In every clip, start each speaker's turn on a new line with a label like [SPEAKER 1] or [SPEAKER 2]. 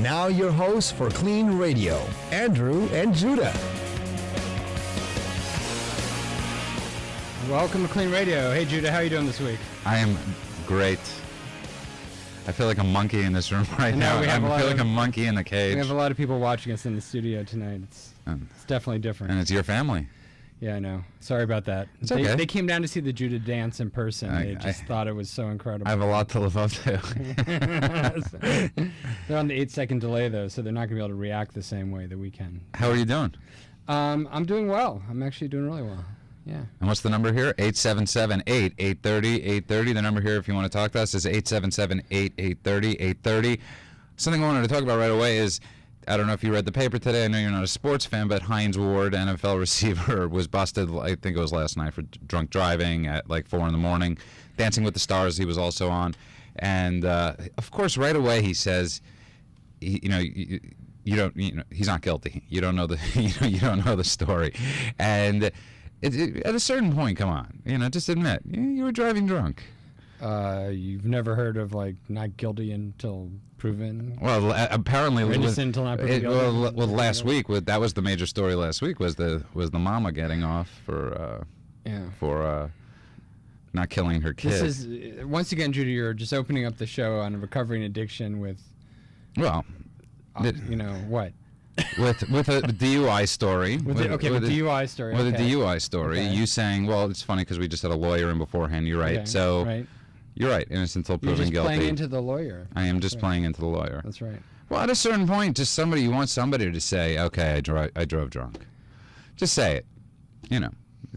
[SPEAKER 1] Now your hosts for KLEAN Radio, Andrew and Judah.
[SPEAKER 2] Welcome to KLEAN Radio. Hey Judah, how are you doing this week?
[SPEAKER 3] I am great. I feel like a monkey in this room right now. I feel like a monkey in the cage.
[SPEAKER 2] We have a lot of people watching us in the studio tonight. It's definitely different.
[SPEAKER 3] And it's your family.
[SPEAKER 2] Yeah, I know. Sorry about that.
[SPEAKER 3] It's okay.
[SPEAKER 2] They came down to see the Judah dance in person. They just thought it was so incredible.
[SPEAKER 3] I have a lot to live up to.
[SPEAKER 2] They're on the 8-second delay, though, so they're not going to be able to react the same way that we can.
[SPEAKER 3] How are you doing?
[SPEAKER 2] I'm doing well. I'm actually doing really well. Yeah.
[SPEAKER 3] And what's the number here? 877-830-830. The number here, if you want to talk to us, is 877-830-830. Something I wanted to talk about right away is, I don't know if you read the paper today. I know you're not a sports fan, but Hines Ward, NFL receiver, was busted, I think it was last night, for drunk driving at like 4 in the morning. Dancing with the Stars, he was also on. And, of course, right away he says, he's not guilty. You don't know the, you don't know the story. And at a certain point, come on, just admit, you were driving drunk.
[SPEAKER 2] You've never heard of, like, not guilty until proven?
[SPEAKER 3] Well, apparently,
[SPEAKER 2] innocent until not proven guilty.
[SPEAKER 3] Well, last week, that was the major story last week, was the mama getting off for not killing her kid.
[SPEAKER 2] This is, once again, Judy, you're just opening up the show on recovering addiction with,
[SPEAKER 3] well,
[SPEAKER 2] what?
[SPEAKER 3] With a DUI story.
[SPEAKER 2] With a DUI story.
[SPEAKER 3] With a DUI story. Okay. You saying, well, it's funny because we just had a lawyer in beforehand. You're right.
[SPEAKER 2] Okay.
[SPEAKER 3] So
[SPEAKER 2] right.
[SPEAKER 3] You're right. Innocent until proven guilty.
[SPEAKER 2] You're just playing into the lawyer.
[SPEAKER 3] I am just playing into the lawyer.
[SPEAKER 2] That's right.
[SPEAKER 3] Well, at a certain point, you want somebody to say, okay, I drove drunk. Just say it.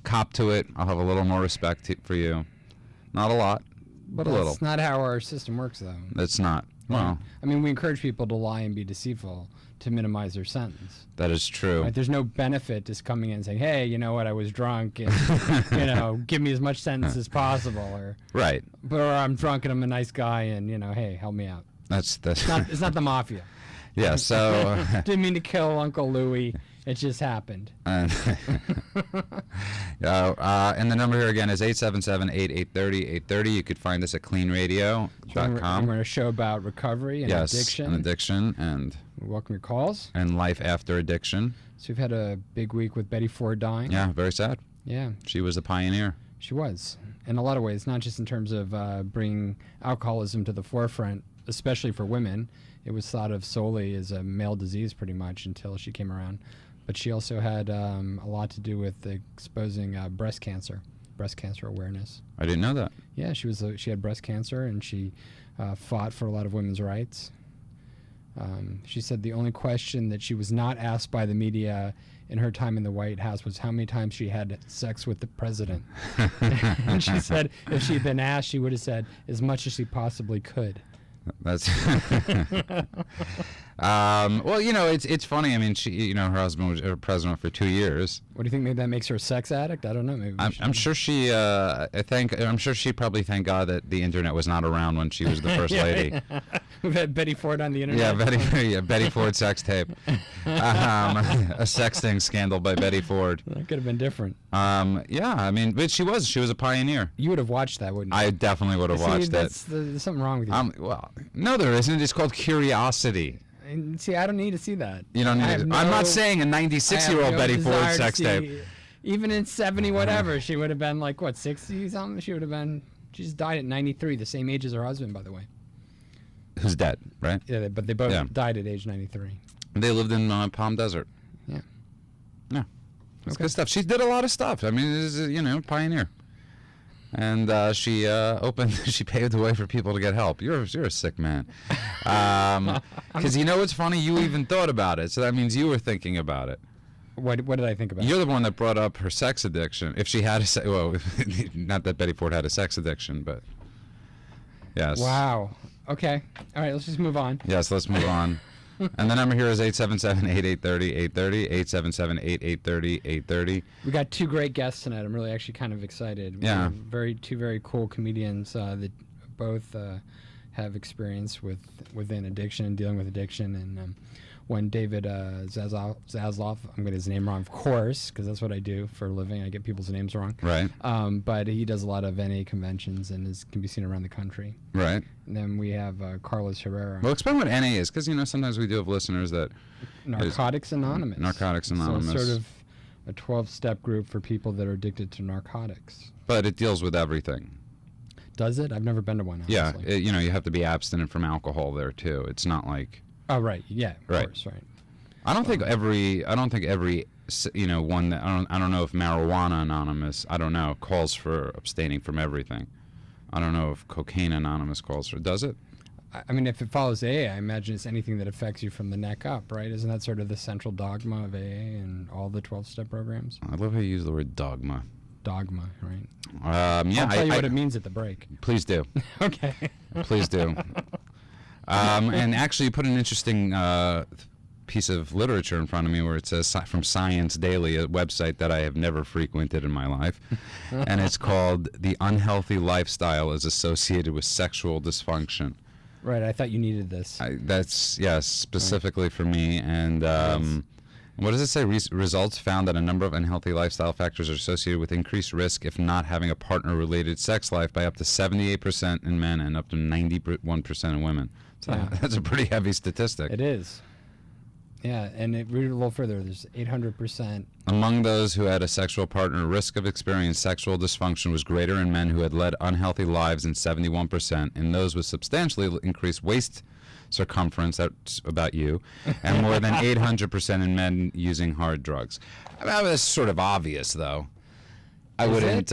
[SPEAKER 3] Cop to it. I'll have a little more respect for you. Not a lot, but a little.
[SPEAKER 2] That's not how our system works, though.
[SPEAKER 3] That's not. Well,
[SPEAKER 2] I mean, we encourage people to lie and be deceitful to minimize their sentence.
[SPEAKER 3] That is true.
[SPEAKER 2] Right? There's no benefit to coming in and saying, hey, you know what, I was drunk, and, give me as much sentence as possible. Or,
[SPEAKER 3] right.
[SPEAKER 2] Or I'm drunk and I'm a nice guy and, hey, help me out.
[SPEAKER 3] That's
[SPEAKER 2] it's not the mafia.
[SPEAKER 3] Yeah, so...
[SPEAKER 2] Didn't mean to kill Uncle Louie. It just happened.
[SPEAKER 3] And the number here again is 877-830-830. You could find us at KLEANradio.com.
[SPEAKER 2] We're on a show about recovery and addiction.
[SPEAKER 3] And addiction. And
[SPEAKER 2] we welcome your calls.
[SPEAKER 3] And life after addiction.
[SPEAKER 2] So we've had a big week with Betty Ford dying.
[SPEAKER 3] Yeah, very sad.
[SPEAKER 2] Yeah.
[SPEAKER 3] She was a pioneer.
[SPEAKER 2] She was. In a lot of ways, not just in terms of bringing alcoholism to the forefront, especially for women. It was thought of solely as a male disease pretty much until she came around. But she also had a lot to do with exposing breast cancer awareness.
[SPEAKER 3] I didn't know that.
[SPEAKER 2] Yeah, she had breast cancer, and she fought for a lot of women's rights. She said the only question that she was not asked by the media in her time in the White House was how many times she had sex with the president. And she said if she'd been asked, she would have said as much as she possibly could.
[SPEAKER 3] That's well, it's funny. I mean, she, her husband was president for 2 years.
[SPEAKER 2] What do you think? Maybe that makes her a sex addict? I don't know. Maybe
[SPEAKER 3] I'm sure she. I'm sure she probably thanked God that the internet was not around when she was the first lady.
[SPEAKER 2] We've had Betty Ford on the internet.
[SPEAKER 3] Yeah, Betty Ford sex tape. A sexting scandal by Betty Ford.
[SPEAKER 2] That could have been different.
[SPEAKER 3] Yeah, I mean, but she was a pioneer.
[SPEAKER 2] You would have watched that, wouldn't you?
[SPEAKER 3] I definitely would have watched it.
[SPEAKER 2] There's something wrong with you.
[SPEAKER 3] Well, no, there isn't. It's called curiosity.
[SPEAKER 2] And see, I don't need to see that.
[SPEAKER 3] You don't need it. I'm not saying a 96-year-old Betty Ford sex tape.
[SPEAKER 2] Even in 70 whatever, she would have been like, what, 60 something? She just died at 93, the same age as her husband, by the way.
[SPEAKER 3] Who's dead, right?
[SPEAKER 2] Yeah, but they both died at age 93.
[SPEAKER 3] They lived in Palm Desert.
[SPEAKER 2] Yeah.
[SPEAKER 3] Yeah. That's good stuff. She did a lot of stuff. I mean, this is, pioneer. And she paved the way for people to get help. You're a sick man. Because what's funny? You even thought about it, so that means you were thinking about it.
[SPEAKER 2] What did I think about?
[SPEAKER 3] You're the one that brought up her sex addiction. If she had not that Betty Ford had a sex addiction, but yes.
[SPEAKER 2] Wow. Okay. All right. Let's just move on.
[SPEAKER 3] Yes, let's move on. And the number here is 877-830-830, 877-830-830.
[SPEAKER 2] We got two great guests tonight. I'm really actually kind of excited.
[SPEAKER 3] Yeah.
[SPEAKER 2] Two very cool comedians that both have experience within addiction and dealing with addiction. And when David Zasloff, I'm getting his name wrong, of course, because that's what I do for a living. I get people's names wrong.
[SPEAKER 3] Right.
[SPEAKER 2] But he does a lot of NA conventions and can be seen around the country.
[SPEAKER 3] Right.
[SPEAKER 2] And then we have Carlos Herrera.
[SPEAKER 3] Well, explain what NA is, because sometimes we do have listeners that
[SPEAKER 2] Narcotics Anonymous.
[SPEAKER 3] Narcotics Anonymous.
[SPEAKER 2] So it's sort of a 12-step group for people that are addicted to narcotics.
[SPEAKER 3] But it deals with everything.
[SPEAKER 2] Does it? I've never been to one. Honestly.
[SPEAKER 3] Yeah, you have to be abstinent from alcohol there too. It's not like.
[SPEAKER 2] Oh right, yeah, of course, right.
[SPEAKER 3] I don't think every one that I don't know if Marijuana Anonymous, I don't know, calls for abstaining from everything. I don't know if Cocaine Anonymous calls for. Does it?
[SPEAKER 2] I mean, if it follows AA, I imagine it's anything that affects you from the neck up, right? Isn't that sort of the central dogma of AA and all the 12-step programs?
[SPEAKER 3] I love how you use the word dogma.
[SPEAKER 2] Dogma, right?
[SPEAKER 3] Yeah,
[SPEAKER 2] I'll tell you what it means at the break.
[SPEAKER 3] Please do.
[SPEAKER 2] Okay.
[SPEAKER 3] Please do. And actually, you put an interesting piece of literature in front of me where it says from Science Daily, a website that I have never frequented in my life, and it's called "The Unhealthy Lifestyle is Associated with Sexual Dysfunction."
[SPEAKER 2] Right. I thought you needed this.
[SPEAKER 3] That's specifically for me. And what does it say? Results found that a number of unhealthy lifestyle factors are associated with increased risk if not having a partner-related sex life by up to 78% in men and up to 91% in women. So that's a pretty heavy statistic.
[SPEAKER 2] It is. Yeah, and read it a little further. There's 800%.
[SPEAKER 3] Among those who had a sexual partner, risk of experiencing sexual dysfunction was greater in men who had led unhealthy lives, and 71% in those with substantially increased waist circumference, that's about you, and more than 800% in men using hard drugs. I mean, that's sort of obvious, though. I wouldn't.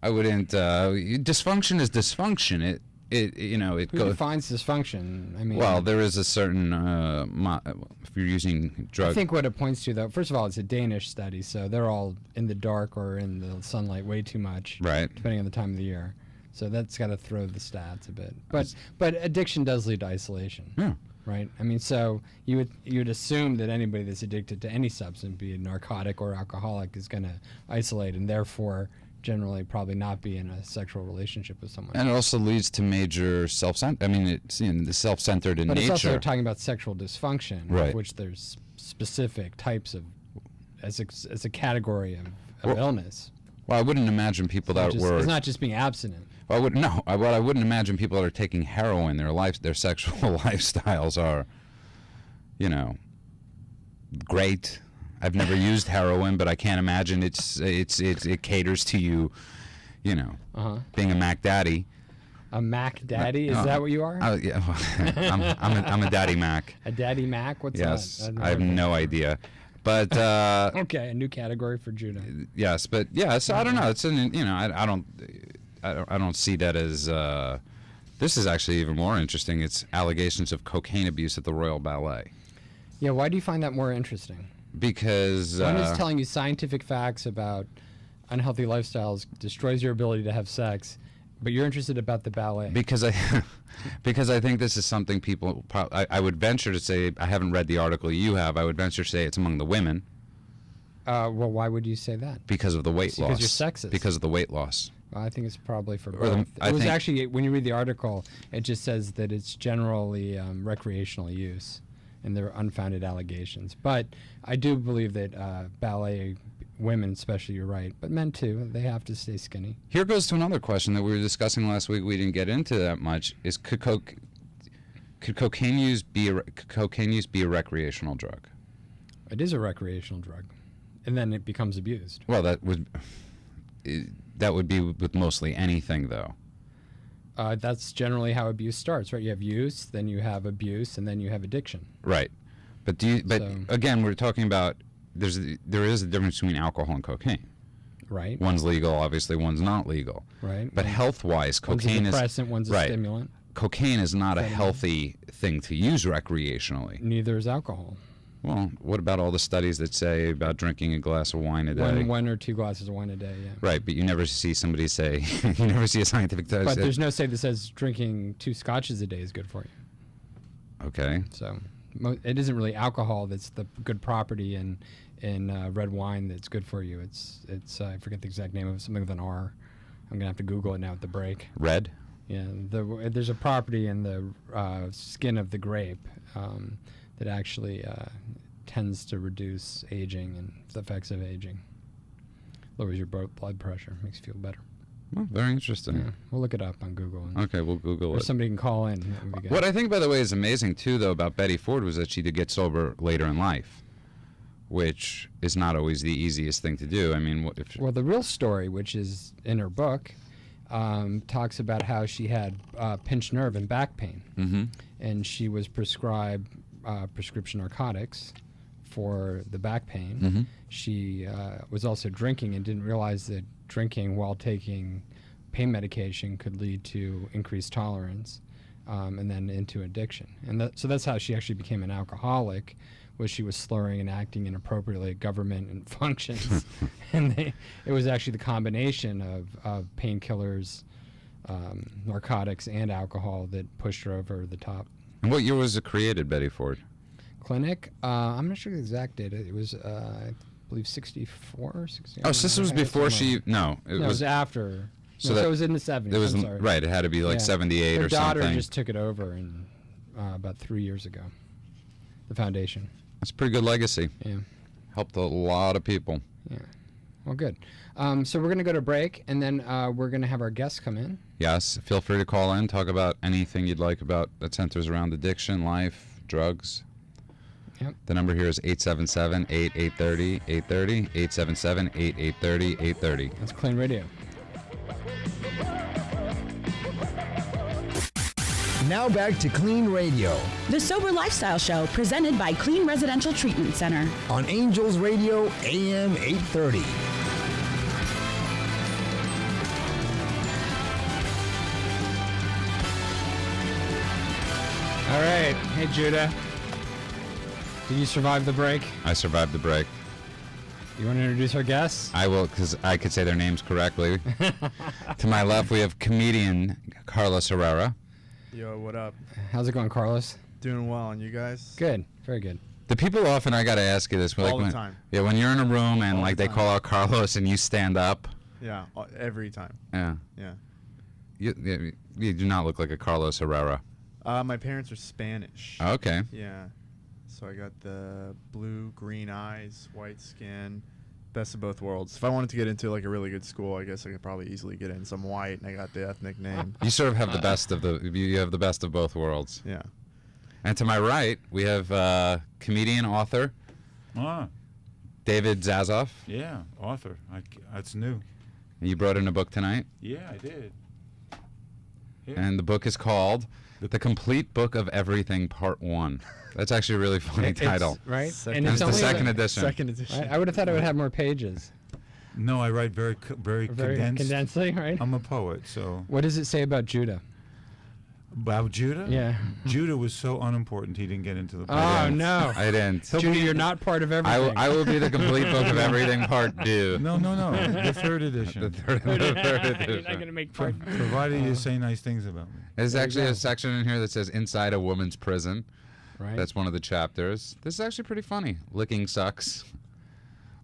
[SPEAKER 3] Dysfunction is dysfunction. It
[SPEAKER 2] Who defines dysfunction? I mean,
[SPEAKER 3] well, there is a certain if you're using drugs.
[SPEAKER 2] I think what it points to, though, first of all, it's a Danish study, so they're all in the dark or in the sunlight way too much,
[SPEAKER 3] right?
[SPEAKER 2] Depending on the time of the year. So that's got to throw the stats a bit. But addiction does lead to isolation.
[SPEAKER 3] Yeah.
[SPEAKER 2] Right. I mean, so you'd assume that anybody that's addicted to any substance, be it narcotic or alcoholic, is going to isolate and therefore generally probably not be in a sexual relationship with someone.
[SPEAKER 3] And it also leads to major self-centered. I mean, it's the self-centered in nature.
[SPEAKER 2] But it's also talking about sexual dysfunction,
[SPEAKER 3] right?
[SPEAKER 2] Of which there's specific types of, as a category of illness.
[SPEAKER 3] Well, I wouldn't imagine people that were.
[SPEAKER 2] It's not just being abstinent.
[SPEAKER 3] I wouldn't imagine people that are taking heroin. Their sexual lifestyles are, great. I've never used heroin, but I can't imagine it caters to you, being a Mac Daddy.
[SPEAKER 2] A Mac Daddy? Is that what you are?
[SPEAKER 3] Yeah, I'm a Daddy Mac.
[SPEAKER 2] A Daddy Mac? What's that?
[SPEAKER 3] Yes, I have no idea. But
[SPEAKER 2] okay, a new category for Judah.
[SPEAKER 3] Yes, but so I don't know. It's I don't see that as. This is actually even more interesting. It's allegations of cocaine abuse at the Royal Ballet.
[SPEAKER 2] Yeah, why do you find that more interesting?
[SPEAKER 3] Because
[SPEAKER 2] one is telling you scientific facts about unhealthy lifestyles destroys your ability to have sex, but you're interested about the ballet.
[SPEAKER 3] Because I think this is something people. I would venture to say, I haven't read the article you have. I would venture to say it's among the women.
[SPEAKER 2] Well, why would you say that?
[SPEAKER 3] Because of the weight loss.
[SPEAKER 2] Because you're sexist.
[SPEAKER 3] Because of the weight loss.
[SPEAKER 2] Well, I think it's probably for both. It was actually, when you read the article, it just says that it's generally recreational use, and there are unfounded allegations. But I do believe that ballet women, especially, you're right, but men too, they have to stay skinny.
[SPEAKER 3] Here goes to another question that we were discussing last week. We didn't get into that much. Is could cocaine use be a recreational drug?
[SPEAKER 2] It is a recreational drug, and then it becomes abused.
[SPEAKER 3] Well, that would be with mostly anything, though.
[SPEAKER 2] That's generally how abuse starts, right? You have use, then you have abuse, and then you have addiction.
[SPEAKER 3] Right, but again, we're talking about there is a difference between alcohol and cocaine.
[SPEAKER 2] Right.
[SPEAKER 3] One's legal, obviously. One's not legal.
[SPEAKER 2] Right.
[SPEAKER 3] But health-wise, cocaine is
[SPEAKER 2] one's a depressant, one's a stimulant.
[SPEAKER 3] Cocaine is not a healthy thing to use recreationally.
[SPEAKER 2] Neither is alcohol.
[SPEAKER 3] Well, what about all the studies that say about drinking a glass of wine a day?
[SPEAKER 2] One or two glasses of wine a day, yeah.
[SPEAKER 3] Right, but you never see somebody say, you never see a scientific study.
[SPEAKER 2] But there's no study that says drinking 2 scotches a day is good for you.
[SPEAKER 3] Okay.
[SPEAKER 2] So it isn't really alcohol that's the good property in red wine that's good for you. It's I forget the exact name of it, something with an R. I'm going to have to Google it now at the break.
[SPEAKER 3] Red?
[SPEAKER 2] Yeah, there's a property in the skin of the grape that actually tends to reduce aging and the effects of aging. Lowers your blood pressure, makes you feel better.
[SPEAKER 3] Well, very interesting.
[SPEAKER 2] Yeah, we'll look it up on Google.
[SPEAKER 3] Okay, we'll Google
[SPEAKER 2] or
[SPEAKER 3] it.
[SPEAKER 2] somebody can call in. That would be good.
[SPEAKER 3] What I think, by the way, is amazing, too, though, about Betty Ford was that she did get sober later in life, which is not always the easiest thing to do. I mean,
[SPEAKER 2] well, the real story, which is in her book, talks about how she had pinched nerve and back pain.
[SPEAKER 3] Mm-hmm.
[SPEAKER 2] And she was prescribed prescription narcotics for the back pain.
[SPEAKER 3] Mm-hmm.
[SPEAKER 2] She was also drinking and didn't realize that drinking while taking pain medication could lead to increased tolerance and then into addiction. And so that's how she actually became an alcoholic, was she was slurring and acting inappropriately at government and functions. And it was actually the combination of painkillers, narcotics, and alcohol that pushed her over the top.
[SPEAKER 3] And what year was it created, Betty Ford?
[SPEAKER 2] Clinic, I'm not sure the exact date. It was, I believe, 64 or 60.
[SPEAKER 3] Oh, so this was before she... No,
[SPEAKER 2] it was after.
[SPEAKER 3] So
[SPEAKER 2] it was in the 70s.
[SPEAKER 3] It was,
[SPEAKER 2] I'm sorry.
[SPEAKER 3] right, it had to be like 78
[SPEAKER 2] Her
[SPEAKER 3] or something.
[SPEAKER 2] Her daughter just took it over about 3 years ago, the foundation.
[SPEAKER 3] That's a pretty good legacy.
[SPEAKER 2] Yeah.
[SPEAKER 3] Helped a lot of people.
[SPEAKER 2] Yeah. Well, good. So we're going to go to break, and then we're going to have our guests come in.
[SPEAKER 3] Yes, feel free to call in, talk about anything you'd like about that centers around addiction, life, drugs.
[SPEAKER 2] Yep.
[SPEAKER 3] The number here is 877-8830-830, 877-8830-830.
[SPEAKER 2] That's KLEAN Radio.
[SPEAKER 1] Now back to KLEAN Radio
[SPEAKER 4] The Sober Lifestyle Show, presented by KLEAN Residential Treatment Center.
[SPEAKER 1] on Angels Radio AM 830.
[SPEAKER 2] All right. Hey, Judah. Did you survive the break?
[SPEAKER 3] I survived the break.
[SPEAKER 2] You want to introduce our guests?
[SPEAKER 3] I will, because I could say their names correctly. To my left, we have comedian Carlos Herrera.
[SPEAKER 5] Yo, what up?
[SPEAKER 2] How's it going, Carlos?
[SPEAKER 5] Doing well, and you guys?
[SPEAKER 2] Good. Very good.
[SPEAKER 3] The people often, I got to ask you this.
[SPEAKER 5] All the time.
[SPEAKER 3] Yeah, when you're in a room and
[SPEAKER 5] All
[SPEAKER 3] like
[SPEAKER 5] the
[SPEAKER 3] they
[SPEAKER 5] time.
[SPEAKER 3] call out Carlos and you stand up.
[SPEAKER 5] Yeah, every time.
[SPEAKER 3] Yeah.
[SPEAKER 5] Yeah.
[SPEAKER 3] You do not look like a Carlos Herrera.
[SPEAKER 5] My parents are Spanish.
[SPEAKER 3] Okay.
[SPEAKER 5] Yeah. So I got the blue, green eyes, white skin, best of both worlds. If I wanted to get into like a really good school, I guess I could probably easily get in some white, and I got the ethnic name.
[SPEAKER 3] You sort of have the best of you have the best of both worlds.
[SPEAKER 5] Yeah.
[SPEAKER 3] And to my right, we have comedian, author, David Zasloff.
[SPEAKER 6] Yeah, author. That's new.
[SPEAKER 3] You brought in a book tonight.
[SPEAKER 6] Yeah, I did. Yeah.
[SPEAKER 3] And the book is called The Complete Book of Everything, Part 1. That's actually a really funny title.
[SPEAKER 2] Right?
[SPEAKER 5] Second-
[SPEAKER 3] And it's the
[SPEAKER 2] only
[SPEAKER 3] second
[SPEAKER 2] like-
[SPEAKER 3] edition.
[SPEAKER 5] Second edition.
[SPEAKER 2] Right? I would have thought it would have more pages.
[SPEAKER 6] No, I write very
[SPEAKER 2] Very
[SPEAKER 6] condensed.
[SPEAKER 2] condensely, right?
[SPEAKER 6] I'm a poet, so
[SPEAKER 2] What does it say about Judah?
[SPEAKER 6] about Judah.
[SPEAKER 2] Yeah.
[SPEAKER 6] Judah was so unimportant he didn't get into the.
[SPEAKER 2] Oh, no.
[SPEAKER 3] I didn't.
[SPEAKER 2] Judah, you're not part of everything.
[SPEAKER 3] I will be the Complete Book of Everything, Part 2.
[SPEAKER 6] No, the third edition.
[SPEAKER 3] The third
[SPEAKER 2] You're
[SPEAKER 3] edition.
[SPEAKER 2] not going to make part.
[SPEAKER 6] Provided you say nice things about me.
[SPEAKER 3] There's
[SPEAKER 2] There you
[SPEAKER 3] actually
[SPEAKER 2] go.
[SPEAKER 3] a section in here that says Inside a Woman's Prison.
[SPEAKER 2] Right?
[SPEAKER 3] That's one of the chapters. This is actually pretty funny. Licking sucks.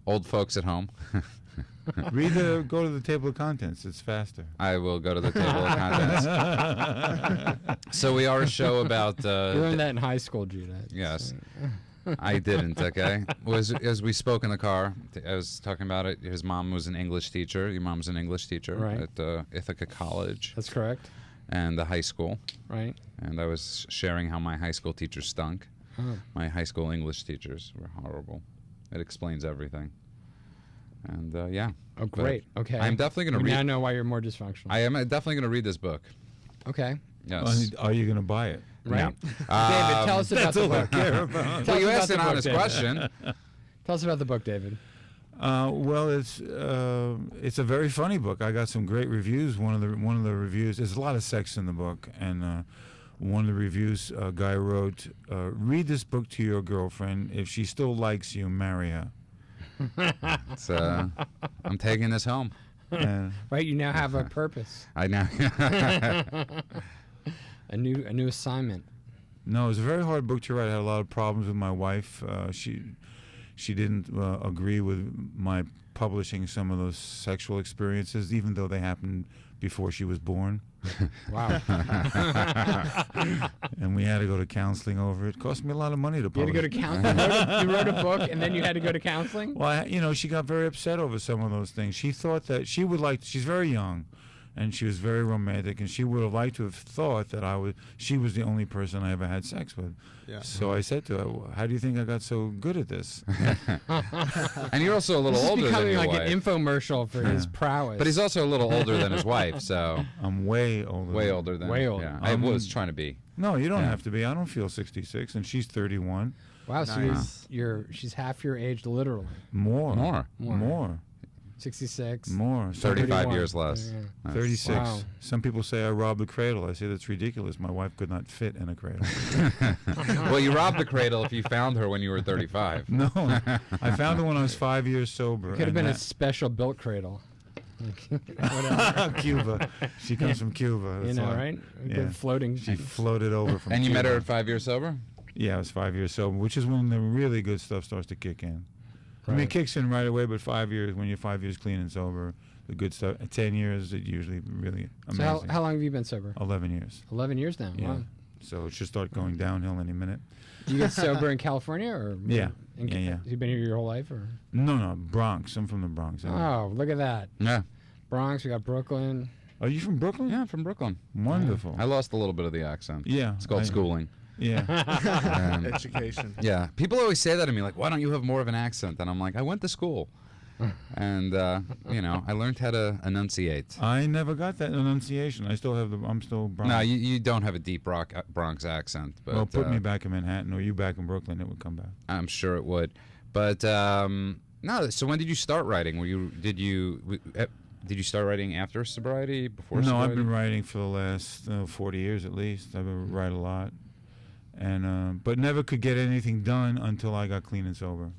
[SPEAKER 3] Old folks at home.
[SPEAKER 6] Go to the table of contents. It's faster.
[SPEAKER 3] I will go to the table of contents. So we are a show about...
[SPEAKER 2] you learned that in high school, Judah.
[SPEAKER 3] Yes. I didn't, okay? As we spoke in the car, I was talking about it. His mom was an English teacher. Your mom's an English teacher
[SPEAKER 2] Right.
[SPEAKER 3] at Ithaca College
[SPEAKER 2] That's correct.
[SPEAKER 3] and the high school.
[SPEAKER 2] Right?
[SPEAKER 3] And I was sharing how my high school teachers stunk.
[SPEAKER 2] Oh.
[SPEAKER 3] My high school English teachers were horrible. It explains everything. And yeah.
[SPEAKER 2] Oh, great. Okay.
[SPEAKER 3] I'm definitely going to
[SPEAKER 2] We now
[SPEAKER 3] read.
[SPEAKER 2] know why you're more dysfunctional.
[SPEAKER 3] I am definitely going to read this book.
[SPEAKER 2] Okay.
[SPEAKER 3] Yes.
[SPEAKER 6] Are you going to buy it?
[SPEAKER 2] Right?
[SPEAKER 3] No.
[SPEAKER 2] David, tell us about the book.
[SPEAKER 3] Well,
[SPEAKER 2] Tell
[SPEAKER 3] you
[SPEAKER 2] us
[SPEAKER 3] asked
[SPEAKER 2] about
[SPEAKER 3] an
[SPEAKER 2] the
[SPEAKER 3] honest
[SPEAKER 2] book, David.
[SPEAKER 3] question.
[SPEAKER 2] Tell us about the book, David.
[SPEAKER 6] Well, it's a very funny book. I got some great reviews. One of the reviews. There's a lot of sex in the book, and one of the reviews guy wrote, "Read this book to your girlfriend. If she still likes you, marry her."
[SPEAKER 3] It's, I'm taking this home.
[SPEAKER 6] And
[SPEAKER 2] Right? You now have a purpose.
[SPEAKER 3] I know.
[SPEAKER 2] A new assignment.
[SPEAKER 6] no, it was a very hard book to write. I had a lot of problems with my wife. She didn't agree with my publishing some of those sexual experiences, even though they happened before she was born.
[SPEAKER 2] Wow.
[SPEAKER 6] And we had to go to counseling over it. Cost me a lot of money to
[SPEAKER 2] You
[SPEAKER 6] publish.
[SPEAKER 2] had to go to counseling? You wrote a book and then you had to go to counseling?
[SPEAKER 6] Well, she got very upset over some of those things. She thought that she would like. She's very young, and she was very romantic, and she would have liked to have thought that she was the only person I ever had sex with.
[SPEAKER 5] Yeah.
[SPEAKER 6] So I said to her, "How do you think I got so good at this?"
[SPEAKER 3] And you're also a little
[SPEAKER 2] This is
[SPEAKER 3] older than
[SPEAKER 2] becoming
[SPEAKER 3] your
[SPEAKER 2] like
[SPEAKER 3] wife.
[SPEAKER 2] an infomercial for his
[SPEAKER 6] Yeah.
[SPEAKER 2] prowess.
[SPEAKER 3] But he's also a little older than his wife, so
[SPEAKER 6] I'm way older.
[SPEAKER 3] way older than.
[SPEAKER 2] Way older.
[SPEAKER 3] Yeah, I
[SPEAKER 6] I'm-
[SPEAKER 3] was trying to be.
[SPEAKER 6] No, you don't
[SPEAKER 3] Yeah.
[SPEAKER 6] have to be. I don't feel 66, and she's 31.
[SPEAKER 2] Wow, so
[SPEAKER 5] Nice.
[SPEAKER 2] she's half your age literally.
[SPEAKER 6] More.
[SPEAKER 2] 66.
[SPEAKER 6] More.
[SPEAKER 3] 35
[SPEAKER 2] 31.
[SPEAKER 3] years less.
[SPEAKER 2] Yeah.
[SPEAKER 3] That's-
[SPEAKER 6] 36.
[SPEAKER 2] Wow.
[SPEAKER 6] Some people say I robbed the cradle. I say that's ridiculous. My wife could not fit in a cradle.
[SPEAKER 3] Well, you robbed the cradle if you found her when you were 35.
[SPEAKER 6] No, I found her when I was 5 years sober.
[SPEAKER 2] Could have
[SPEAKER 6] and
[SPEAKER 2] been a
[SPEAKER 6] that-
[SPEAKER 2] special built cradle. Whatever.
[SPEAKER 6] Cuba. She comes from Cuba.
[SPEAKER 2] You
[SPEAKER 6] that's
[SPEAKER 2] know,
[SPEAKER 6] why.
[SPEAKER 2] right? A
[SPEAKER 6] Yeah.
[SPEAKER 2] good floating.
[SPEAKER 6] She floated over from
[SPEAKER 3] And you met
[SPEAKER 6] Cuba.
[SPEAKER 3] her at 5 years sober?
[SPEAKER 6] Yeah, I was 5 years sober, which is when the really good stuff starts to kick in. I mean, it
[SPEAKER 2] Right.
[SPEAKER 6] kicks in right away, but 5 years, when you're 5 years clean and sober, the good stuff. At 10 years, it usually really
[SPEAKER 2] So
[SPEAKER 6] amazing.
[SPEAKER 2] how long have you been sober?
[SPEAKER 6] 11 years.
[SPEAKER 2] 11 years now.
[SPEAKER 6] Yeah.
[SPEAKER 2] Wow.
[SPEAKER 6] So it should start going downhill any minute.
[SPEAKER 2] You get sober in California or?
[SPEAKER 6] Yeah.
[SPEAKER 2] In,
[SPEAKER 6] Yeah.
[SPEAKER 2] You've been here your whole life or?
[SPEAKER 6] No, Bronx. I'm from the Bronx.
[SPEAKER 2] Oh, look at that.
[SPEAKER 3] Yeah.
[SPEAKER 2] Bronx, we got Brooklyn.
[SPEAKER 6] Are you from Brooklyn?
[SPEAKER 3] Yeah, I'm from Brooklyn.
[SPEAKER 6] Wonderful.
[SPEAKER 3] I lost a little bit of the accent.
[SPEAKER 6] Yeah.
[SPEAKER 3] It's called schooling.
[SPEAKER 6] Yeah.
[SPEAKER 3] Um,
[SPEAKER 5] Education.
[SPEAKER 3] yeah. People always say that to me, like, why don't you have more of an accent? And I'm like, I went to school. And, I learned how to enunciate.
[SPEAKER 6] I never got that enunciation. I'm still Bronx.
[SPEAKER 3] No, you don't have a deep Bronx accent. But,
[SPEAKER 6] Well, put me back in Manhattan or you back in Brooklyn, it would come back.
[SPEAKER 3] I'm sure it would. But, no, so when did you start writing? Did you start writing after sobriety, before
[SPEAKER 6] No,
[SPEAKER 3] sobriety?
[SPEAKER 6] I've been writing for the last 40 years at least. I've been write a lot, and but never could get anything done until I got clean and sober.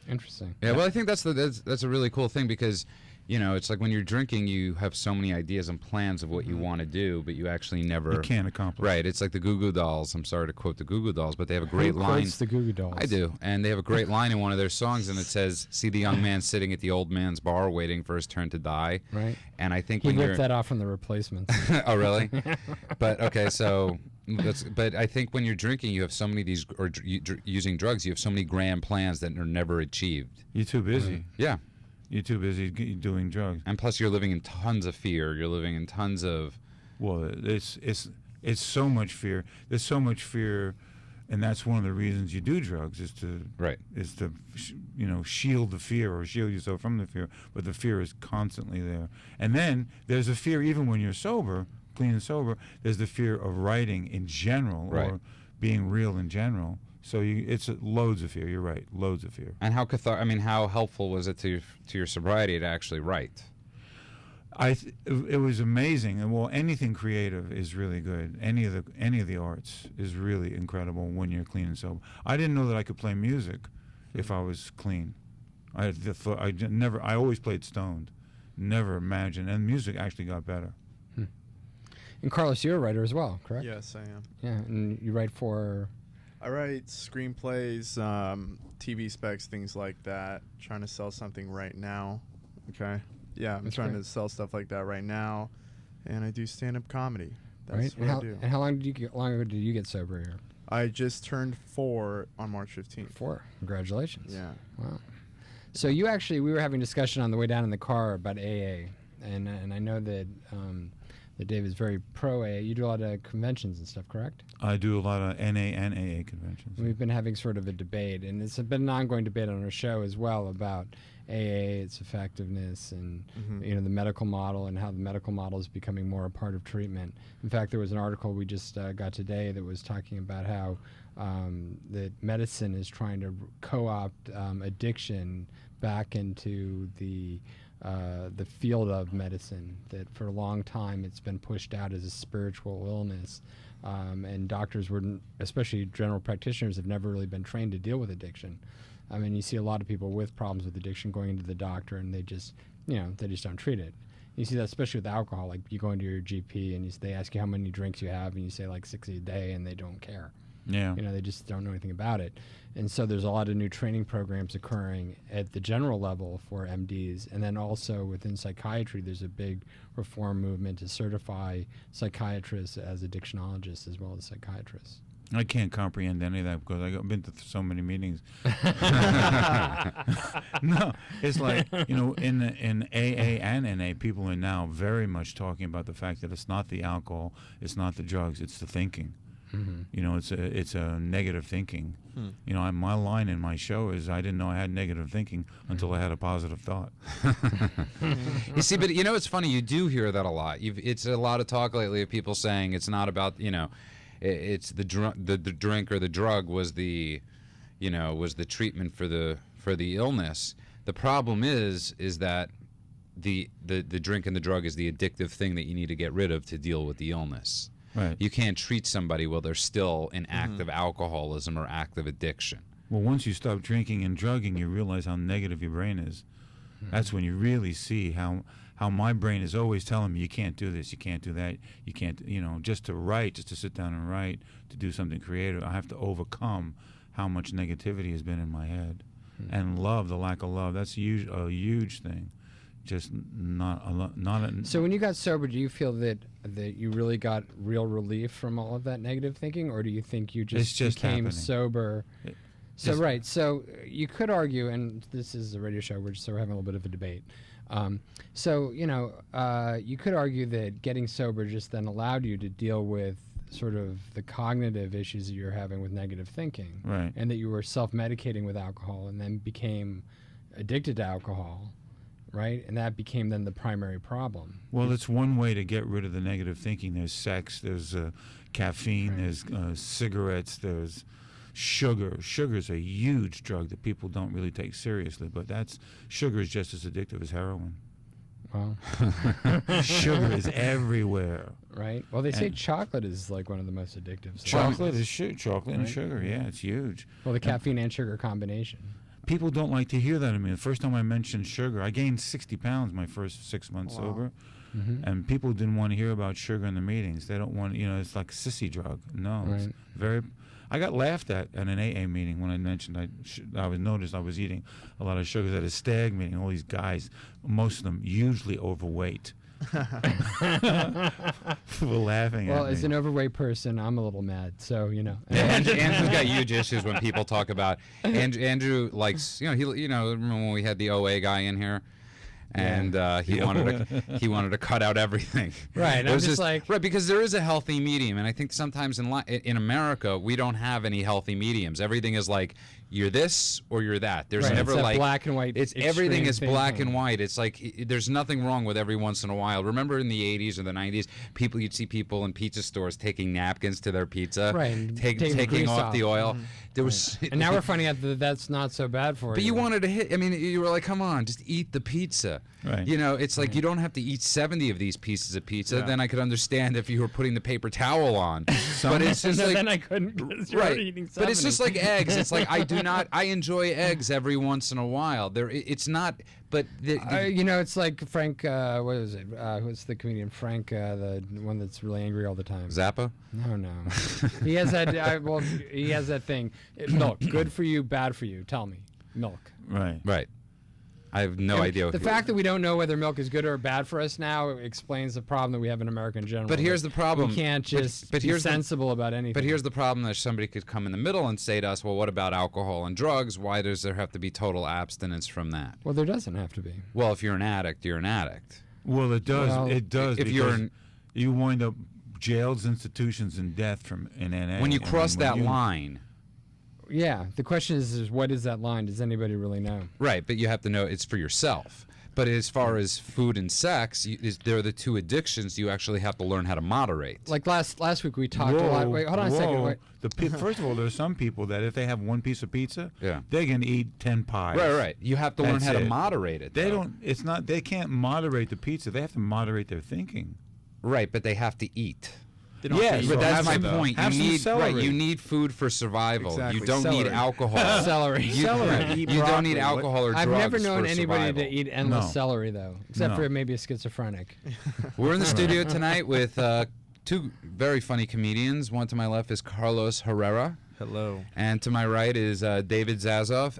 [SPEAKER 2] Interesting.
[SPEAKER 3] Yeah, well, I think that's a really cool thing because, it's like when you're drinking, you have so many ideas and plans of what you want to do, but you actually never.
[SPEAKER 6] You can't accomplish.
[SPEAKER 3] Right. It's like the Goo Goo Dolls. I'm sorry to quote the Goo Goo Dolls, but they have a great
[SPEAKER 2] Who
[SPEAKER 3] line.
[SPEAKER 2] quotes the Goo Goo Dolls?
[SPEAKER 3] I do, and they have a great line in one of their songs, and it says, "See the young man sitting at the old man's bar, waiting for his turn to die."
[SPEAKER 2] Right.
[SPEAKER 3] And I think
[SPEAKER 2] He
[SPEAKER 3] when you're
[SPEAKER 2] ripped that off from the Replacements.
[SPEAKER 3] oh, really? But okay, so but I think when you're drinking, you have so many of these, or using drugs, you have so many grand plans that are never achieved.
[SPEAKER 6] You're too busy.
[SPEAKER 3] Yeah,
[SPEAKER 6] You're too busy doing drugs.
[SPEAKER 3] and plus you're living in tons of fear. You're living in tons of.
[SPEAKER 6] Well, it's so much fear. There's so much fear, and that's one of the reasons you do drugs is to
[SPEAKER 3] Right.
[SPEAKER 6] shield the fear or shield yourself from the fear. But the fear is constantly there, and then there's a fear even when you're sober, clean and sober. There's the fear of writing in general
[SPEAKER 3] Right.
[SPEAKER 6] or being real in general. So it's loads of fear. You're right, loads of fear.
[SPEAKER 3] And how helpful was it to your sobriety to actually write?
[SPEAKER 6] It was amazing, and well, anything creative is really good. Any of the arts is really incredible when you're clean and sober. I didn't know that I could play music if I was clean. I always played stoned. Never imagined, and music actually got better.
[SPEAKER 2] And Carlos, you're a writer as well, correct?
[SPEAKER 5] Yes, I am.
[SPEAKER 2] Yeah, and you write for.
[SPEAKER 5] I write screenplays, TV specs, things like that. Trying to sell something right now. Okay. Yeah, I'm
[SPEAKER 2] That's
[SPEAKER 5] trying
[SPEAKER 2] great.
[SPEAKER 5] to sell stuff like that right now, and I do stand-up comedy. That's
[SPEAKER 2] Right.
[SPEAKER 5] what I do.
[SPEAKER 2] And how long ago did you get sober here?
[SPEAKER 5] I just turned 4 on March 15th.
[SPEAKER 2] 4. Congratulations.
[SPEAKER 5] Yeah.
[SPEAKER 2] Wow. So we were having a discussion on the way down in the car about AA, and I know that that Dave is very pro AA. You do a lot of conventions and stuff, correct?
[SPEAKER 6] I do a lot of NA and AA conventions.
[SPEAKER 2] We've been having sort of a debate, and it's been an ongoing debate on our show as well about AA, its effectiveness, and the medical model, and how the medical model is becoming more a part of treatment. In fact, there was an article we just got today that was talking about how that medicine is trying to co-opt addiction back into the field of medicine. That for a long time it's been pushed out as a spiritual illness, and doctors wouldn't, especially general practitioners, have never really been trained to deal with addiction. I mean, you see a lot of people with problems with addiction going into the doctor, and they just don't treat it. You see that especially with alcohol. Like you go into your GP and they ask you how many drinks you have, and you say like 60 a day, and they don't care.
[SPEAKER 6] Yeah.
[SPEAKER 2] They just don't know anything about it. And so there's a lot of new training programs occurring at the general level for MDs. And then also within psychiatry, there's a big reform movement to certify psychiatrists as addictionologists as well as psychiatrists.
[SPEAKER 6] I can't comprehend any of that because I've been to so many meetings. No, it's like, in AA and NA, people are now very much talking about the fact that it's not the alcohol, it's not the drugs, it's the thinking.
[SPEAKER 2] Mm-hmm.
[SPEAKER 6] It's a negative thinking. My line in my show is I didn't know I had negative thinking until I had a positive thought.
[SPEAKER 3] You see, but it's funny, you do hear that a lot. It's a lot of talk lately of people saying it's not about, it's the drink or the drug was the treatment for the illness. The problem is that the drink and the drug is the addictive thing that you need to get rid of to deal with the illness.
[SPEAKER 6] Right.
[SPEAKER 3] You can't treat somebody while they're still in active alcoholism or active addiction.
[SPEAKER 6] Well, once you stop drinking and drugging, you realize how negative your brain is. That's when you really see how my brain is always telling me, you can't do this, you can't do that, you can't, just to write, just to sit down and write, to do something creative, I have to overcome how much negativity has been in my head. And love, the lack of love, that's a huge thing. Just not a.
[SPEAKER 2] So when you got sober, do you feel that you really got real relief from all of that negative thinking, or do you think you just became
[SPEAKER 6] happening.
[SPEAKER 2] sober? So you could argue, and this is a radio show, we're having a little bit of a debate. You could argue that getting sober just then allowed you to deal with sort of the cognitive issues that you're having with negative thinking,
[SPEAKER 6] Right.
[SPEAKER 2] and that you were self-medicating with alcohol and then became addicted to alcohol. Right? And that became then the primary problem.
[SPEAKER 6] Well, it's one way to get rid of the negative thinking. There's sex, there's caffeine, there's cigarettes, there's sugar. Sugar's a huge drug that people don't really take seriously, but sugar is just as addictive as heroin.
[SPEAKER 2] Well,
[SPEAKER 6] Sugar is everywhere.
[SPEAKER 2] right? Well, they say chocolate is like one of the most addictive. So
[SPEAKER 6] Chocolate and
[SPEAKER 2] Right.
[SPEAKER 6] sugar, yeah, it's huge.
[SPEAKER 2] Well, the caffeine and sugar combination.
[SPEAKER 6] People don't like to hear that of me. The first time I mentioned sugar, I gained 60 pounds my first 6 months sober. And people didn't want to hear about sugar in the meetings. They don't want, it's like a sissy drug. No, it's
[SPEAKER 2] Right.
[SPEAKER 6] very. I got laughed at an AA meeting when I mentioned I was noticed I was eating a lot of sugars at a stag meeting. All these guys, most of them usually overweight, were laughing at
[SPEAKER 2] Well,
[SPEAKER 6] me.
[SPEAKER 2] as an overweight person, I'm a little mad. So
[SPEAKER 3] Andrew's got huge issues when people talk about Andrew likes remember when we had the OA guy in here, and he wanted to cut out everything.
[SPEAKER 2] Right, and
[SPEAKER 3] It
[SPEAKER 2] I'm
[SPEAKER 3] was
[SPEAKER 2] just like-
[SPEAKER 3] right, because there is a healthy medium, and I think sometimes in America we don't have any healthy mediums. Everything is like you're this or you're that. There's
[SPEAKER 2] Right,
[SPEAKER 3] never
[SPEAKER 2] it's that
[SPEAKER 3] like
[SPEAKER 2] black and white
[SPEAKER 3] It's everything
[SPEAKER 2] extreme
[SPEAKER 3] is black
[SPEAKER 2] thinking.
[SPEAKER 3] and white. It's like there's nothing wrong with every once in a while. Remember in the 80s or the 90s, you'd see people in pizza stores taking napkins to their pizza,
[SPEAKER 2] Right, and taking the
[SPEAKER 3] taking
[SPEAKER 2] grease
[SPEAKER 3] off
[SPEAKER 2] off.
[SPEAKER 3] the oil. There was,
[SPEAKER 2] and now we're finding out that that's not so bad for you.
[SPEAKER 3] but you wanted to hit. I mean, you were like, "Come on, just eat the pizza."
[SPEAKER 6] Right.
[SPEAKER 3] It's like you don't have to eat 70 of these pieces of pizza.
[SPEAKER 5] Yeah.
[SPEAKER 3] Then I could understand if you were putting the paper towel on. But it's just
[SPEAKER 2] And
[SPEAKER 3] like
[SPEAKER 2] then I couldn't because you're
[SPEAKER 3] right.
[SPEAKER 2] eating
[SPEAKER 3] But it's
[SPEAKER 2] 70.
[SPEAKER 3] just like eggs. It's like I enjoy eggs every once in a while. It's not. But
[SPEAKER 2] it's like Frank. What is it? Who's the comedian? Frank, the one that's really angry all the time.
[SPEAKER 3] Zappa.
[SPEAKER 2] No. He has that. He has that thing. Milk, good for you, bad for you. Tell me, milk.
[SPEAKER 6] Right.
[SPEAKER 3] Right. I have no idea.
[SPEAKER 2] The fact that we don't know whether milk is good or bad for us now explains the problem that we have in America in general.
[SPEAKER 3] But here's the problem.
[SPEAKER 2] We can't just
[SPEAKER 3] but
[SPEAKER 2] be
[SPEAKER 3] here's the-
[SPEAKER 2] sensible about anything.
[SPEAKER 3] But here's the problem: that somebody could come in the middle and say to us, "Well, what about alcohol and drugs? Why does there have to be total abstinence from that?"
[SPEAKER 2] Well, there doesn't have to be.
[SPEAKER 3] Well, if you're an addict, you're an addict.
[SPEAKER 6] Well, it does.
[SPEAKER 2] Well,
[SPEAKER 6] it does.
[SPEAKER 3] if you're
[SPEAKER 6] because
[SPEAKER 3] in-
[SPEAKER 6] you wind up jails, institutions, and death in NA.
[SPEAKER 3] When you
[SPEAKER 6] I mean,
[SPEAKER 3] cross that
[SPEAKER 6] you-
[SPEAKER 3] line,
[SPEAKER 2] Yeah. The question is what is that line? Does anybody really know?
[SPEAKER 3] right? But you have to know it's for yourself. But as far as food and sex, they're the two addictions you actually have to learn how to moderate.
[SPEAKER 2] Like last week we talked a lot. Wait, hold on a second.
[SPEAKER 6] whoa.
[SPEAKER 2] Wait.
[SPEAKER 6] First of all, there are some people that if they have one piece of pizza,
[SPEAKER 3] Yeah.
[SPEAKER 6] they can eat 10 pies.
[SPEAKER 3] Right. You have to learn
[SPEAKER 6] That's
[SPEAKER 3] how to
[SPEAKER 6] it.
[SPEAKER 3] moderate it.
[SPEAKER 6] They
[SPEAKER 3] though.
[SPEAKER 6] don't. It's not. They can't moderate the pizza. They have to moderate their thinking.
[SPEAKER 3] Right, but they have to eat.
[SPEAKER 5] They don't
[SPEAKER 6] Yes,
[SPEAKER 5] have to eat
[SPEAKER 3] But
[SPEAKER 5] all
[SPEAKER 3] that's
[SPEAKER 5] of
[SPEAKER 3] my
[SPEAKER 5] it, though.
[SPEAKER 3] point.
[SPEAKER 6] Have
[SPEAKER 3] You
[SPEAKER 6] some
[SPEAKER 3] need
[SPEAKER 6] celery.
[SPEAKER 3] You need food for survival.
[SPEAKER 5] Exactly,
[SPEAKER 3] You don't need
[SPEAKER 5] celery.
[SPEAKER 3] alcohol.
[SPEAKER 2] Celery.
[SPEAKER 3] You,
[SPEAKER 6] Celery.
[SPEAKER 3] you don't need alcohol or drugs.
[SPEAKER 2] I've never known
[SPEAKER 3] for
[SPEAKER 2] anybody
[SPEAKER 3] survival.
[SPEAKER 2] to eat endless
[SPEAKER 6] No.
[SPEAKER 2] celery though, except
[SPEAKER 6] No.
[SPEAKER 2] for maybe a schizophrenic.
[SPEAKER 3] We're in the studio tonight with two very funny comedians. One to my left is Carlos Herrera.
[SPEAKER 5] Hello.
[SPEAKER 3] And to my right is David Zasloff,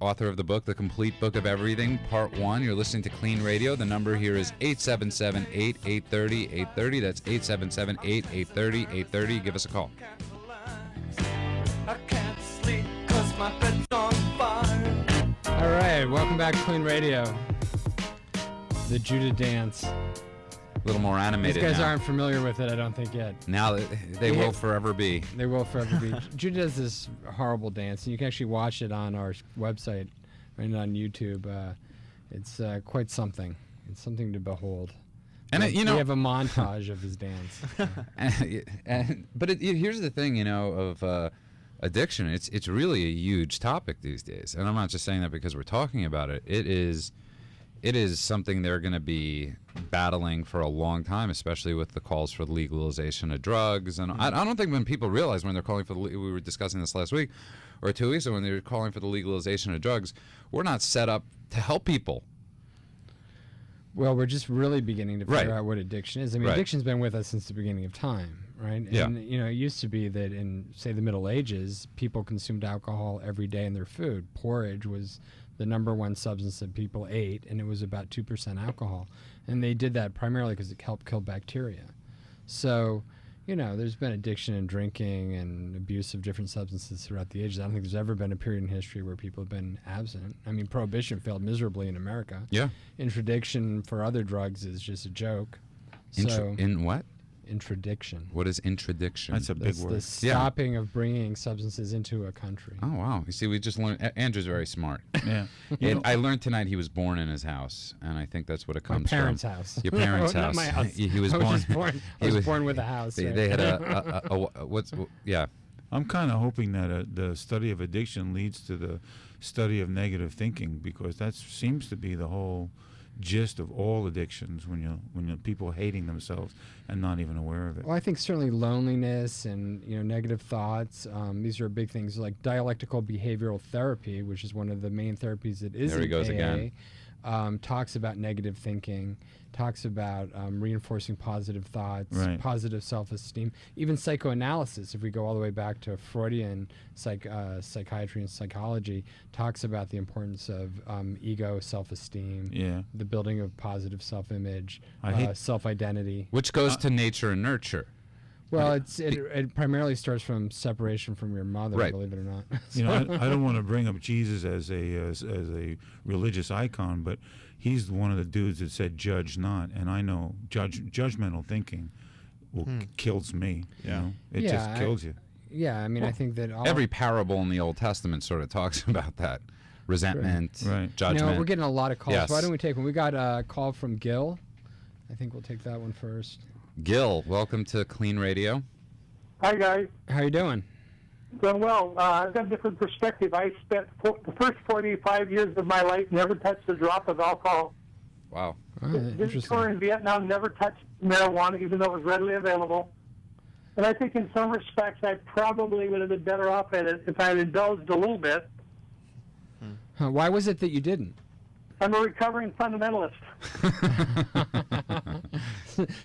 [SPEAKER 3] author of the book, The Complete Book of Everything, Part 1. You're listening to Clean Radio. The number here is 877-8830-830. That's 877-8830-830. Give us a call.
[SPEAKER 2] All right, welcome back to Clean Radio. The Judah dance.
[SPEAKER 3] A little more animated
[SPEAKER 2] These guys
[SPEAKER 3] now.
[SPEAKER 2] aren't familiar with it, I don't think, yet.
[SPEAKER 3] Now they will forever be.
[SPEAKER 2] They will forever be. Judah does this horrible dance, and you can actually watch it on our website and on YouTube. It's quite something. It's something to behold.
[SPEAKER 3] And
[SPEAKER 2] we have a montage of his dance.
[SPEAKER 3] But here's the thing, of addiction. It's really a huge topic these days, and I'm not just saying that because we're talking about it. It is something they're going to be battling for a long time, especially with the calls for the legalization of drugs. And I don't think when people realize when they're calling for we were discussing this last week or 2 weeks ago, when they were calling for the legalization of drugs, we're not set up to help people.
[SPEAKER 2] Well, we're just really beginning to figure
[SPEAKER 3] Right.
[SPEAKER 2] out what addiction is. I mean,
[SPEAKER 3] Right.
[SPEAKER 2] addiction's been with us since the beginning of time, right?
[SPEAKER 3] Yeah.
[SPEAKER 2] And, it used to be that in, say, the Middle Ages, people consumed alcohol every day in their food. Porridge was the number one substance that people ate, and it was about 2% alcohol. And they did that primarily because it helped kill bacteria. So, there's been addiction in drinking and abuse of different substances throughout the ages. I don't think there's ever been a period in history where people have been abstinent. I mean, Prohibition failed miserably in America.
[SPEAKER 3] Yeah.
[SPEAKER 2] Interdiction for other drugs is just a joke.
[SPEAKER 3] In what?
[SPEAKER 2] Interdiction.
[SPEAKER 3] What is interdiction?
[SPEAKER 6] That's a big
[SPEAKER 2] That's
[SPEAKER 6] word.
[SPEAKER 2] the stopping of bringing substances into a country.
[SPEAKER 3] Oh, wow. You see, we just learned. Andrew's very smart.
[SPEAKER 6] Yeah.
[SPEAKER 3] And I learned tonight he was born in his house, and I think that's what it
[SPEAKER 2] My
[SPEAKER 3] comes
[SPEAKER 2] parents'
[SPEAKER 3] from.
[SPEAKER 2] house.
[SPEAKER 3] Your parents'
[SPEAKER 2] Not
[SPEAKER 3] house.
[SPEAKER 2] my house.
[SPEAKER 3] He was
[SPEAKER 2] I
[SPEAKER 3] born.
[SPEAKER 2] just born. I
[SPEAKER 3] he
[SPEAKER 2] was born with a house.
[SPEAKER 3] They,
[SPEAKER 2] right?
[SPEAKER 3] they had yeah.
[SPEAKER 6] I'm kind of hoping that the study of addiction leads to the study of negative thinking, because that seems to be the whole gist of all addictions, when you people hating themselves and not even aware of it.
[SPEAKER 2] Well, I think certainly loneliness and negative thoughts. These are big things like dialectical behavioral therapy, which is one of the main therapies that is
[SPEAKER 3] There he
[SPEAKER 2] in
[SPEAKER 3] goes
[SPEAKER 2] AA.
[SPEAKER 3] again.
[SPEAKER 2] Talks about negative thinking, talks about reinforcing positive thoughts,
[SPEAKER 6] Right.
[SPEAKER 2] positive self-esteem, even psychoanalysis. If we go all the way back to Freudian psychiatry and psychology, talks about the importance of ego, self-esteem,
[SPEAKER 6] Yeah.
[SPEAKER 2] the building of positive self-image,
[SPEAKER 6] I hate-
[SPEAKER 2] self-identity.
[SPEAKER 3] Which goes to nature and nurture.
[SPEAKER 2] Well, it primarily starts from separation from your mother,
[SPEAKER 3] Right.
[SPEAKER 2] believe it or not.
[SPEAKER 6] I don't want to bring up Jesus as a religious icon, but he's one of the dudes that said "judge not," and I know judgmental thinking kills me.
[SPEAKER 5] Yeah.
[SPEAKER 6] It
[SPEAKER 2] Yeah,
[SPEAKER 6] just kills you.
[SPEAKER 2] Yeah, I mean, I think that
[SPEAKER 3] Every parable in the Old Testament sort of talks about that. Resentment,
[SPEAKER 6] Right.
[SPEAKER 3] judgment.
[SPEAKER 2] we're getting a lot of calls.
[SPEAKER 3] Yes.
[SPEAKER 2] Why don't we take one? We got a call from Gil. I think we'll take that one first.
[SPEAKER 3] Gil, welcome to Clean Radio.
[SPEAKER 7] Hi, guys.
[SPEAKER 2] How you doing?
[SPEAKER 7] Doing well. I've got a different perspective. I spent the first 45 years of my life never touched a drop of alcohol.
[SPEAKER 3] Wow.
[SPEAKER 2] Oh,
[SPEAKER 7] Didn't
[SPEAKER 2] interesting.
[SPEAKER 7] tour in Vietnam, never touched marijuana, even though it was readily available. And I think in some respects I probably would have been better off at it if I had indulged a little bit.
[SPEAKER 2] Huh, why was it that you didn't?
[SPEAKER 7] I'm a recovering fundamentalist.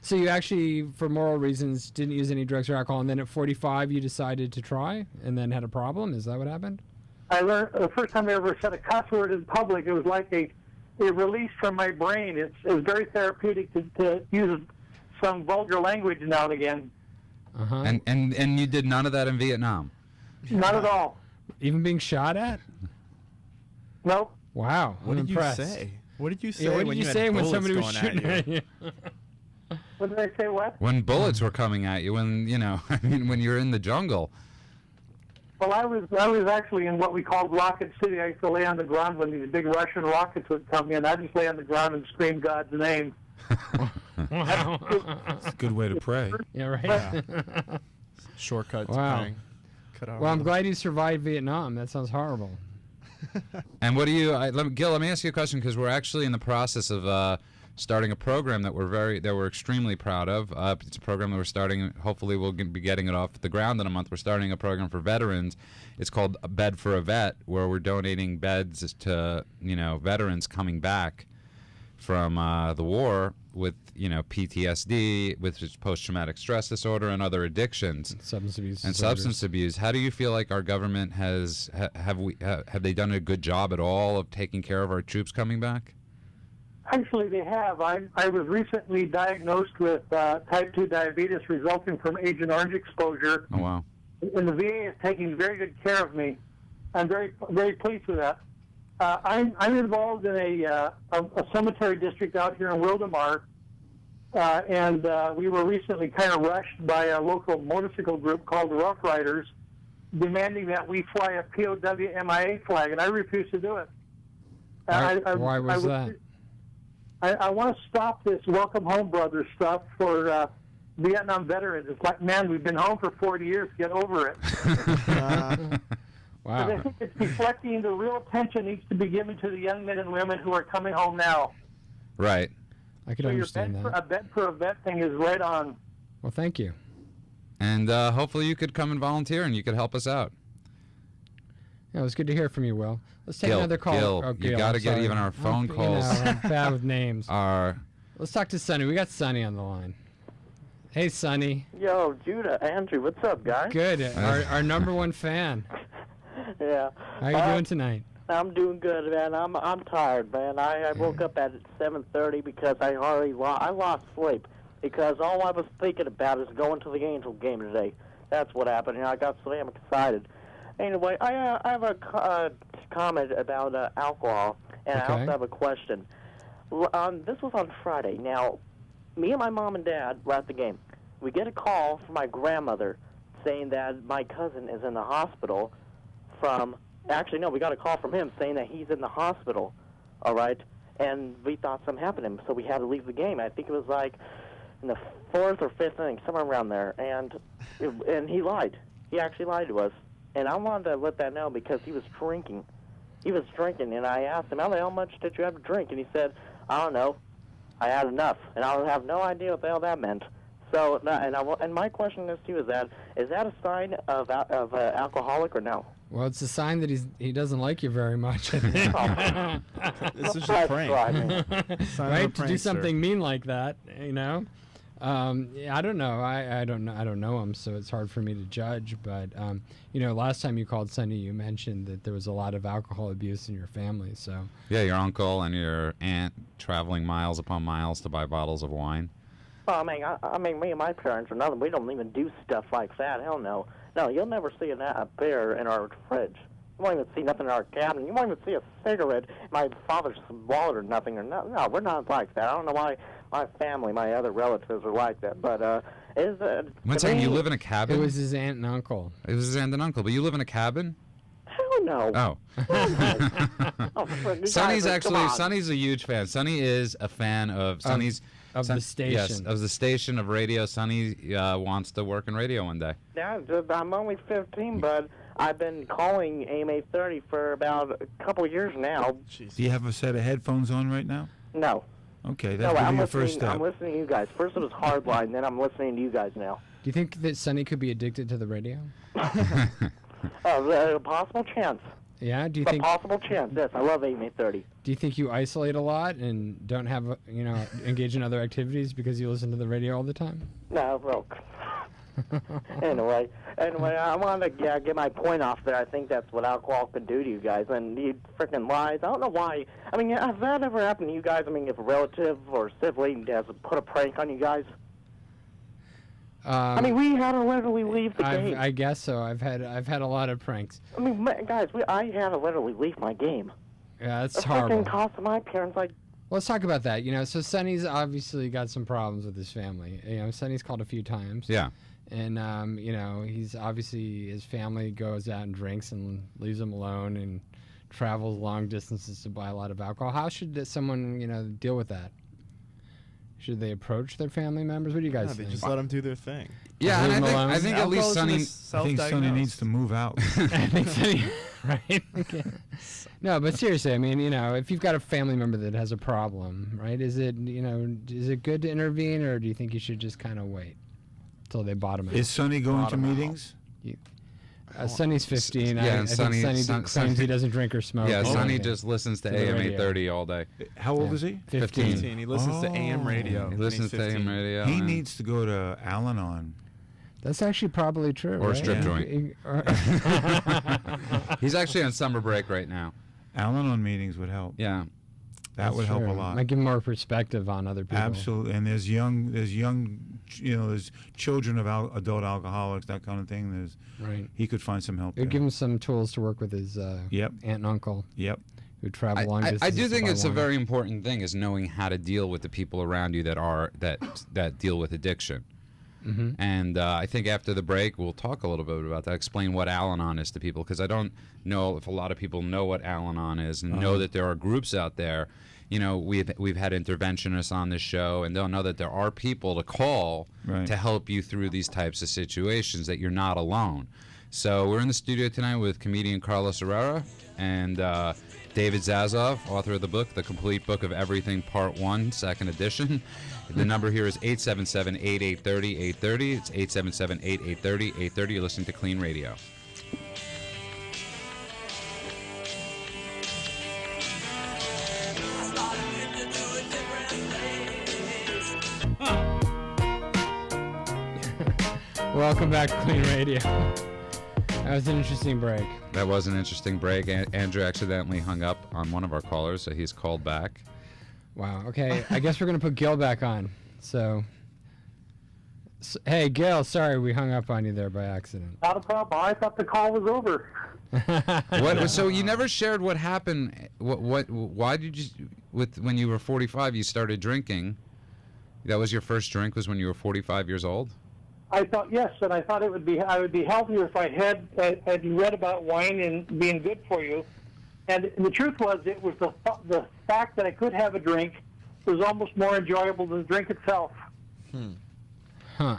[SPEAKER 2] So you actually, for moral reasons, didn't use any drugs or alcohol, and then at 45 you decided to try, and then had a problem? Is that what happened?
[SPEAKER 7] I learned the first time I ever said a cuss word in public, it was like a release from my brain. It was very therapeutic to use some vulgar language now and again.
[SPEAKER 2] Uh-huh.
[SPEAKER 3] And you did none of that in Vietnam.
[SPEAKER 7] Not at all.
[SPEAKER 2] Even being shot at?
[SPEAKER 7] Nope.
[SPEAKER 2] Wow.
[SPEAKER 5] What
[SPEAKER 2] I'm
[SPEAKER 5] did
[SPEAKER 2] impressed.
[SPEAKER 5] you say? What did you say
[SPEAKER 2] Yeah, what
[SPEAKER 5] when
[SPEAKER 2] did you
[SPEAKER 5] had
[SPEAKER 2] say when
[SPEAKER 5] bullets
[SPEAKER 2] somebody was
[SPEAKER 5] going
[SPEAKER 2] shooting
[SPEAKER 5] at you?
[SPEAKER 7] What did I say? What?
[SPEAKER 3] When bullets were coming at you, when when you're in the jungle.
[SPEAKER 7] Well, I was actually in what we called Rocket City. I used to lay on the ground when these big Russian rockets would come in. I just lay on the ground and scream God's name.
[SPEAKER 2] Wow.
[SPEAKER 6] It's a good way to pray.
[SPEAKER 2] Yeah, right.
[SPEAKER 5] Shortcut to
[SPEAKER 2] Wow.
[SPEAKER 5] praying. Cut out
[SPEAKER 2] Well, I'm
[SPEAKER 5] all
[SPEAKER 2] glad you survived Vietnam. That sounds horrible.
[SPEAKER 3] And what do you, Gil? Let me ask you a question, because we're actually in the process of starting a program that we're extremely proud of. It's a program that we're starting. Hopefully, we'll be getting it off the ground in a month. We're starting a program for veterans. It's called A Bed for a Vet, where we're donating beds to veterans coming back from the war, with PTSD, with his post-traumatic stress disorder, and other addictions,
[SPEAKER 2] Substance abuse.
[SPEAKER 3] and
[SPEAKER 2] disorders.
[SPEAKER 3] substance abuse. How do you feel like our government have they done a good job at all of taking care of our troops coming back?
[SPEAKER 7] Actually, they have. I was recently diagnosed with type 2 diabetes resulting from Agent Orange exposure,
[SPEAKER 3] Oh wow.
[SPEAKER 7] and the VA is taking very good care of me. I'm very, very pleased with that. I'm involved in a cemetery district out here in Wildemar, and we were recently kind of rushed by a local motorcycle group called the Rough Riders, demanding that we fly a POW MIA flag, and I refused to do it.
[SPEAKER 2] Why was that?
[SPEAKER 7] I want to stop this Welcome Home Brothers stuff for Vietnam veterans. It's like, man, we've been home for 40 years. Get over it.
[SPEAKER 2] Wow.
[SPEAKER 7] I think it's deflecting the real attention needs to be given to the young men and women who are coming home now.
[SPEAKER 3] Right.
[SPEAKER 2] I could
[SPEAKER 7] So
[SPEAKER 2] understand
[SPEAKER 7] your
[SPEAKER 2] that.
[SPEAKER 7] vet for a vet thing is right on.
[SPEAKER 2] Well, thank you.
[SPEAKER 3] And hopefully you could come and volunteer and you could help us out.
[SPEAKER 2] Yeah, it was good to hear from you, Will. Let's take
[SPEAKER 3] Gil,
[SPEAKER 2] another call.
[SPEAKER 3] Gil,
[SPEAKER 2] Oh,
[SPEAKER 3] you
[SPEAKER 2] Gil,
[SPEAKER 3] got to
[SPEAKER 2] I'm
[SPEAKER 3] get
[SPEAKER 2] sorry.
[SPEAKER 3] even our phone
[SPEAKER 2] You
[SPEAKER 3] calls
[SPEAKER 2] know, I'm bad with names.
[SPEAKER 3] are.
[SPEAKER 2] Let's talk to Sonny. We got Sonny on the line. Hey, Sonny.
[SPEAKER 8] Yo, Judah, Andrew, what's up, guys?
[SPEAKER 2] Good. Our number one fan.
[SPEAKER 8] Yeah.
[SPEAKER 2] How you doing tonight?
[SPEAKER 8] I'm doing good, man. I'm tired, man. I woke up at 7:30 because I lost sleep because all I was thinking about is going to the Angel game today. That's what happened, and I got so damn excited. Anyway, I have a comment about alcohol, and I
[SPEAKER 2] Okay.
[SPEAKER 8] also have a question. This was on Friday. Now, me and my mom and dad were at the game. We get a call from my grandmother saying that my cousin is in the hospital from... Actually, no, we got a call from him saying that he's in the hospital, all right? And we thought something happened to him, so we had to leave the game. I think it was like in the 4th or 5th inning, somewhere around there. And he lied. He actually lied to us. And I wanted to let that know because he was drinking. He was drinking, and I asked him, how much did you have to drink? And he said, I don't know. I had enough. And I have no idea what the hell that meant. So, and my question is to you is that a sign of alcoholic or no?
[SPEAKER 2] Well, it's a sign that he doesn't like you very much, I think.
[SPEAKER 5] This is just a prank.
[SPEAKER 2] Right? To do something mean like that, you know? Yeah, I don't know. I don't know him, so it's hard for me to judge. But last time you called Sonny, you mentioned that there was a lot of alcohol abuse in your family. So
[SPEAKER 3] Yeah, your uncle and your aunt traveling miles upon miles to buy bottles of wine.
[SPEAKER 8] Well, I mean, me and my parents are nothing. We don't even do stuff like that. Hell no. No, you'll never see a beer in our fridge. You won't even see nothing in our cabinet. You won't even see a cigarette in my father's wallet or nothing. No, we're not like that. I don't know why my family, my other relatives are like that. But
[SPEAKER 3] One second, you live in a cabin?
[SPEAKER 2] it was his aunt and uncle.
[SPEAKER 3] It was his aunt and uncle, but you live in a cabin?
[SPEAKER 8] Hell no.
[SPEAKER 3] Oh.
[SPEAKER 8] Oh, you
[SPEAKER 3] Sonny's
[SPEAKER 8] guys come on.
[SPEAKER 3] Sonny's a huge fan. Sonny is a fan of
[SPEAKER 2] Of the station.
[SPEAKER 3] Yes, of the station of radio. Sonny wants to work in radio one day.
[SPEAKER 8] Yeah, I'm only 15, but I've been calling AIM 830 for about a couple of years now.
[SPEAKER 5] Jeez.
[SPEAKER 6] Do you have a set of headphones on right now?
[SPEAKER 8] No.
[SPEAKER 6] Okay,
[SPEAKER 8] No,
[SPEAKER 6] that's
[SPEAKER 8] I'm
[SPEAKER 6] your first
[SPEAKER 8] listening.
[SPEAKER 6] step.
[SPEAKER 8] I'm listening to you guys. First it was Hardline, then I'm listening to you guys now.
[SPEAKER 2] Do you think that Sonny could be addicted to the radio?
[SPEAKER 8] A possible chance.
[SPEAKER 2] Yeah. Do you
[SPEAKER 8] A
[SPEAKER 2] think?
[SPEAKER 8] possible chance. Yes, I love AIM 830.
[SPEAKER 2] Do you think you isolate a lot and don't have engage in other activities because you listen to the radio all the time?
[SPEAKER 8] No, well. Anyway, I wanted to get my point off there. I think that's what alcohol can do to you guys. And you freaking lies. I don't know why. I mean, has that ever happened to you guys? I mean, if a relative or sibling has put a prank on you guys? I mean, we had to literally leave the game.
[SPEAKER 2] I guess so. I've had a lot of pranks.
[SPEAKER 8] I mean, guys, I had to literally leave my game.
[SPEAKER 2] Yeah, that's
[SPEAKER 8] It
[SPEAKER 2] horrible.
[SPEAKER 8] freaking cost my parents like.
[SPEAKER 2] Let's talk about that. So Sonny's obviously got some problems with his family. Sonny's called a few times.
[SPEAKER 3] Yeah.
[SPEAKER 2] And he's obviously his family goes out and drinks and leaves him alone and travels long distances to buy a lot of alcohol. How should someone deal with that? Should they approach their family members? What do you guys
[SPEAKER 5] They
[SPEAKER 2] think?
[SPEAKER 5] just let them do their thing.
[SPEAKER 3] Yeah, and
[SPEAKER 2] Leave him alone.
[SPEAKER 3] I think at least Sonny.
[SPEAKER 6] I think Sonny needs to move out.
[SPEAKER 2] I think Sonny, right? Okay. No, but seriously, I mean, if you've got a family member that has a problem, right? Is it good to intervene, or do you think you should just kind of wait till they bottom out?
[SPEAKER 6] Is Sonny going to meetings?
[SPEAKER 2] Sonny's 15.
[SPEAKER 3] Yeah,
[SPEAKER 2] I
[SPEAKER 3] and
[SPEAKER 2] think
[SPEAKER 3] Sonny-
[SPEAKER 2] claims he doesn't drink or smoke.
[SPEAKER 3] Yeah, Sonny
[SPEAKER 2] Okay.
[SPEAKER 3] just listens to
[SPEAKER 2] To the
[SPEAKER 3] AM
[SPEAKER 2] radio.
[SPEAKER 3] 830 all day.
[SPEAKER 6] How old is he?
[SPEAKER 2] 15.
[SPEAKER 5] 15. He listens to AM radio.
[SPEAKER 3] He
[SPEAKER 5] and
[SPEAKER 3] listens
[SPEAKER 5] he's
[SPEAKER 3] to AM
[SPEAKER 5] 15.
[SPEAKER 3] radio.
[SPEAKER 6] He
[SPEAKER 3] and-
[SPEAKER 6] needs to go to Al-Anon.
[SPEAKER 2] That's actually probably true.
[SPEAKER 3] Or a
[SPEAKER 2] right?
[SPEAKER 3] strip
[SPEAKER 2] Yeah.
[SPEAKER 3] joint. He's actually on summer break right now.
[SPEAKER 6] Al-Anon meetings would help.
[SPEAKER 3] Yeah.
[SPEAKER 6] That would help a
[SPEAKER 2] Sure.
[SPEAKER 6] lot.
[SPEAKER 2] Might give more perspective on other people.
[SPEAKER 6] Absolutely. And there's children of adult alcoholics, that kind of thing.
[SPEAKER 2] Right.
[SPEAKER 6] He could find some help
[SPEAKER 2] It would
[SPEAKER 6] there.
[SPEAKER 2] give him some tools to work with his
[SPEAKER 6] Yep.
[SPEAKER 2] aunt and uncle
[SPEAKER 6] Yep.
[SPEAKER 2] who travel long
[SPEAKER 3] I
[SPEAKER 2] distances.
[SPEAKER 3] do think
[SPEAKER 2] by
[SPEAKER 3] it's a
[SPEAKER 2] long.
[SPEAKER 3] very important thing is knowing how to deal with the people around you that deal with addiction.
[SPEAKER 2] Mm-hmm.
[SPEAKER 3] And I think after the break, we'll talk a little bit about that, explain what Al-Anon is to people, because I don't know if a lot of people know what Al-Anon is and know that there are groups out there. You know, we've had interventionists on this show, and they'll know that there are people to call
[SPEAKER 6] Right.
[SPEAKER 3] to help you through these types of situations, that you're not alone. So we're in the studio tonight with comedian Carlos Herrera and David Zasloff, author of the book, The Complete Book of Everything, Part 1, second edition. The number here is 877-8830-830. It's 877-8830-830. You're listening to Clean Radio.
[SPEAKER 2] Welcome back to Clean Radio. That was an interesting break.
[SPEAKER 3] That was an interesting break. Andrew accidentally hung up on one of our callers, so he's called back.
[SPEAKER 2] Wow. Okay. I guess we're going to put Gil back on. So, hey, Gil, sorry we hung up on you there by accident.
[SPEAKER 7] Not a problem. I thought the call was over.
[SPEAKER 3] What? So you never shared what happened. Why did you, when you were 45, you started drinking? That was your first drink, was when you were 45 years old?
[SPEAKER 7] I thought yes, and I thought I would be healthier if I had read about wine and being good for you. And the truth was, it was the fact that I could have a drink was almost more enjoyable than the drink itself.
[SPEAKER 2] Huh.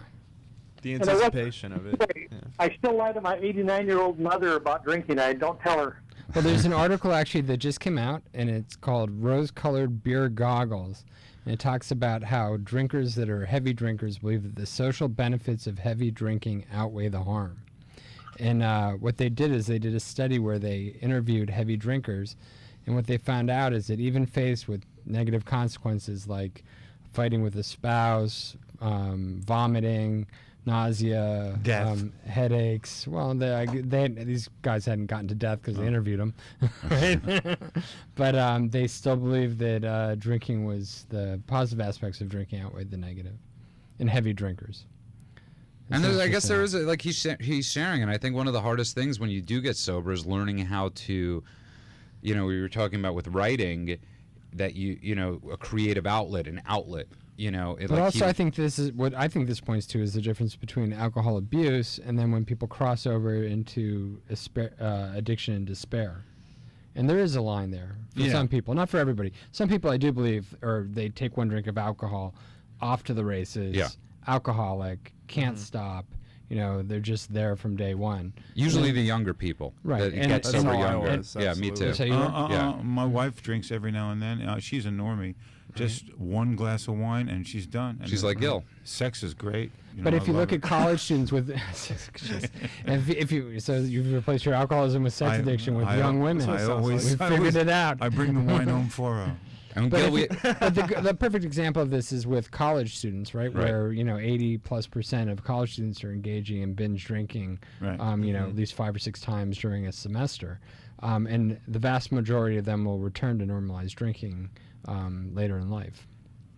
[SPEAKER 5] The anticipation of it. Yeah.
[SPEAKER 7] I still lie to my 89-year-old mother about drinking. I don't tell her.
[SPEAKER 2] Well, there's an article actually that just came out, and it's called Rose-Colored Beer Goggles. And it talks about how drinkers that are heavy drinkers believe that the social benefits of heavy drinking outweigh the harm. And what they did is they did a study where they interviewed heavy drinkers, and what they found out is that even faced with negative consequences like fighting with a spouse, vomiting, nausea,
[SPEAKER 6] Death.
[SPEAKER 2] headaches. Well, these guys hadn't gotten to death because they interviewed them, right? But they still believe that drinking was the positive aspects of drinking outweighed the negative in heavy drinkers.
[SPEAKER 3] And
[SPEAKER 2] That's
[SPEAKER 3] I guess there is
[SPEAKER 2] interesting.
[SPEAKER 3] he's sharing, and I think one of the hardest things when you do get sober is learning how to, we were talking about with writing, that a creative outlet, an outlet.
[SPEAKER 2] But also, I think this points to is the difference between alcohol abuse and then when people cross over into addiction and despair. And there is a line there for some people, not for everybody. Some people, I do believe, or they take one drink of alcohol, off to the races.
[SPEAKER 3] Yeah.
[SPEAKER 2] Alcoholic, can't stop. They're just there from day one.
[SPEAKER 3] Usually the younger people,
[SPEAKER 2] Right,
[SPEAKER 3] that
[SPEAKER 2] and
[SPEAKER 3] get
[SPEAKER 2] that's
[SPEAKER 3] sober
[SPEAKER 5] how I
[SPEAKER 3] younger.
[SPEAKER 5] was,
[SPEAKER 3] Yeah, me too.
[SPEAKER 2] That's how you were?
[SPEAKER 3] Yeah.
[SPEAKER 6] My wife drinks every now and then. She's a normie. Just one glass of wine and she's done. And
[SPEAKER 3] She's like Gil.
[SPEAKER 6] Sex is great.
[SPEAKER 2] But
[SPEAKER 6] I
[SPEAKER 2] if you
[SPEAKER 6] love
[SPEAKER 2] look
[SPEAKER 6] it.
[SPEAKER 2] at college students with, so you've replaced your alcoholism with sex addiction with young women.
[SPEAKER 6] I always,
[SPEAKER 2] we figured it out.
[SPEAKER 6] I bring the wine home for her.
[SPEAKER 3] And
[SPEAKER 2] But,
[SPEAKER 3] Gil,
[SPEAKER 2] but the perfect example of this is with college students, right?
[SPEAKER 3] Right.
[SPEAKER 2] Where 80+% of college students are engaging in binge drinking,
[SPEAKER 6] Right.
[SPEAKER 2] at least 5 or 6 times during a semester, and the vast majority of them will return to normalized drinking later in life.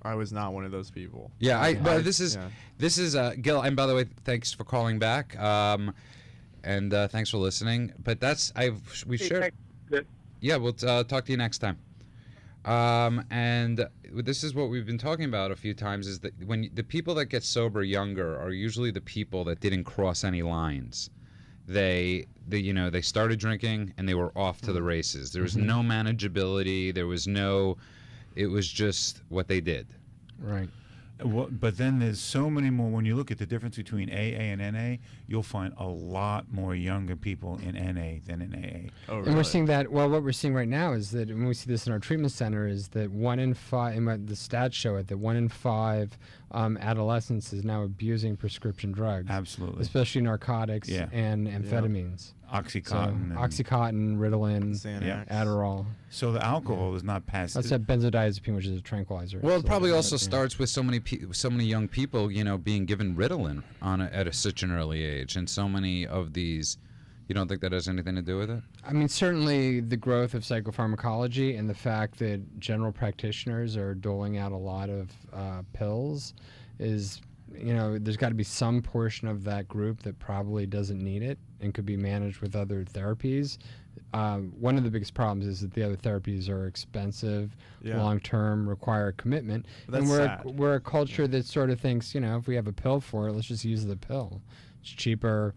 [SPEAKER 5] I was not one of those people.
[SPEAKER 3] yeah, but this is
[SPEAKER 5] yeah.
[SPEAKER 3] Gil. And by the way, thanks for calling back, and thanks for listening. But we shared. Yeah, we'll talk to you next time. And this is what we've been talking about a few times, is that when the people that get sober younger are usually the people that didn't cross any lines. They started drinking and they were off to the races. There was no manageability. It was just what they did.
[SPEAKER 2] Right.
[SPEAKER 6] But then there's so many more. When you look at the difference between AA and NA, you'll find a lot more younger people in NA than in AA.
[SPEAKER 5] Oh, really?
[SPEAKER 2] And we're seeing that. Well, what we're seeing right now is that when we see this in our treatment center, is that 1 in 5. And the stats show it that 1 in 5 adolescents is now abusing prescription drugs.
[SPEAKER 6] Absolutely.
[SPEAKER 2] Especially narcotics and amphetamines.
[SPEAKER 6] Oxycontin.
[SPEAKER 2] So, Oxycontin, Ritalin,
[SPEAKER 5] Xanax.
[SPEAKER 2] Adderall.
[SPEAKER 6] So the alcohol is not passed.
[SPEAKER 2] That's that benzodiazepine, which is a tranquilizer.
[SPEAKER 3] Well, it
[SPEAKER 2] So
[SPEAKER 3] probably
[SPEAKER 2] that's
[SPEAKER 3] also
[SPEAKER 2] it, yeah.
[SPEAKER 3] starts with so many young people, being given Ritalin at such an early age, and so many of these. You don't think that has anything to do with it?
[SPEAKER 2] I mean, certainly the growth of psychopharmacology and the fact that general practitioners are doling out a lot of pills is, there's got to be some portion of that group that probably doesn't need it and could be managed with other therapies. One of the biggest problems is that the other therapies are expensive, long-term, require commitment.
[SPEAKER 5] But
[SPEAKER 2] and
[SPEAKER 5] that's
[SPEAKER 2] we're a culture that sort of thinks, if we have a pill for it, let's just use the pill. It's cheaper,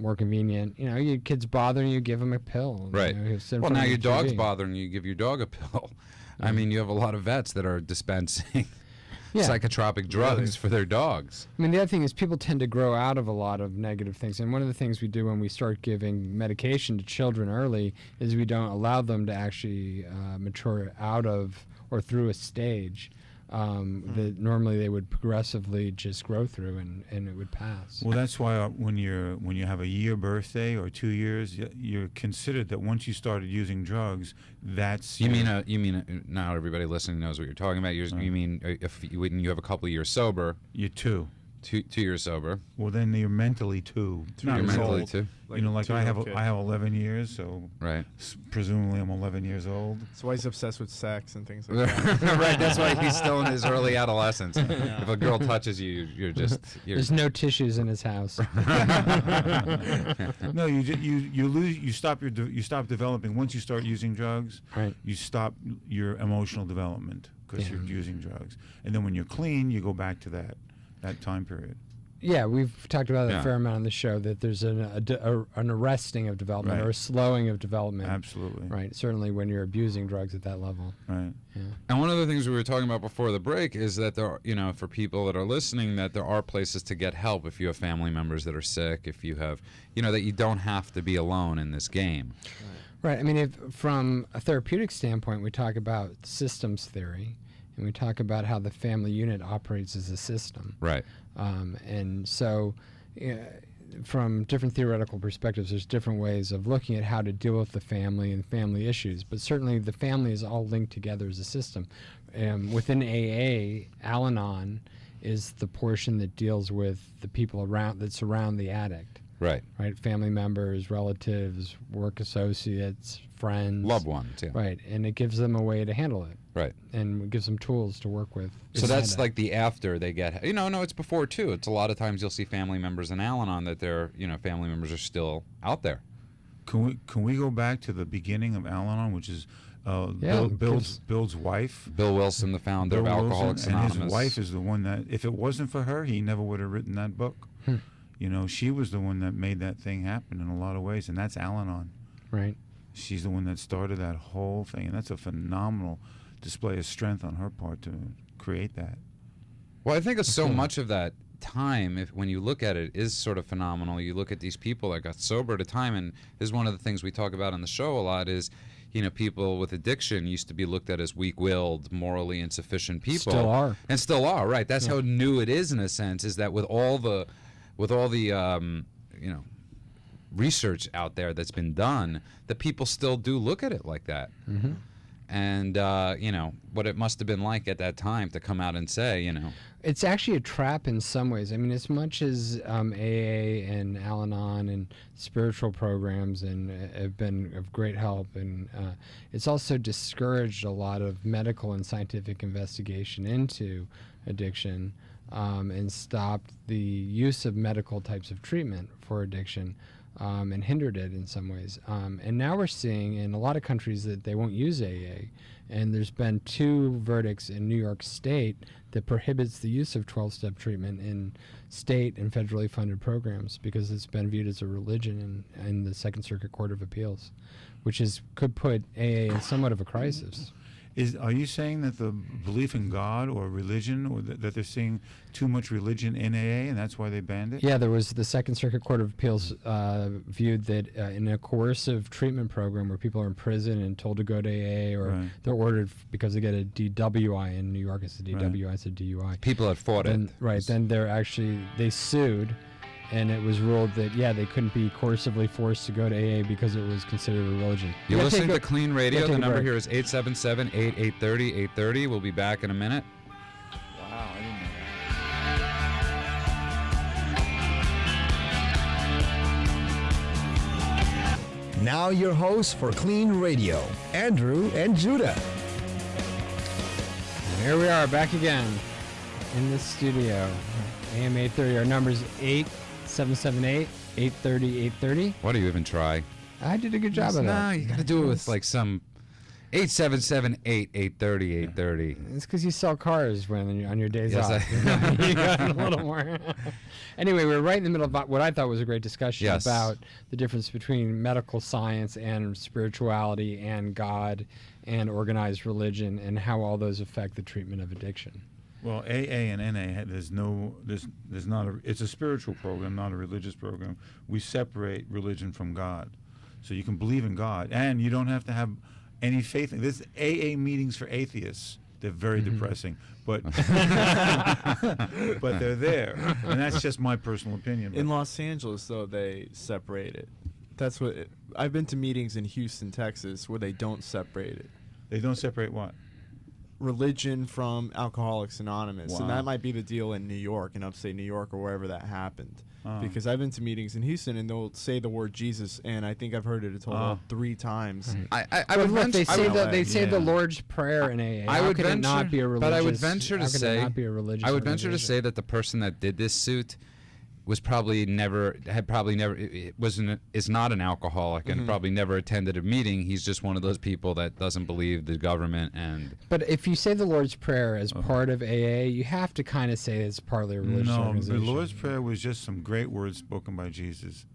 [SPEAKER 2] more convenient. Your kid's bothering you, give them a pill.
[SPEAKER 3] Right.
[SPEAKER 2] Sit in
[SPEAKER 3] Well,
[SPEAKER 2] front
[SPEAKER 3] now
[SPEAKER 2] of
[SPEAKER 3] your
[SPEAKER 2] the
[SPEAKER 3] dog's
[SPEAKER 2] TV.
[SPEAKER 3] bothering you, give your dog a pill. I mean, you have a lot of vets that are dispensing psychotropic drugs for their dogs.
[SPEAKER 2] I mean, the other thing is people tend to grow out of a lot of negative things. And one of the things we do when we start giving medication to children early is we don't allow them to actually mature out of or through a stage that normally they would progressively just grow through and it would pass.
[SPEAKER 6] Well, that's why when you have a year birthday or 2 years, you're considered that once you started using drugs, that's
[SPEAKER 3] You mean now everybody listening knows what you're talking about. You mean when you have a couple of years sober,
[SPEAKER 6] you're 2
[SPEAKER 3] years sober.
[SPEAKER 6] Well, then you're mentally 2.
[SPEAKER 3] You're mentally too.
[SPEAKER 6] Like I have 11 years, so
[SPEAKER 3] Right.
[SPEAKER 6] Presumably I'm 11 years old.
[SPEAKER 5] That's why he's obsessed with sex and things like that.
[SPEAKER 3] Right. That's why he's still in his early adolescence. If a girl touches you, you're
[SPEAKER 2] There's no tissues in his house.
[SPEAKER 6] No, you stop developing once you start using drugs.
[SPEAKER 2] Right.
[SPEAKER 6] You stop your emotional development because you're using drugs, and then when you're clean, you go back to that time period.
[SPEAKER 2] Yeah, we've talked about it
[SPEAKER 3] Yeah.
[SPEAKER 2] a fair amount on the show, that there's an arresting of development or a slowing of development.
[SPEAKER 6] Absolutely.
[SPEAKER 2] Right, certainly when you're abusing drugs at that level.
[SPEAKER 6] Right.
[SPEAKER 2] Yeah.
[SPEAKER 3] And one of the things we were talking about before the break is that there are, for people that are listening, that there are places to get help if you have family members that are sick, if you have, that you don't have to be alone in this game.
[SPEAKER 2] Right, I mean, from a therapeutic standpoint, we talk about systems theory, and we talk about how the family unit operates as a system.
[SPEAKER 3] Right.
[SPEAKER 2] And so from different theoretical perspectives, there's different ways of looking at how to deal with the family and family issues. But certainly the family is all linked together as a system. Within AA, Al-Anon is the portion that deals with the people that surround the addict.
[SPEAKER 3] Right.
[SPEAKER 2] Right, family members, relatives, work associates, friends.
[SPEAKER 3] Loved ones, yeah.
[SPEAKER 2] Right, and it gives them a way to handle it.
[SPEAKER 3] Right.
[SPEAKER 2] And it gives them tools to work with.
[SPEAKER 3] So that's like the after they get, no, it's before too. It's a lot of times you'll see family members in Al-Anon that their, family members are still out there.
[SPEAKER 6] Can we go back to the beginning of Al-Anon, which is Bill's wife?
[SPEAKER 3] Bill Wilson, the founder of Alcoholics Anonymous.
[SPEAKER 6] And his wife is the one that, if it wasn't for her, he never would have written that book. She was the one that made that thing happen in a lot of ways, and that's Al-Anon.
[SPEAKER 2] Right.
[SPEAKER 6] She's the one that started that whole thing, and that's a phenomenal display of strength on her part to create that.
[SPEAKER 3] Well, I think so much of that time, when you look at it, is sort of phenomenal. You look at these people that got sober at a time, and this is one of the things we talk about on the show a lot is, people with addiction used to be looked at as weak-willed, morally insufficient people.
[SPEAKER 2] Still are.
[SPEAKER 3] And still are, right. That's how new it is in a sense, is that with all the research out there that's been done, that people still do look at it like that.
[SPEAKER 2] Mm-hmm.
[SPEAKER 3] And, what it must have been like at that time to come out and say,
[SPEAKER 2] It's actually a trap in some ways. I mean, as much as AA and Al-Anon and spiritual programs have been of great help, and it's also discouraged a lot of medical and scientific investigation into addiction and stopped the use of medical types of treatment for addiction. And hindered it in some ways. And now we're seeing in a lot of countries that they won't use AA. And there's been 2 verdicts in New York State that prohibits the use of 12-step treatment in state and federally funded programs because it's been viewed as a religion in the Second Circuit Court of Appeals, which could put AA in somewhat of a crisis.
[SPEAKER 6] Are you saying that the belief in God or religion, or that they're seeing too much religion in AA, and that's why they banned it?
[SPEAKER 2] Yeah, there was the Second Circuit Court of Appeals viewed that in a coercive treatment program where people are in prison and told to go to AA, or they're ordered because they get a DWI in New York. It's a DWI, it's a DUI.
[SPEAKER 3] People had fought it.
[SPEAKER 2] Right, then they sued, and it was ruled that, they couldn't be coercively forced to go to AA because it was considered a religion.
[SPEAKER 3] You're listening to Clean Radio. The number here is 877-8830-830. We'll be back in a minute.
[SPEAKER 6] Wow, I didn't know that.
[SPEAKER 1] Now your hosts for Clean Radio, Andrew and Judah.
[SPEAKER 2] And here we are, back again in the studio. AM 830. Our number's 877-830-830.
[SPEAKER 3] What do you even try?
[SPEAKER 2] I did a good job of that.
[SPEAKER 3] No, you got to do it with like some 877-830-830.
[SPEAKER 2] It's because you sell cars when you're on your days
[SPEAKER 3] Yes,
[SPEAKER 2] off. You got a little more. Anyway, we're right in the middle of what I thought was a great discussion about the difference between medical science and spirituality and God and organized religion, and how all those affect the treatment of addiction.
[SPEAKER 6] Well, AA and NA, there's not it's a spiritual program, not a religious program. We separate religion from God. So you can believe in God, and you don't have to have any faith. There's AA meetings for atheists. They're very depressing, but but they're there, and that's just my personal opinion.
[SPEAKER 5] In Los Angeles, though, they separate it. That's what I've been to meetings in Houston, Texas, where they don't separate it.
[SPEAKER 6] They don't separate what?
[SPEAKER 5] Religion from Alcoholics Anonymous.
[SPEAKER 6] Wow.
[SPEAKER 5] And that might be the deal in New York, in upstate New York, or wherever that happened. Because I've been to meetings in Houston, and they'll say the word Jesus, and I think I've heard it a total 3 times.
[SPEAKER 3] I would
[SPEAKER 2] they say the
[SPEAKER 6] Yeah.
[SPEAKER 2] Lord's Prayer in AA.
[SPEAKER 3] I would
[SPEAKER 2] How could it not
[SPEAKER 3] venture-
[SPEAKER 2] be a religious?
[SPEAKER 3] but I would venture to
[SPEAKER 2] how could
[SPEAKER 3] say-
[SPEAKER 2] it not be a religious
[SPEAKER 3] I would venture to
[SPEAKER 2] organization?
[SPEAKER 3] say that the person that did this suit was probably never is not an alcoholic and probably never attended a meeting. He's just one of those people that doesn't believe the government. And
[SPEAKER 2] But if you say the Lord's Prayer as part of AA, you have to kind of say it's partly a religious
[SPEAKER 6] No, the
[SPEAKER 2] organization.
[SPEAKER 6] Lord's Prayer was just some great words spoken by Jesus.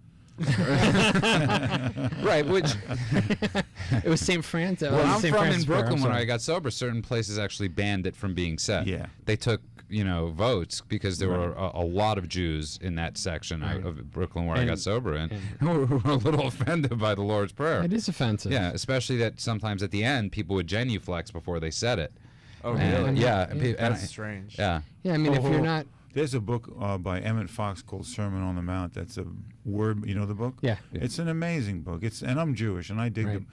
[SPEAKER 3] right, which
[SPEAKER 2] It was St. Francis.
[SPEAKER 3] where I'm
[SPEAKER 2] St.
[SPEAKER 3] from
[SPEAKER 2] Francis
[SPEAKER 3] in
[SPEAKER 2] Prayer,
[SPEAKER 3] Brooklyn
[SPEAKER 2] I'm
[SPEAKER 3] when
[SPEAKER 2] sorry.
[SPEAKER 3] I got sober, certain places actually banned it from being said.
[SPEAKER 6] Yeah.
[SPEAKER 3] They took votes because there were a lot of Jews in that section of Brooklyn where I got sober, and who were a little offended by the Lord's Prayer.
[SPEAKER 2] It is offensive.
[SPEAKER 3] Yeah, especially that sometimes at the end people would genuflex before they said it.
[SPEAKER 5] Oh,
[SPEAKER 3] And,
[SPEAKER 5] really?
[SPEAKER 3] yeah,
[SPEAKER 5] That's strange.
[SPEAKER 3] Yeah.
[SPEAKER 2] Yeah, I mean, if you're not...
[SPEAKER 6] There's a book by Emmett Fox called Sermon on the Mount. That's a word. You know the book?
[SPEAKER 2] Yeah.
[SPEAKER 6] It's an amazing book. And I'm Jewish, and I dig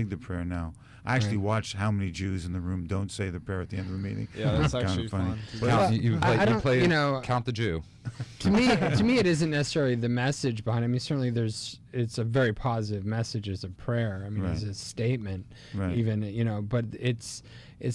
[SPEAKER 6] the prayer now. I actually watch how many Jews in the room don't say the prayer at the end of the meeting.
[SPEAKER 5] Yeah, that's
[SPEAKER 6] It's
[SPEAKER 5] actually
[SPEAKER 6] kinda
[SPEAKER 5] fun.
[SPEAKER 3] Count, you play
[SPEAKER 2] don't-
[SPEAKER 3] Count the Jew.
[SPEAKER 2] to me, it isn't necessarily the message behind it. I mean, certainly it's a very positive message as a prayer. I mean,
[SPEAKER 6] Right.
[SPEAKER 2] it's a statement,
[SPEAKER 6] Right.
[SPEAKER 2] even, but it's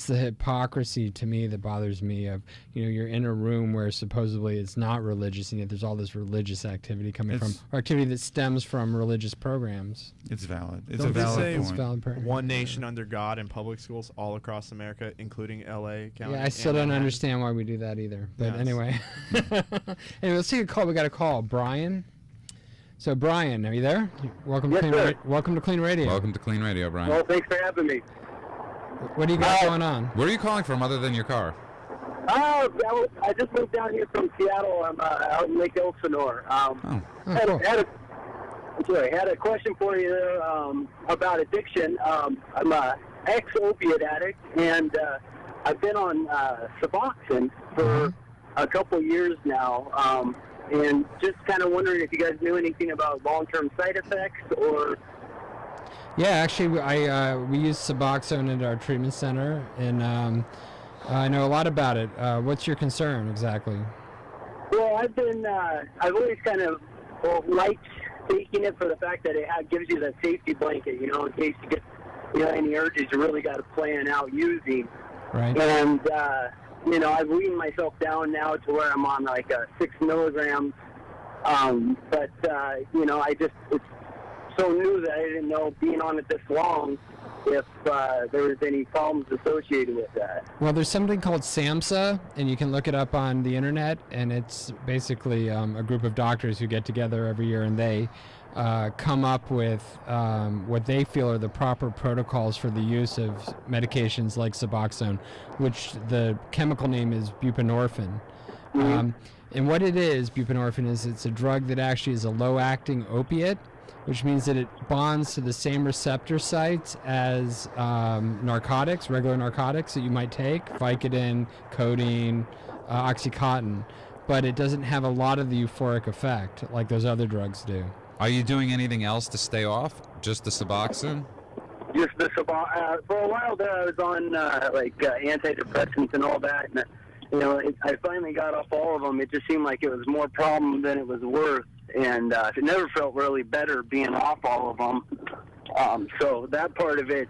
[SPEAKER 2] the hypocrisy to me that bothers me of, you're in a room where supposedly it's not religious, and yet there's all this religious activity coming from, or activity that stems from religious programs.
[SPEAKER 6] It's valid. It's
[SPEAKER 5] Don't
[SPEAKER 6] a
[SPEAKER 5] they
[SPEAKER 6] valid
[SPEAKER 5] say
[SPEAKER 6] point.
[SPEAKER 2] It's valid prayer.
[SPEAKER 5] One nation under God in public schools all across America, including L.A. County.
[SPEAKER 2] Yeah, I still
[SPEAKER 5] and
[SPEAKER 2] don't
[SPEAKER 5] Manhattan.
[SPEAKER 2] understand why we do that either. But
[SPEAKER 5] Yes.
[SPEAKER 2] anyway. Anyway, let's take a call. We got a call. Brian. So, Brian, are you there? Welcome to welcome to Clean Radio.
[SPEAKER 3] Welcome to Clean Radio, Brian.
[SPEAKER 9] Well, thanks for having me.
[SPEAKER 2] What do you got going on?
[SPEAKER 3] Where are you calling from other than your car?
[SPEAKER 9] I just moved down here from Seattle. I'm out in Lake Elsinore.
[SPEAKER 2] Cool.
[SPEAKER 9] Had a question for you about addiction. I'm a ex-opiate addict, and I've been on Suboxone for a couple years now, and just kind of wondering if you guys knew anything about long-term side effects or...
[SPEAKER 2] Yeah, actually, we use Suboxone at our treatment center, and I know a lot about it. What's your concern exactly?
[SPEAKER 9] Well, I've always kind of liked taking it for the fact that it gives you that safety blanket, in case you get, any urges you really got to plan out using.
[SPEAKER 2] Right.
[SPEAKER 9] And, I've weaned myself down now to where I'm on like 6 milligrams. But, it's so new that I didn't know being on it this long if there was any problems associated with that.
[SPEAKER 2] Well, there's something called SAMHSA, and you can look it up on the internet, and it's basically a group of doctors who get together every year, and they come up with what they feel are the proper protocols for the use of medications like Suboxone, which the chemical name is buprenorphine. And what it is, buprenorphine, is it's a drug that actually is a low-acting opiate, which means that it bonds to the same receptor sites as narcotics, regular narcotics that you might take, Vicodin, codeine, Oxycontin, but it doesn't have a lot of the euphoric effect like those other drugs do.
[SPEAKER 3] Are you doing anything else to stay off? Just the Suboxone?
[SPEAKER 9] Just the Suboxone. For a while there, I was on antidepressants and all that, and I finally got off all of them. It just seemed like it was more problem than it was worth. And it never felt really better being off all of them. So that part of it,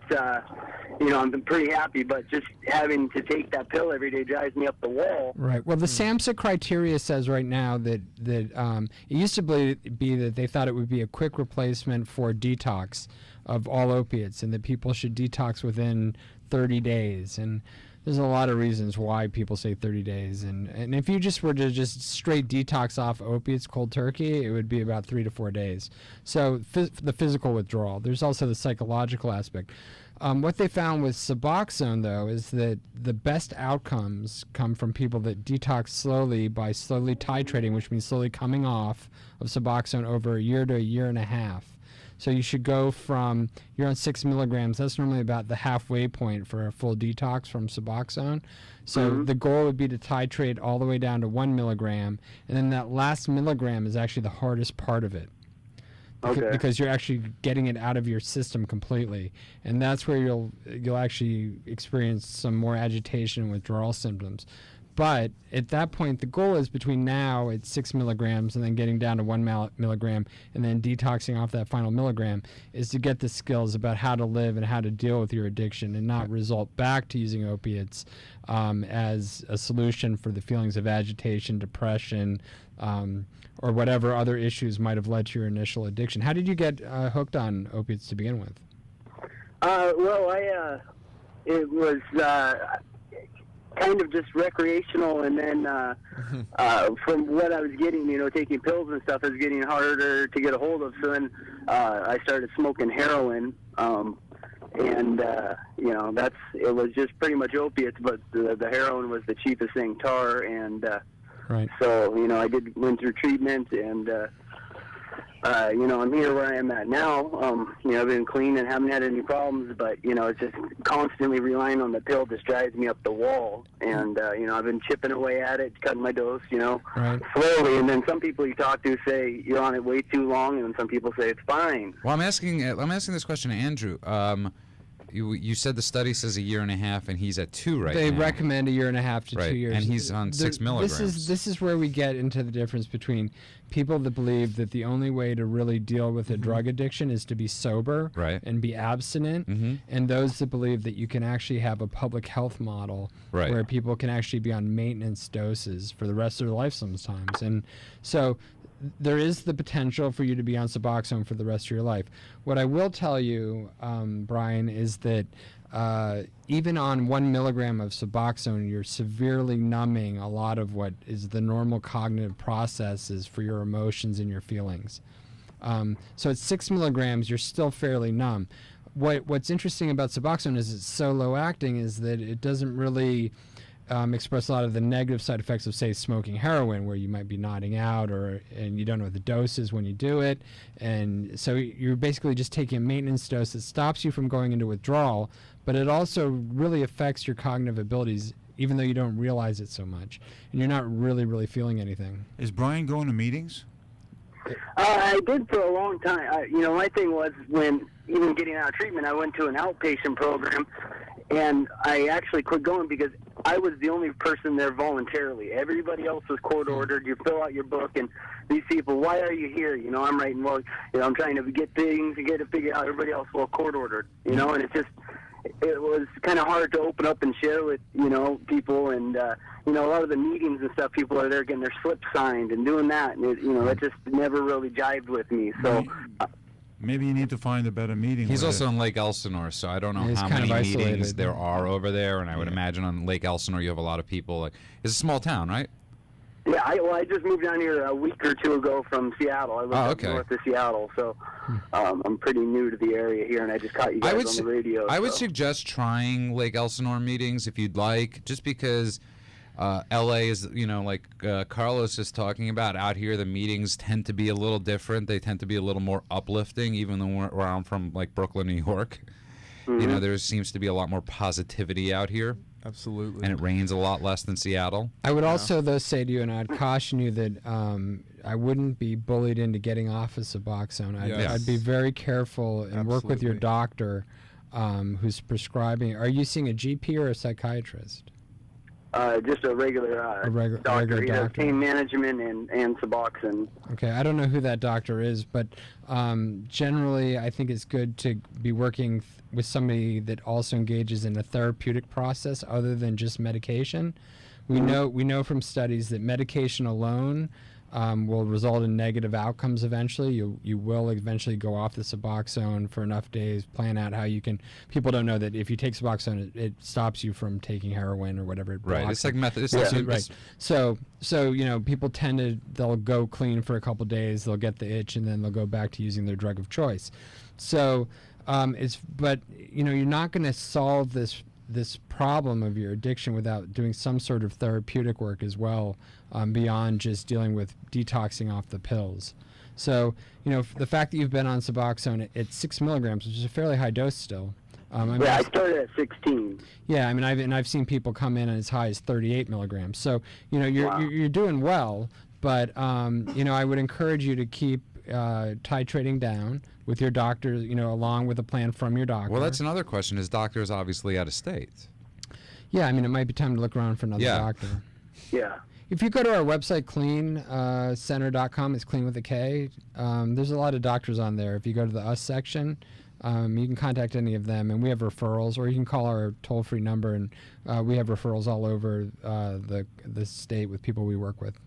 [SPEAKER 9] I'm pretty happy, but just having to take that pill every day drives me up the wall.
[SPEAKER 2] Right. Well, the SAMHSA criteria says right now that it used to be that they thought it would be a quick replacement for detox of all opiates, and that people should detox within 30 days. And there's a lot of reasons why people say 30 days. And if you just were to just straight detox off opiates cold turkey, it would be about 3 to 4 days. So the physical withdrawal. There's also the psychological aspect. What they found with Suboxone, though, is that the best outcomes come from people that detox slowly by slowly titrating, which means slowly coming off of Suboxone over a year to a year and a half. So you should go from, you're on 6 milligrams, that's normally about the halfway point for a full detox from Suboxone. So the goal would be to titrate all the way down to 1 milligram, and then that last milligram is actually the hardest part of it. Because you're actually getting it out of your system completely. And that's where you'll actually experience some more agitation and withdrawal symptoms. But at that point, the goal is between now at 6 milligrams and then getting down to 1 milligram and then detoxing off that final milligram, is to get the skills about how to live and how to deal with your addiction and not result back to using opiates as a solution for the feelings of agitation, depression, or whatever other issues might have led to your initial addiction. How did you get hooked on opiates to begin with?
[SPEAKER 9] It was kind of just recreational, and then from what I was getting, taking pills and stuff, it was getting harder to get a hold of. So then I started smoking heroin, and it was just pretty much opiates, but the heroin was the cheapest thing, tar, and
[SPEAKER 2] right.
[SPEAKER 9] So I went through treatment, and I'm here where I am at now. I've been clean and haven't had any problems, but, it's just constantly relying on the pill just drives me up the wall. And, I've been chipping away at it, cutting my dose,
[SPEAKER 2] right.
[SPEAKER 9] slowly. And then some people you talk to say you're on it way too long, and some people say it's fine.
[SPEAKER 3] Well, I'm asking this question to Andrew. You said the study says a year and a half, and he's at 2 right now.
[SPEAKER 2] They recommend a year and a half to 2 years.
[SPEAKER 3] And he's on 6 milligrams.
[SPEAKER 2] This is where we get into the difference between people that believe that the only way to really deal with a drug addiction is to be sober and be abstinent, and those that believe that you can actually have a public health model where people can actually be on maintenance doses for the rest of their life sometimes. And so there is the potential for you to be on Suboxone for the rest of your life. What I will tell you, Brian, is that even on 1 milligram of Suboxone, you're severely numbing a lot of what is the normal cognitive processes for your emotions and your feelings. So at 6 milligrams, you're still fairly numb. What's interesting about Suboxone is it's so low acting is that it doesn't really express a lot of the negative side effects of, say, smoking heroin, where you might be nodding out and you don't know what the dose is when you do it. And so you're basically just taking a maintenance dose that stops you from going into withdrawal, but it also really affects your cognitive abilities, even though you don't realize it so much. And you're not really feeling anything.
[SPEAKER 6] Is Brian going to meetings?
[SPEAKER 9] I did for a long time. My thing was, when even getting out of treatment, I went to an outpatient program, and I actually quit going because I was the only person there voluntarily. Everybody else was court-ordered. You fill out your book, and these people, why are you here? I'm writing, I'm trying to get things and get it figured out. Everybody else, court-ordered, and it was kind of hard to open up and share with, people, and, a lot of the meetings and stuff, people are there getting their slips signed and doing that, and, that just never really jived with me, so...
[SPEAKER 6] Maybe you need to find a better meeting.
[SPEAKER 3] He's
[SPEAKER 6] with
[SPEAKER 3] also
[SPEAKER 6] it.
[SPEAKER 3] in Lake Elsinore, so I don't know
[SPEAKER 2] He's
[SPEAKER 3] how
[SPEAKER 2] kind of
[SPEAKER 3] many meetings
[SPEAKER 2] isolated.
[SPEAKER 3] there are over there. And I would imagine on Lake Elsinore you have a lot of people. Like, it's a small town, right?
[SPEAKER 9] Yeah, I just moved down here a week or two ago from Seattle. I live up north of Seattle, so I'm pretty new to the area here, and I just caught you guys on the radio.
[SPEAKER 3] I would suggest trying Lake Elsinore meetings if you'd like, just because LA is, like Carlos is talking about, out here the meetings tend to be a little different. They tend to be a little more uplifting, even though where I'm from, like Brooklyn, New York.
[SPEAKER 9] Mm-hmm.
[SPEAKER 3] There seems to be a lot more positivity out here.
[SPEAKER 5] Absolutely.
[SPEAKER 3] And it rains a lot less than Seattle.
[SPEAKER 2] I would also, though, say to you, and I'd caution you that I wouldn't be bullied into getting off of Suboxone. I'd be very careful and work with your doctor who's prescribing. Are you seeing a GP or a psychiatrist?
[SPEAKER 9] Just a regular doctor. He does pain management and Suboxone.
[SPEAKER 2] Okay, I don't know who that doctor is, but generally I think it's good to be working with somebody that also engages in a therapeutic process other than just medication. We know from studies that medication alone will result in negative outcomes eventually. You will eventually go off the Suboxone for enough days, plan out how you can. People don't know that if you take Suboxone, it stops you from taking heroin or whatever. It
[SPEAKER 3] Right,
[SPEAKER 2] blocks
[SPEAKER 3] it's like
[SPEAKER 2] it.
[SPEAKER 3] method. It's
[SPEAKER 2] Yeah,
[SPEAKER 3] like,
[SPEAKER 2] right. So people tend to, they'll go clean for a couple days, they'll get the itch, and then they'll go back to using their drug of choice. So you're not going to solve this problem of your addiction without doing some sort of therapeutic work as well, beyond just dealing with detoxing off the pills. So, the fact that you've been on Suboxone at 6 milligrams, which is a fairly high dose still.
[SPEAKER 9] I started at 16.
[SPEAKER 2] Yeah, I've seen people come in as high as 38 milligrams. So, you're doing well, but I would encourage you to keep titrating down with your doctor, along with a plan from your doctor.
[SPEAKER 3] well, that's another question. His doctor is obviously out of state.
[SPEAKER 2] Yeah, it might be time to look around for another doctor.
[SPEAKER 9] Yeah.
[SPEAKER 2] If you go to our website, KLEAN.com, it's clean with a K. There's a lot of doctors on there. If you go to the Us section, you can contact any of them, and we have referrals, or you can call our toll-free number, and we have referrals all over the state with people we work with.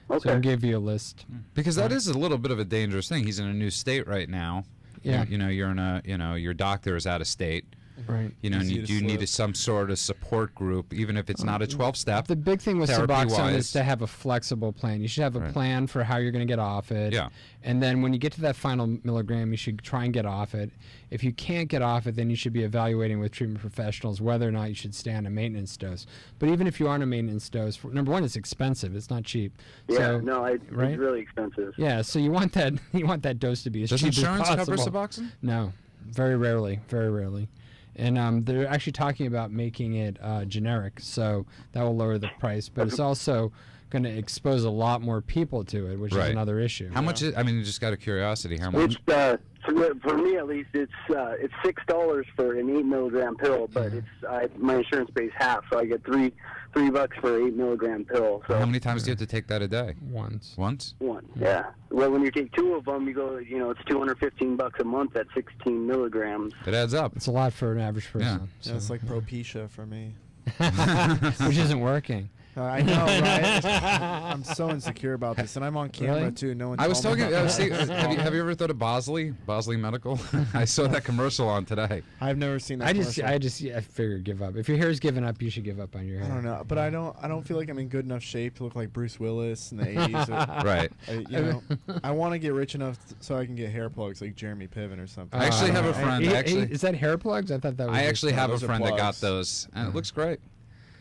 [SPEAKER 9] Okay.
[SPEAKER 2] So I'll give you a list.
[SPEAKER 3] Because that is a little bit of a dangerous thing. He's in a new state right now.
[SPEAKER 2] Yeah.
[SPEAKER 3] You're in a, your doctor is out of state.
[SPEAKER 2] Right.
[SPEAKER 3] And you do need some sort of support group, even if it's not a 12-step.
[SPEAKER 2] The big thing with Suboxone
[SPEAKER 3] therapy-wise.
[SPEAKER 2] is to have a flexible plan. You should have a plan for how you're going to get off it.
[SPEAKER 3] Yeah.
[SPEAKER 2] And then when you get to that final milligram, you should try and get off it. If you can't get off it, then you should be evaluating with treatment professionals whether or not you should stay on a maintenance dose. But even if you are on a maintenance dose, number one, it's expensive. It's not cheap.
[SPEAKER 9] Yeah, it's really expensive.
[SPEAKER 2] Yeah, so you want that dose to be as
[SPEAKER 3] Does
[SPEAKER 2] cheap as
[SPEAKER 3] insurance
[SPEAKER 2] possible.
[SPEAKER 3] cover Suboxone?
[SPEAKER 2] No, very rarely. And they're actually talking about making it generic, so that will lower the price. But it's also going to expose a lot more people to it, which is another issue.
[SPEAKER 3] How much is, just out of curiosity, how much?
[SPEAKER 9] For me at least, it's $6 for an 8 milligram pill, but my insurance pays half, so I get $3 for an 8 milligram pill. So
[SPEAKER 3] how many times do you have to take that a day?
[SPEAKER 2] Once.
[SPEAKER 9] One, yeah. Well, when you take 2 of them, you go, it's $215 a month at 16 milligrams.
[SPEAKER 3] It adds up.
[SPEAKER 2] It's a lot for an average person.
[SPEAKER 5] Yeah, it's like Propecia for me.
[SPEAKER 2] Which isn't working.
[SPEAKER 5] I know, right? I'm so insecure about this, and I'm on camera too. No one.
[SPEAKER 3] I was
[SPEAKER 5] told
[SPEAKER 3] talking.
[SPEAKER 5] me about
[SPEAKER 3] Have you ever thought of Bosley Medical? I saw that commercial on today.
[SPEAKER 5] I've never seen that.
[SPEAKER 2] I figured give up. If your hair's given up, you should give up on your hair.
[SPEAKER 5] I don't know, but I don't feel like I'm in good enough shape to look like Bruce Willis in the 80s.
[SPEAKER 3] Right.
[SPEAKER 5] I want to get rich enough so I can get hair plugs like Jeremy Piven or something.
[SPEAKER 3] I actually have a friend.
[SPEAKER 2] Is that hair plugs? I thought that was.
[SPEAKER 3] I actually have a friend that got
[SPEAKER 5] plugs.
[SPEAKER 3] those, and it looks great.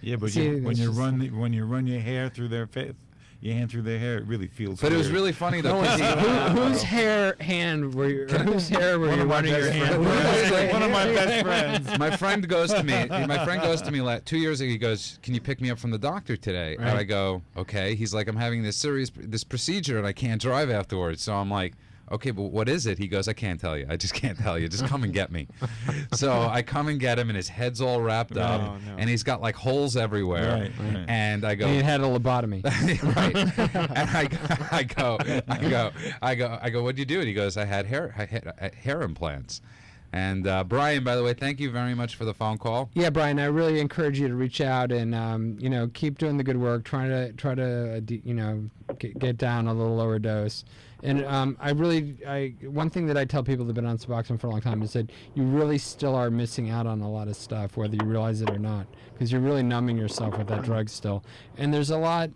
[SPEAKER 6] Yeah, but when you run your hair through their face, your hand through their hair, it really feels.
[SPEAKER 3] But
[SPEAKER 6] weird.
[SPEAKER 3] it was really funny though.
[SPEAKER 2] Whose hair were you running your hand?
[SPEAKER 6] One of my best friends.
[SPEAKER 3] My friend goes to me. 2 years ago. He goes, "Can you pick me up from the doctor today?"
[SPEAKER 2] Right.
[SPEAKER 3] And I go, "Okay." He's like, "I'm having this procedure, and I can't drive afterwards." So I'm like, "Okay, but what is it?" He goes, "I can't tell you. I just can't tell you. Just come and get me." So I come and get him, and his head's all wrapped up, and he's got like holes everywhere.
[SPEAKER 6] Right.
[SPEAKER 3] And I go,
[SPEAKER 2] He had a lobotomy.
[SPEAKER 3] right. And I go, "What'd you do?" And he goes, I had hair implants. And Brian, by the way, thank you very much for the phone call.
[SPEAKER 2] Yeah, Brian, I really encourage you to reach out and keep doing the good work. Try to get down a little lower dose. And one thing that I tell people that've been on Suboxone for a long time is that you really still are missing out on a lot of stuff, whether you realize it or not, because you're really numbing yourself with that drug still. And there's a lot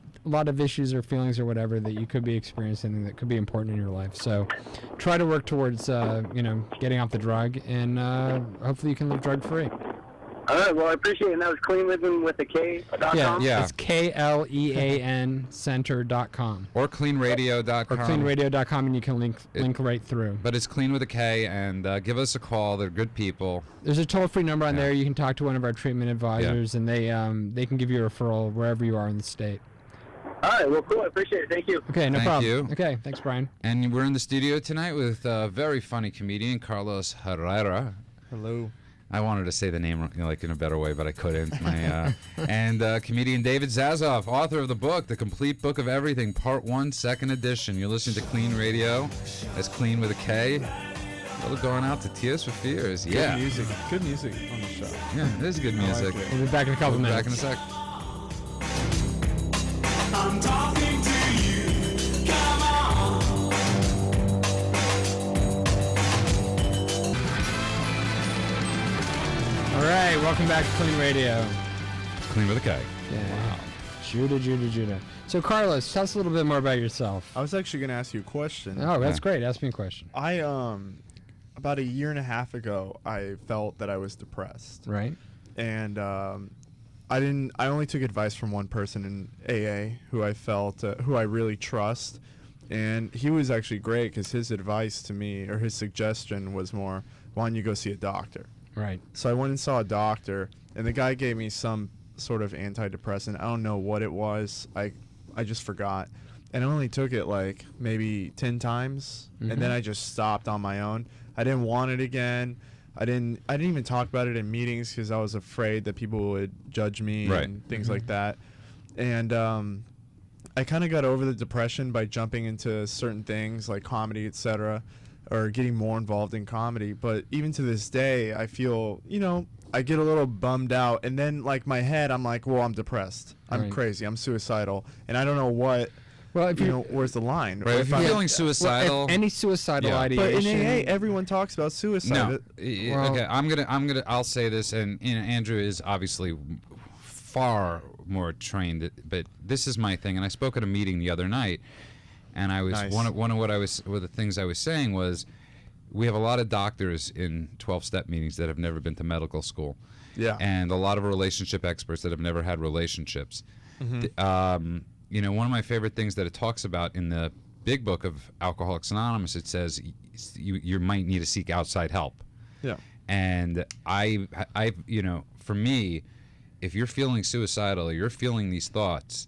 [SPEAKER 2] of issues or feelings or whatever that you could be experiencing that could be important in your life. So try to work towards getting off the drug, and hopefully you can live drug free.
[SPEAKER 9] All right, well, I appreciate it. And that was cleanlivingwithak.com?
[SPEAKER 3] Yeah.
[SPEAKER 2] It's KLEAN center.com.
[SPEAKER 3] Or cleanradio.com.
[SPEAKER 2] Or cleanradio.com, and you can link right through.
[SPEAKER 3] But it's Clean with a K, and give us a call. They're good people.
[SPEAKER 2] There's a toll-free number on there. You can talk to one of our treatment advisors, and they can give you a referral wherever you are in the state.
[SPEAKER 9] All right, well, cool. I appreciate it. Thank you.
[SPEAKER 2] Okay, no problem.
[SPEAKER 3] You.
[SPEAKER 2] Okay, thanks, Brian.
[SPEAKER 3] And we're in the studio tonight with a very funny comedian, Carlos Herrera.
[SPEAKER 5] Hello.
[SPEAKER 3] I wanted to say the name in a better way, but I couldn't. And comedian David Zasloff, author of the book, The Complete Book of Everything, Part 1, Second Edition. You're listening to Clean Radio. That's Clean with a K. Well, going out to Tears for Fears. Yeah.
[SPEAKER 5] Good music on the show.
[SPEAKER 3] Yeah, it is good music.
[SPEAKER 5] like it.
[SPEAKER 2] We'll be back in a couple minutes.
[SPEAKER 3] Back in a sec.
[SPEAKER 10] I'm talking to you. Come on.
[SPEAKER 2] All right, welcome back to Clean Radio.
[SPEAKER 3] Clean with a K.
[SPEAKER 2] Yeah. Wow. Judah. So, Carlos, tell us a little bit more about yourself.
[SPEAKER 5] I was actually going to ask you a question.
[SPEAKER 2] Oh, that's great. Ask me a question.
[SPEAKER 5] I about a year and a half ago, I felt that I was depressed.
[SPEAKER 2] Right.
[SPEAKER 5] And I only took advice from one person in AA who I felt, who I really trust. And he was actually great because his advice to me, or his suggestion was more, why don't you go see a doctor?
[SPEAKER 2] Right.
[SPEAKER 5] So I went and saw a doctor, and the guy gave me some sort of antidepressant. I don't know what it was. I just forgot. And I only took it like maybe 10 times, and then I just stopped on my own. I didn't want it again. I didn't even talk about it in meetings because I was afraid that people would judge me and things like that. And I kind of got over the depression by jumping into certain things like comedy, etc., or getting more involved in comedy. But even to this day, I feel, I get a little bummed out. And then, like, my head, I'm like, well, I'm depressed. I'm crazy. I'm suicidal. And I don't know what, where's the line?
[SPEAKER 3] Right, if you're feeling suicidal.
[SPEAKER 2] Any suicidal ideation.
[SPEAKER 5] But in AA, everyone talks about suicide.
[SPEAKER 3] No. Okay, I'll say this, and Andrew is obviously far more trained, but this is my thing. And I spoke at a meeting the other night, and I was one of the things I was saying was, we have a lot of doctors in 12-step meetings that have never been to medical school, and a lot of relationship experts that have never had relationships. One of my favorite things that it talks about in the big book of Alcoholics Anonymous, it says you might need to seek outside help.
[SPEAKER 5] Yeah.
[SPEAKER 3] And I for me, if you're feeling suicidal or you're feeling these thoughts,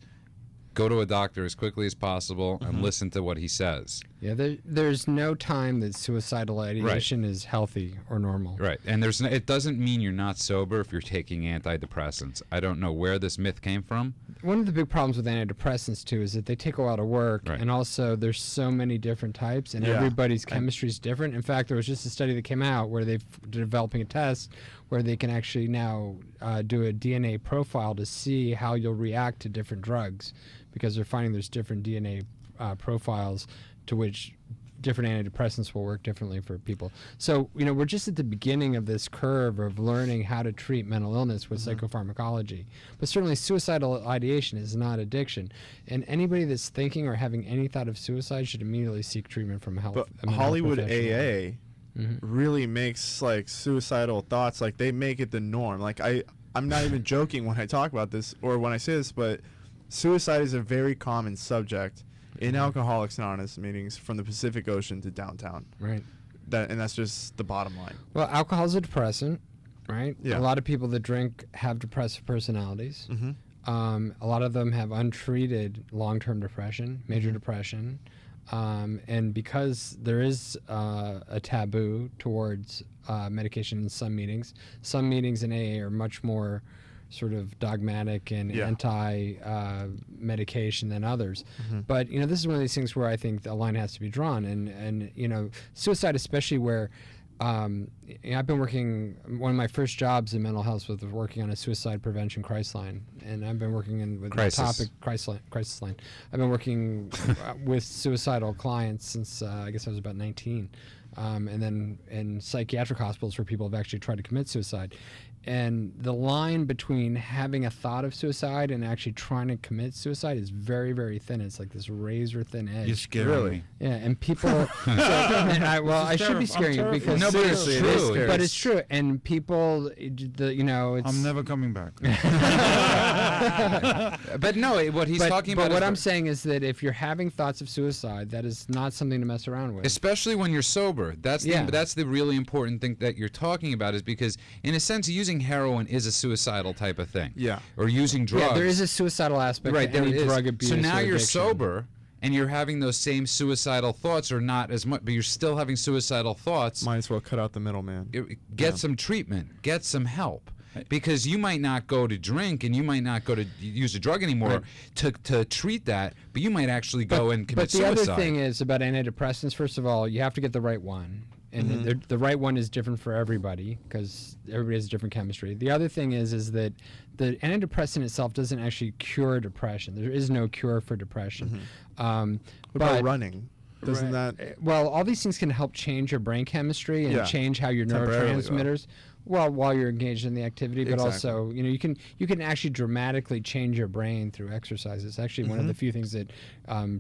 [SPEAKER 3] go to a doctor as quickly as possible and listen to what he says.
[SPEAKER 2] Yeah, there's no time that suicidal ideation is healthy or normal.
[SPEAKER 3] Right, and it doesn't mean you're not sober if you're taking antidepressants. I don't know where this myth came from.
[SPEAKER 2] One of the big problems with antidepressants, too, is that they take a lot of work, and also there's so many different types, and everybody's chemistry is different. In fact, there was just a study that came out where they're developing a test where they can actually now do a DNA profile to see how you'll react to different drugs, because they're finding there's different DNA profiles to which different antidepressants will work differently for people. So, we're just at the beginning of this curve of learning how to treat mental illness with psychopharmacology. But certainly suicidal ideation is not addiction. And anybody that's thinking or having any thought of suicide should immediately seek treatment from a mental health
[SPEAKER 5] Hollywood
[SPEAKER 2] professional.
[SPEAKER 5] AA really makes, like, suicidal thoughts, like, they make it the norm. Like, I'm not even joking when I talk about this or when I say this, but suicide is a very common subject in Alcoholics Anonymous meetings from the Pacific Ocean to downtown.
[SPEAKER 2] Right.
[SPEAKER 5] And that's just the bottom line.
[SPEAKER 2] Well, alcohol is a depressant, right?
[SPEAKER 5] Yeah.
[SPEAKER 2] A lot of people that drink have depressive personalities. A lot of them have untreated long-term depression, major depression. And because there is a taboo towards medication in some meetings in AA are much more sort of dogmatic and anti-medication than others. But, this is one of these things where I think a line has to be drawn. And suicide, especially where I've been working. One of my first jobs in mental health was working on a suicide prevention crisis line, and I've been working with the topic crisis line. I've been working with suicidal clients since I guess I was about 19, and then in psychiatric hospitals where people have actually tried to commit suicide. And the line between having a thought of suicide and actually trying to commit suicide is very, very thin. It's like this razor thin edge.
[SPEAKER 6] You're scaring me.
[SPEAKER 2] Yeah, and people. I should be scaring you because
[SPEAKER 3] No, but it's true.
[SPEAKER 2] But it's true, and people, it's.
[SPEAKER 6] I'm never coming back.
[SPEAKER 3] But no, what he's talking about.
[SPEAKER 2] But what I'm saying is that if you're having thoughts of suicide, that is not something to mess around with.
[SPEAKER 3] Especially when you're sober. That's the really important thing that you're talking about, is because in a sense using heroin is a suicidal type of thing.
[SPEAKER 5] Yeah.
[SPEAKER 3] Or using drugs.
[SPEAKER 2] Yeah, there is a suicidal aspect
[SPEAKER 3] right,
[SPEAKER 2] to any
[SPEAKER 3] there is.
[SPEAKER 2] drug abuse.
[SPEAKER 3] So now
[SPEAKER 2] or
[SPEAKER 3] you're
[SPEAKER 2] addiction.
[SPEAKER 3] sober and you're having those same suicidal thoughts, or not as much, but you're still having suicidal thoughts.
[SPEAKER 5] Might as well cut out the middleman.
[SPEAKER 3] Get some treatment. Get some help. Because you might not go to drink and you might not go to use a drug anymore to treat that, but you might actually go and commit suicide.
[SPEAKER 2] But the other thing is about antidepressants, first of all, you have to get the right one. And the right one is different for everybody because everybody has different chemistry. The other thing is that the antidepressant itself doesn't actually cure depression. There is no cure for depression.
[SPEAKER 5] What about running? Doesn't that?
[SPEAKER 2] Well, all these things can help change your brain chemistry and change how your neurotransmitters. Well, while you're engaged in the activity, but also, you can actually dramatically change your brain through exercise. It's actually one of the few things that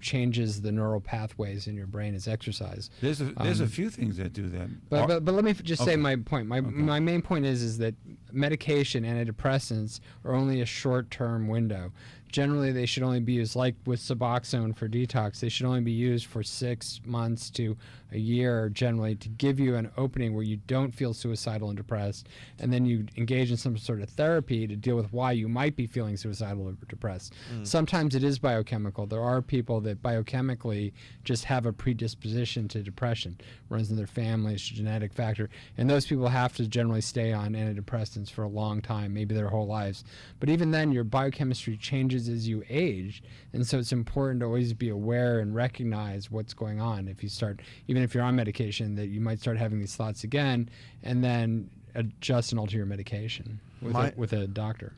[SPEAKER 2] changes the neural pathways in your brain is exercise.
[SPEAKER 6] There's a few things that do that.
[SPEAKER 2] But let me just say my point. My main point is that medication, antidepressants, are only a short-term window. Generally, they should only be used, like with Suboxone for detox, they should only be used for 6 months to a year, generally, to give you an opening where you don't feel suicidal and depressed, and then you engage in some sort of therapy to deal with why you might be feeling suicidal or depressed. Sometimes it is biochemical. There are people that biochemically just have a predisposition to depression, runs in their family, it's a genetic factor, and those people have to generally stay on antidepressants for a long time, maybe their whole lives. But even then, your biochemistry changes as you age, and so it's important to always be aware and recognize what's going on. If you start, even if you're on medication, that you might start having these thoughts again, and then adjust and alter your medication with a doctor.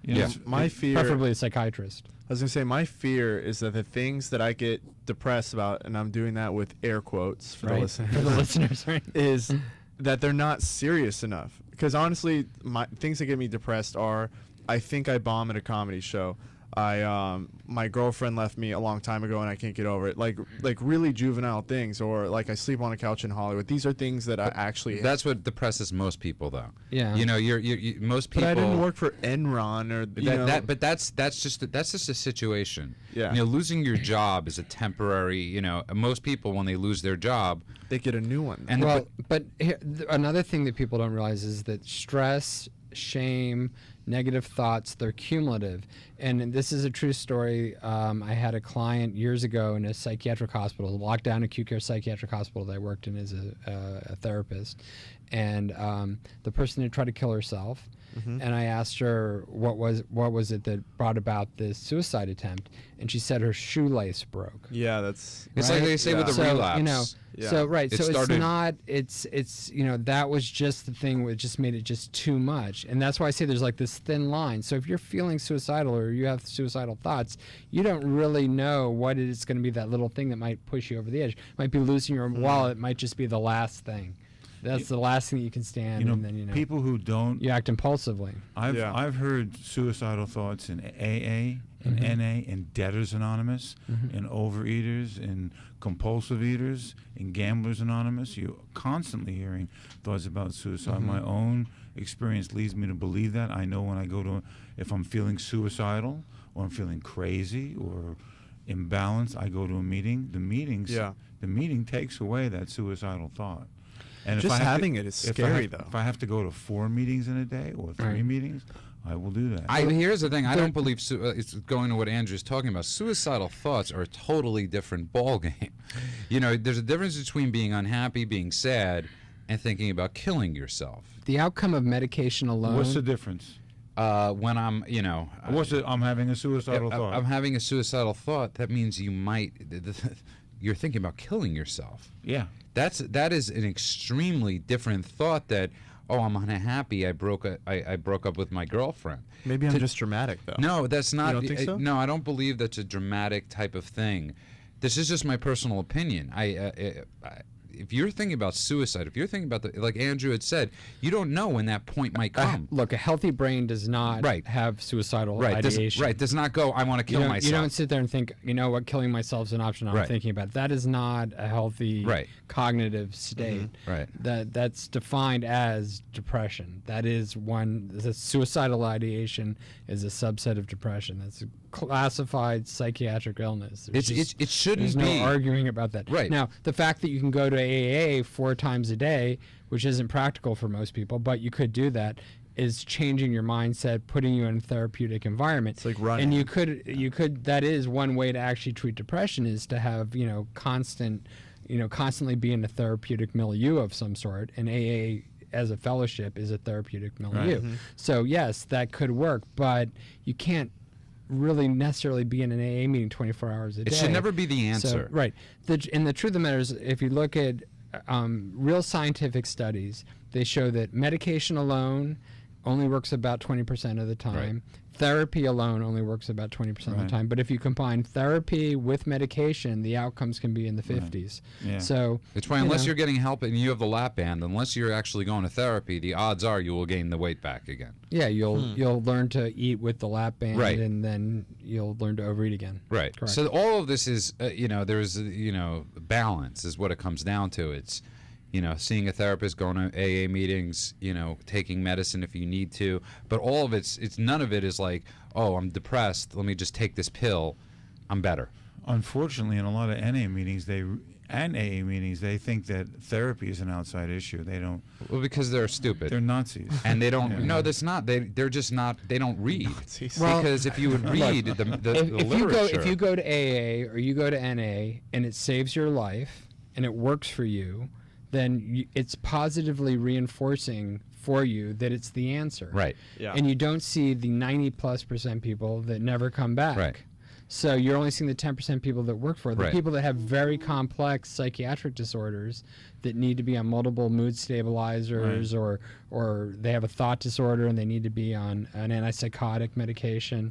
[SPEAKER 5] My fear,
[SPEAKER 2] preferably a psychiatrist.
[SPEAKER 5] I was gonna say my fear is that the things that I get depressed about, and I'm doing that with air quotes for the listeners,
[SPEAKER 2] right?
[SPEAKER 5] is that they're not serious enough. Because honestly, things that get me depressed are, I think I bomb at a comedy show. My girlfriend left me a long time ago and I can't get over it. Like really juvenile things, or like I sleep on a couch in Hollywood. These are things that I actually.
[SPEAKER 3] That's what depresses most people, though.
[SPEAKER 2] Yeah.
[SPEAKER 3] You most people.
[SPEAKER 5] But I didn't work for Enron or
[SPEAKER 3] But that's just a situation.
[SPEAKER 5] Yeah.
[SPEAKER 3] Losing your job is a temporary. Most people, when they lose their job,
[SPEAKER 5] they get a new one.
[SPEAKER 3] And
[SPEAKER 2] but another thing that people don't realize is that stress, shame, negative thoughts, they're cumulative. And this is a true story. I had a client years ago in a psychiatric hospital, a lockdown acute care psychiatric hospital that I worked in as a therapist. And the person had tried to kill herself. And I asked her what was it that brought about this suicide attempt, and she said her shoelace broke.
[SPEAKER 5] Yeah, that's.
[SPEAKER 3] It's like they say with the relapse.
[SPEAKER 2] So it's that was just the thing that just made it just too much, and that's why I say there's like this thin line. So if you're feeling suicidal or you have suicidal thoughts, you don't really know what it is going to be, that little thing that might push you over the edge. It might be losing your wallet. It might just be the last thing. That's the last thing you can stand. And then
[SPEAKER 6] people who don't,
[SPEAKER 2] you act impulsively.
[SPEAKER 6] I've heard suicidal thoughts in AA, in NA, in Debtors Anonymous, in Overeaters, in Compulsive Eaters, in Gamblers Anonymous. You're constantly hearing thoughts about suicide. My own experience leads me to believe that. I know when I go to, if I'm feeling suicidal or I'm feeling crazy or imbalanced, I go to a meeting. The meeting takes away that suicidal thought. And
[SPEAKER 5] just having it is scary, though.
[SPEAKER 6] If I have to go to 4 meetings in a day or 3 meetings, I will do that.
[SPEAKER 3] Here's the thing. I don't believe it's going to what Andrew's talking about. Suicidal thoughts are a totally different ballgame. There's a difference between being unhappy, being sad, and thinking about killing yourself.
[SPEAKER 2] The outcome of medication alone.
[SPEAKER 6] What's the difference?
[SPEAKER 3] When I'm,
[SPEAKER 6] I'm having a suicidal thought.
[SPEAKER 3] I'm having a suicidal thought. That means you might. you're thinking about killing yourself.
[SPEAKER 6] Yeah.
[SPEAKER 3] That is an extremely different thought that, oh, I'm unhappy, I broke up with my girlfriend.
[SPEAKER 5] Maybe I'm just dramatic, though.
[SPEAKER 3] No, that's not.
[SPEAKER 5] You don't think so?
[SPEAKER 3] No, I don't believe that's a dramatic type of thing. This is just my personal opinion. If you're thinking about suicide, if you're thinking about like Andrew had said, you don't know when that point might come.
[SPEAKER 2] Look, a healthy brain does not have suicidal ideation.
[SPEAKER 3] Does not go, I want to kill myself.
[SPEAKER 2] You don't sit there and think, you know what, killing myself is an option I'm thinking about. That is not a healthy cognitive state.
[SPEAKER 3] Right.
[SPEAKER 2] That's defined as depression. That is the suicidal ideation is a subset of depression. That's a classified psychiatric illness.
[SPEAKER 3] It shouldn't
[SPEAKER 2] there's
[SPEAKER 3] be.
[SPEAKER 2] no arguing about that.
[SPEAKER 3] Right.
[SPEAKER 2] Now, the fact that you can go to AA 4 times a day, which isn't practical for most people, but you could do that, is changing your mindset, putting you in a therapeutic environment.
[SPEAKER 5] It's like running.
[SPEAKER 2] And you could that is one way to actually treat depression, is to have, constantly be in a therapeutic milieu of some sort. And AA as a fellowship is a therapeutic milieu.
[SPEAKER 5] Right.
[SPEAKER 2] So yes, that could work, but you can't really necessarily be in an AA meeting 24 hours a day.
[SPEAKER 3] It should never be the answer.
[SPEAKER 2] So, right. And the truth of the matter is, if you look at real scientific studies, they show that medication alone only works about 20% of the time.
[SPEAKER 3] Right.
[SPEAKER 2] Therapy alone only works about 20% of the time. But if you combine therapy with medication, the outcomes can be in the 50s.
[SPEAKER 6] Yeah.
[SPEAKER 2] So
[SPEAKER 3] it's why unless you're getting help and you have the lap band, unless you're actually going to therapy, the odds are you will gain the weight back again.
[SPEAKER 2] Yeah, you'll learn to eat with the lap band,
[SPEAKER 3] Right.
[SPEAKER 2] and then you'll learn to overeat again.
[SPEAKER 3] Right.
[SPEAKER 2] Correct.
[SPEAKER 3] So all of this is, there's, balance is what it comes down to. It's, seeing a therapist, going to AA meetings, taking medicine if you need to. But all of it's none of it is like, oh, I'm depressed, let me just take this pill, I'm better.
[SPEAKER 6] Unfortunately, in a lot of NA meetings, and AA meetings, they think that therapy is an outside issue. They don't.
[SPEAKER 3] Well, because they're stupid.
[SPEAKER 6] They're Nazis.
[SPEAKER 3] And they don't. No, that's not. They're just not. They don't read.
[SPEAKER 2] Well,
[SPEAKER 3] because if you would read the literature,
[SPEAKER 2] if you go to AA or you go to NA and it saves your life and it works for you, then it's positively reinforcing for you that it's the answer.
[SPEAKER 3] Right.
[SPEAKER 5] Yeah.
[SPEAKER 2] And you don't see the 90+% people that never come back.
[SPEAKER 3] Right.
[SPEAKER 2] So you're only seeing the 10% people that work for it. The
[SPEAKER 3] Right.
[SPEAKER 2] people that have very complex psychiatric disorders that need to be on multiple mood stabilizers, or they have a thought disorder and they need to be on an antipsychotic medication.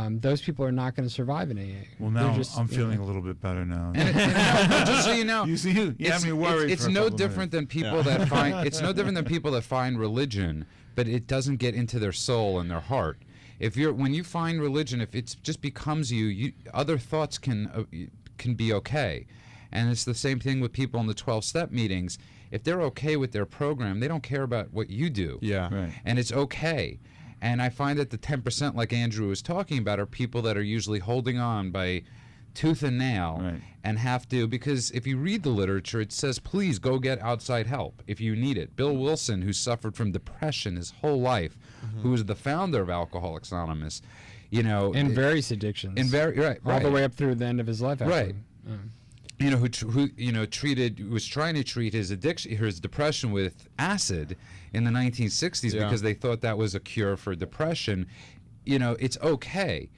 [SPEAKER 2] Those people are not going to survive in AA.
[SPEAKER 6] Well, now I'm feeling a little bit better now.
[SPEAKER 3] just so you know,
[SPEAKER 6] you have me worried.
[SPEAKER 3] It's no different than people that find. It's no different than people that find religion, but it doesn't get into their soul and their heart. When you find religion, if it just becomes you, other thoughts can be okay. And it's the same thing with people in the 12-step meetings. If they're okay with their program, they don't care about what you do.
[SPEAKER 5] Yeah.
[SPEAKER 6] Right.
[SPEAKER 3] And it's okay. And I find that the 10%, like Andrew was talking about, are people that are usually holding on by tooth and nail,
[SPEAKER 6] Right.
[SPEAKER 3] and have to, because if you read the literature, it says, please go get outside help if you need it. Bill Wilson, who suffered from depression his whole life, who was the founder of Alcoholics Anonymous,
[SPEAKER 2] and various addictions. All the way up through the end of his life, actually.
[SPEAKER 3] Right. Who was trying to treat his depression with acid in the 1960s because they thought that was a cure for depression. It's okay.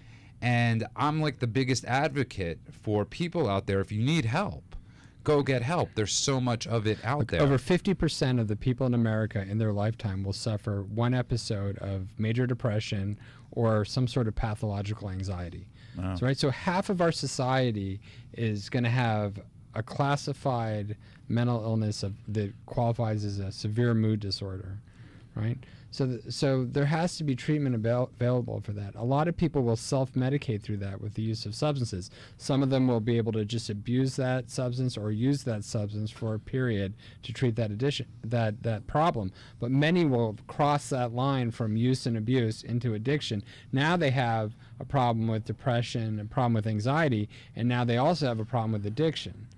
[SPEAKER 3] And I'm like the biggest advocate for people out there. If you need help, go get help. There's so much of it out there.
[SPEAKER 2] Over 50% of the people in America in their lifetime will suffer one episode of major depression or some sort of pathological anxiety.
[SPEAKER 6] Wow.
[SPEAKER 2] So half of our society is going to have a classified mental illness that qualifies as a severe mood disorder, right? So there has to be treatment available for that. A lot of people will self-medicate through that with the use of substances. Some of them will be able to just abuse that substance or use that substance for a period to treat that addiction, that problem. But many will cross that line from use and abuse into addiction. Now they have a problem with depression, a problem with anxiety, and now they also have a problem with addiction.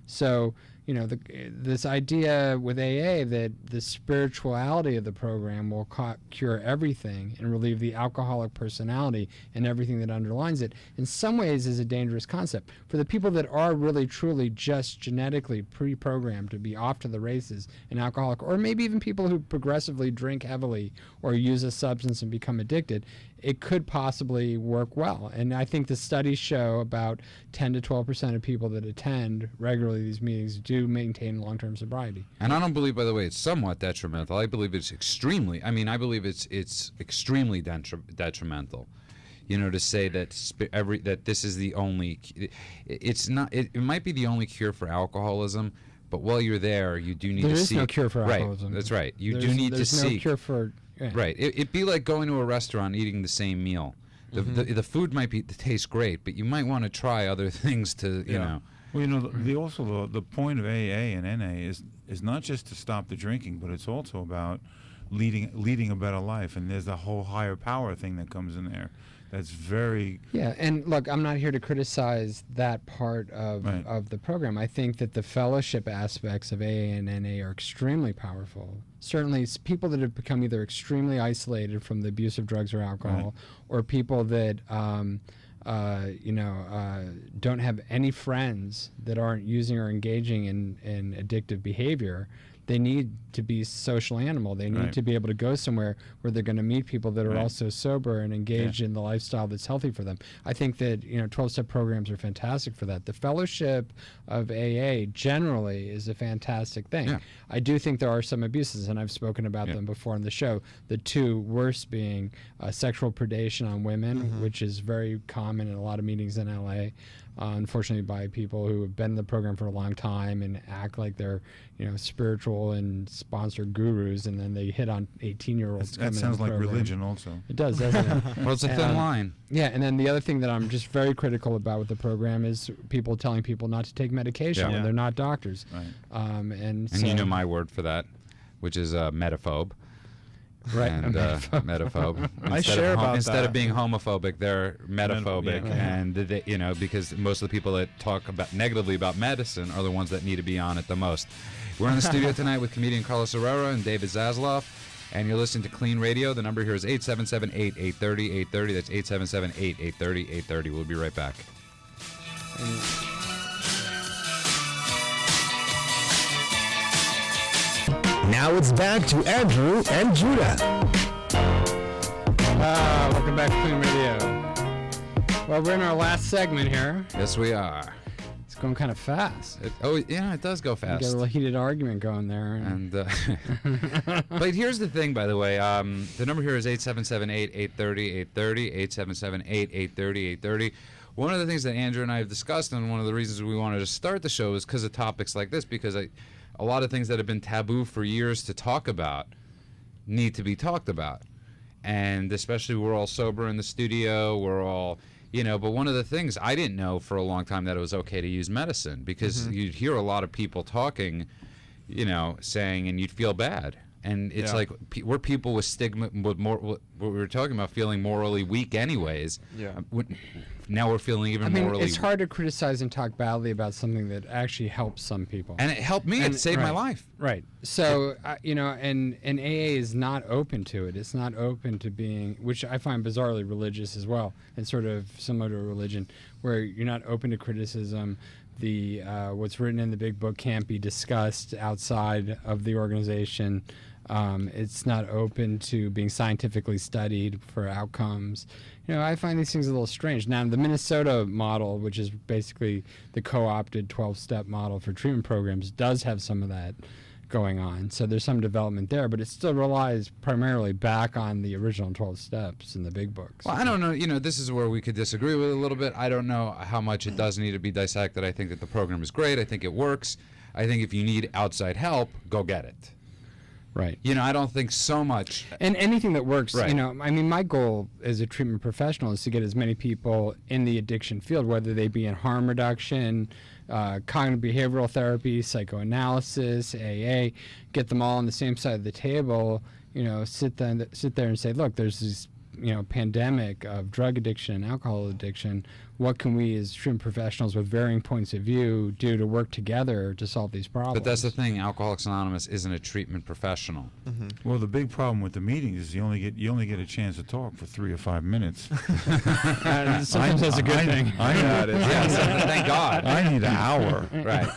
[SPEAKER 2] So, this idea with AA that the spirituality of the program will cure everything and relieve the alcoholic personality and everything that underlines it, in some ways is a dangerous concept. For the people that are really, truly just genetically pre-programmed to be off to the races and alcoholic, or maybe even people who progressively drink heavily or use a substance and become addicted, it could possibly work well. And I think the studies show about 10 to 12% of people that attend regularly these meetings do maintain long-term sobriety.
[SPEAKER 3] And I don't believe, by the way, it's somewhat detrimental. I believe it's extremely. I mean, I believe it's extremely detrimental. You know, to say that that this is the only. It's not. It might be the only cure for alcoholism. But while you're there, you do need to see.
[SPEAKER 2] There is no cure for alcoholism.
[SPEAKER 3] Right, that's right. You do need to see.
[SPEAKER 2] There's no cure for. Yeah.
[SPEAKER 3] Right. It'd be like going to a restaurant eating the same meal. The food might taste great, but you might want to try other things to, you know.
[SPEAKER 6] Well, you know, the point of AA and NA is not just to stop the drinking, but it's also about leading a better life. And there's a whole higher power thing that comes in there. That's very...
[SPEAKER 2] Yeah, and look, I'm not here to criticize that part of the program. I think that the fellowship aspects of AA and NA are extremely powerful. Certainly, people that have become either extremely isolated from the abuse of drugs or alcohol, or people that, don't have any friends that aren't using or engaging in addictive behavior. They need to be social animal. They need to be able to go somewhere where they're going to meet people that are also sober and engaged in the lifestyle that's healthy for them. I think that 12-step programs are fantastic for that. The fellowship of AA generally is a fantastic thing. Yeah. I do think there are some abuses, and I've spoken about them before on the show. The two worst being sexual predation on women, which is very common in a lot of meetings in LA. Unfortunately, by people who have been in the program for a long time and act like they're, spiritual and sponsored gurus, and then they hit on 18-year-olds.
[SPEAKER 6] That sounds like religion, also.
[SPEAKER 2] It does, doesn't it?
[SPEAKER 3] Well, it's a thin line.
[SPEAKER 2] Yeah, and then the other thing that I'm just very critical about with the program is people telling people not to take medication when they're not doctors.
[SPEAKER 6] Right.
[SPEAKER 2] And
[SPEAKER 3] you know my word for that, which is metaphobe.
[SPEAKER 2] Right,
[SPEAKER 3] and metaphobe. Instead of being homophobic, they're metaphobic, and they, because most of the people that talk negatively about medicine are the ones that need to be on it the most. We're in the studio tonight with comedian Carlos Herrera and David Zasloff, and you're listening to Clean Radio. The number here is 877-8-830-830. That's 877-8-830-830. We'll be right back.
[SPEAKER 1] Now it's back to Andrew and Judah.
[SPEAKER 2] Welcome back to Clean Radio. Well, we're in our last segment here.
[SPEAKER 3] Yes, we are.
[SPEAKER 2] It's going kind of fast.
[SPEAKER 3] It does go fast.
[SPEAKER 2] We got a little heated argument going there.
[SPEAKER 3] And but here's the thing, by the way. The number here is 877-8-830-830, 877-8-830-830. One of the things that Andrew and I have discussed, and one of the reasons we wanted to start the show, is because of topics like this, because a lot of things that have been taboo for years to talk about need to be talked about. And especially we're all sober in the studio, we're all, but one of the things I didn't know for a long time that it was okay to use medicine, because you'd hear a lot of people talking, saying, and you'd feel bad. And it's like we're people with stigma, with what we were talking about, feeling morally weak anyways. Yeah. Now we're feeling even morally
[SPEAKER 2] it's hard to criticize and talk badly about something that actually helps some people.
[SPEAKER 3] And it helped me. It saved my life.
[SPEAKER 2] Right. So, and AA is not open to it. It's not open to being, which I find bizarrely religious as well. It's sort of similar to a religion where you're not open to criticism. The what's written in the big book can't be discussed outside of the organization. It's not open to being scientifically studied for outcomes. I find these things a little strange. Now, the Minnesota model, which is basically the co-opted 12-step model for treatment programs, does have some of that going on. So there's some development there, but it still relies primarily back on the original 12 steps in the big books.
[SPEAKER 3] Well, I don't know. This is where we could disagree with it a little bit. I don't know how much it does need to be dissected. I think that the program is great. I think it works. I think if you need outside help, go get it.
[SPEAKER 2] Right.
[SPEAKER 3] I don't think so much.
[SPEAKER 2] And anything that works, my goal as a treatment professional is to get as many people in the addiction field, whether they be in harm reduction, cognitive behavioral therapy, psychoanalysis, AA, get them all on the same side of the table, sit there and say, look, there's this, pandemic of drug addiction and alcohol addiction. What can we as treatment professionals with varying points of view do to work together to solve these problems?
[SPEAKER 3] But that's the thing, Alcoholics Anonymous isn't a treatment professional.
[SPEAKER 6] Mm-hmm. Well, the big problem with the meetings is you only get a chance to talk for 3 or 5 minutes.
[SPEAKER 2] Sometimes that's a good thing.
[SPEAKER 6] I got it.
[SPEAKER 3] Yeah, thank God.
[SPEAKER 6] I need an hour.
[SPEAKER 3] Right.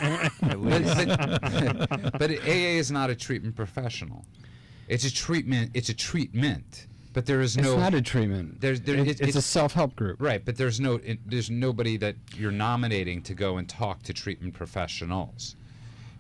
[SPEAKER 3] But AA is not a treatment professional. It's a treatment. But there is
[SPEAKER 2] It's
[SPEAKER 3] no.
[SPEAKER 2] not a treatment. It's a self-help group.
[SPEAKER 3] Right, but there's nobody that you're nominating to go and talk to treatment professionals.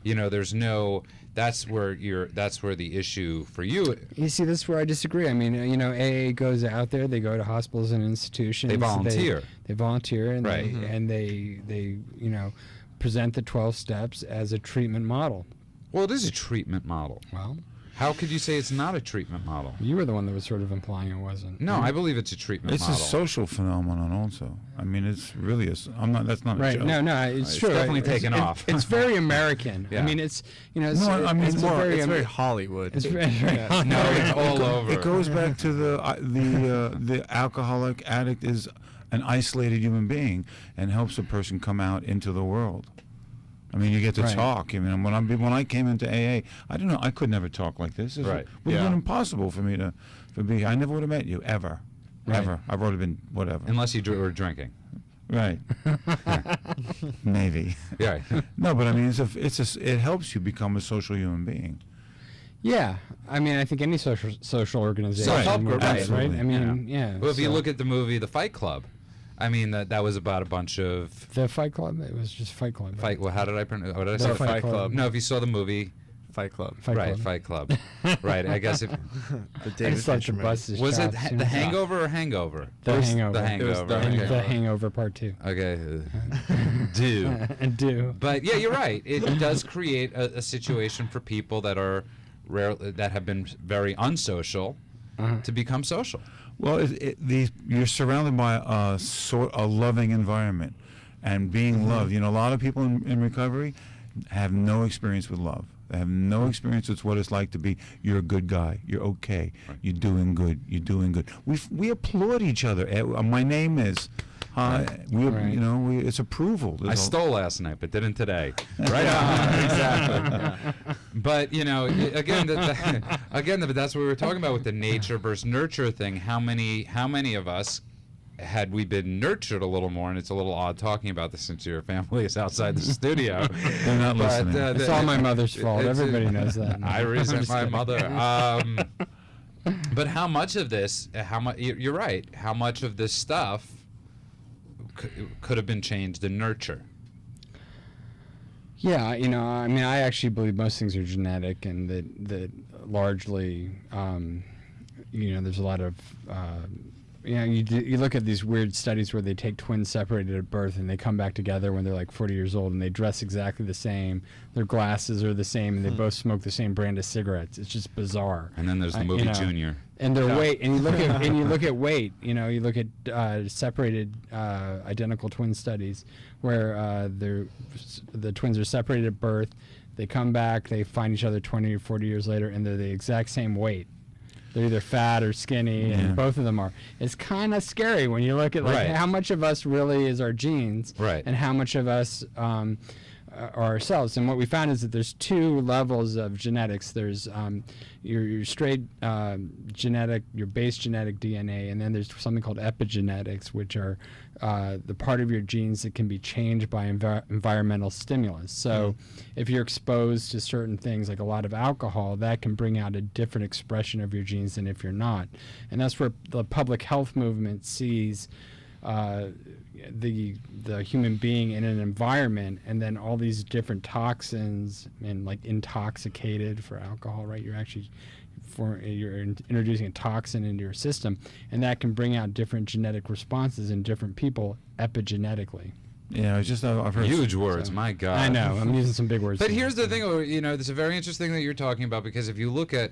[SPEAKER 3] You know, there's no. That's where the issue for you.
[SPEAKER 2] You see, this is where I disagree. I mean, you know, AA goes out there. They go to hospitals and institutions.
[SPEAKER 3] They volunteer.
[SPEAKER 2] They volunteer, and
[SPEAKER 3] Right.
[SPEAKER 2] they you know, present the 12 steps as a treatment model.
[SPEAKER 3] Well, it is a treatment model.
[SPEAKER 2] Well,
[SPEAKER 3] how could you say it's not a treatment model?
[SPEAKER 2] You were the one that was sort of implying it wasn't.
[SPEAKER 3] No, I believe it's a treatment
[SPEAKER 6] It's
[SPEAKER 3] model.
[SPEAKER 6] a social phenomenon also. I mean, it's really that's not a
[SPEAKER 2] Right.
[SPEAKER 6] joke.
[SPEAKER 2] No, it's true.
[SPEAKER 3] definitely taken off.
[SPEAKER 2] It's very American.
[SPEAKER 3] Yeah.
[SPEAKER 2] I mean, it's, you know,
[SPEAKER 6] No, I mean,
[SPEAKER 2] it's
[SPEAKER 5] It's
[SPEAKER 2] a
[SPEAKER 5] very Hollywood.
[SPEAKER 2] It's very
[SPEAKER 3] No, it's all over.
[SPEAKER 6] It goes back to the alcoholic addict is an isolated human being and helps a person come out into the world. I mean, you get to
[SPEAKER 2] Right.
[SPEAKER 6] talk. I mean, when I came into AA, I don't know. I could never talk like this. It
[SPEAKER 3] Right.
[SPEAKER 6] would have
[SPEAKER 5] Yeah.
[SPEAKER 6] been impossible for me to be. I never would have met you ever, ever. I would have been whatever.
[SPEAKER 3] Unless you were drinking.
[SPEAKER 6] Right. Maybe.
[SPEAKER 3] Yeah.
[SPEAKER 6] No, but I mean, it helps you become a social human being.
[SPEAKER 2] Yeah, I mean, I think any social organization
[SPEAKER 3] Self-help
[SPEAKER 2] would,
[SPEAKER 3] group,
[SPEAKER 2] right?
[SPEAKER 6] absolutely.
[SPEAKER 2] I mean, yeah.
[SPEAKER 3] Well, if you
[SPEAKER 2] so-
[SPEAKER 3] look at the movie The Fight Club, I mean that was about a bunch of
[SPEAKER 2] the Fight Club, it was just Fight Club.
[SPEAKER 3] fight. Well, how did I pronounce? What did I
[SPEAKER 2] The
[SPEAKER 3] say?
[SPEAKER 2] Fight Club.
[SPEAKER 3] No, if you saw the movie,
[SPEAKER 5] Fight Club.
[SPEAKER 2] Fight
[SPEAKER 3] right?
[SPEAKER 2] Club.
[SPEAKER 3] Fight Club. Right. I guess if
[SPEAKER 5] The
[SPEAKER 2] I
[SPEAKER 5] David
[SPEAKER 2] just thought
[SPEAKER 5] Fincher
[SPEAKER 2] your
[SPEAKER 5] movie.
[SPEAKER 2] bus is
[SPEAKER 3] was it
[SPEAKER 2] chops, you
[SPEAKER 3] The
[SPEAKER 2] know?
[SPEAKER 3] Hangover or Hangover?
[SPEAKER 2] The Hangover.
[SPEAKER 3] The Hangover.
[SPEAKER 5] It was The
[SPEAKER 3] okay.
[SPEAKER 5] Hangover.
[SPEAKER 2] The Hangover Part 2.
[SPEAKER 3] Okay. Do.
[SPEAKER 2] And do.
[SPEAKER 3] But yeah, you're right. It does create a situation for people that are that have been very unsocial to become social.
[SPEAKER 6] Well, you're surrounded by a loving environment, and being loved. You know, a lot of people in recovery have no experience with love. They have no experience with what it's like to be. You're a good guy. You're okay.
[SPEAKER 3] Right.
[SPEAKER 6] You're doing good. You're doing good. We applaud each other. My name is.
[SPEAKER 2] Right.
[SPEAKER 6] You know, it's approval.
[SPEAKER 3] I stole last night, but didn't today. Right on, exactly. But you know, again, but that's what we were talking about with the nature versus nurture thing. How many of us, had we been nurtured a little more, and it's a little odd talking about this since your family is outside the studio.
[SPEAKER 6] They're not listening.
[SPEAKER 2] It's all my mother's fault. Everybody knows that.
[SPEAKER 3] I resent my mother. But how much of this? You're right. How much of this stuff could have been changed in nurture?
[SPEAKER 2] Yeah, you know, I mean, I actually believe most things are genetic, and that largely, you know, there's a lot of, you know, you look at these weird studies where they take twins separated at birth and they come back together when they're like 40 years old and they dress exactly the same, their glasses are the same, and they both smoke the same brand of cigarettes. It's just bizarre.
[SPEAKER 3] And then there's the movie
[SPEAKER 2] you know,
[SPEAKER 3] Junior.
[SPEAKER 2] And their weight, and you look at weight. You know, you look at separated identical twin studies where the twins are separated at birth. They come back, they find each other 20 or 40 years later, and they're the exact same weight. They're either fat or skinny, and both of them are. It's kind of scary when you look at like how much of us really is our genes, and how much of us are ourselves. And what we found is that there's two levels of genetics. There's your straight genetic, your base genetic DNA, and then there's something called epigenetics, which are the part of your genes that can be changed by environmental stimulus. So if you're exposed to certain things like a lot of alcohol, that can bring out a different expression of your genes than if you're not. And that's where the public health movement sees the human being in an environment, and then all these different toxins, and like intoxicated for alcohol, right? You're actually you're introducing a toxin into your system, and that can bring out different genetic responses in different people epigenetically.
[SPEAKER 6] Yeah, it's just I've heard
[SPEAKER 3] Huge words, my God.
[SPEAKER 2] I know, I'm using some big words.
[SPEAKER 3] But here's the thing, you know, it's a very interesting thing that you're talking about, because if you look at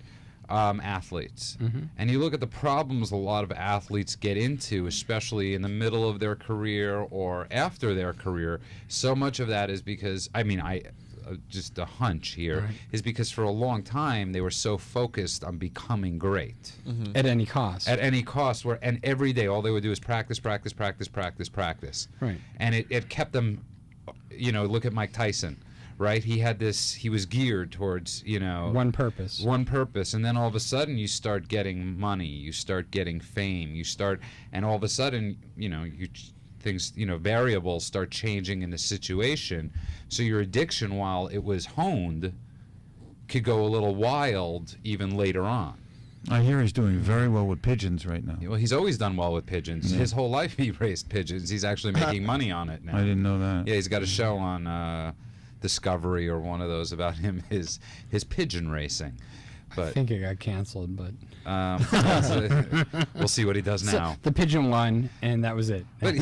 [SPEAKER 3] athletes, and you look at the problems a lot of athletes get into, especially in the middle of their career or after their career, so much of that is because, I mean, just a hunch here, is because for a long time they were so focused on becoming great.
[SPEAKER 2] At any cost.
[SPEAKER 3] At any cost, and every day all they would do is practice.
[SPEAKER 2] Right.
[SPEAKER 3] And it kept them, you know, look at Mike Tyson. Right, he was geared towards, you know,
[SPEAKER 2] one purpose,
[SPEAKER 3] and then all of a sudden you start getting money, you start getting fame, and all of a sudden, you know, things, you know, variables start changing in the situation, so your addiction, while it was honed, could go a little wild even later on.
[SPEAKER 6] I hear he's doing very well with pigeons right now.
[SPEAKER 3] Well, he's always done well with pigeons. His whole life he raised pigeons. He's actually making money on it now.
[SPEAKER 6] I didn't know that.
[SPEAKER 3] Yeah, he's got a show on Discovery or one of those about him, his pigeon racing. But
[SPEAKER 2] I think it got canceled, but
[SPEAKER 3] we'll see what he does now.
[SPEAKER 2] the pigeon won, and that was it.
[SPEAKER 3] But,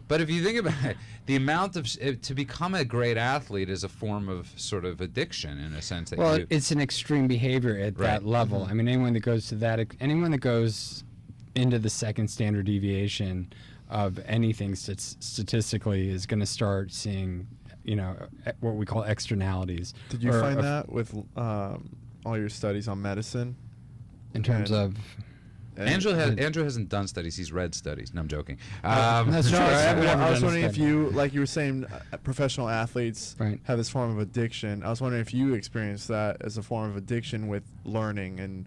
[SPEAKER 3] but if you think about it, the amount of to become a great athlete is a form of sort of addiction in a sense. That
[SPEAKER 2] Well,
[SPEAKER 3] you,
[SPEAKER 2] it's an extreme behavior at that level. I mean, anyone that goes to that, anyone that goes into the second standard deviation of anything statistically is going to start seeing, what we call externalities.
[SPEAKER 5] Did you find that with all your studies on medicine?
[SPEAKER 2] In terms of...
[SPEAKER 3] Andrew hasn't done studies. He's read studies. No, I'm joking.
[SPEAKER 2] That's true.
[SPEAKER 5] I was wondering if you, like you were saying, professional athletes have this form of addiction. I was wondering if you experienced that as a form of addiction with learning and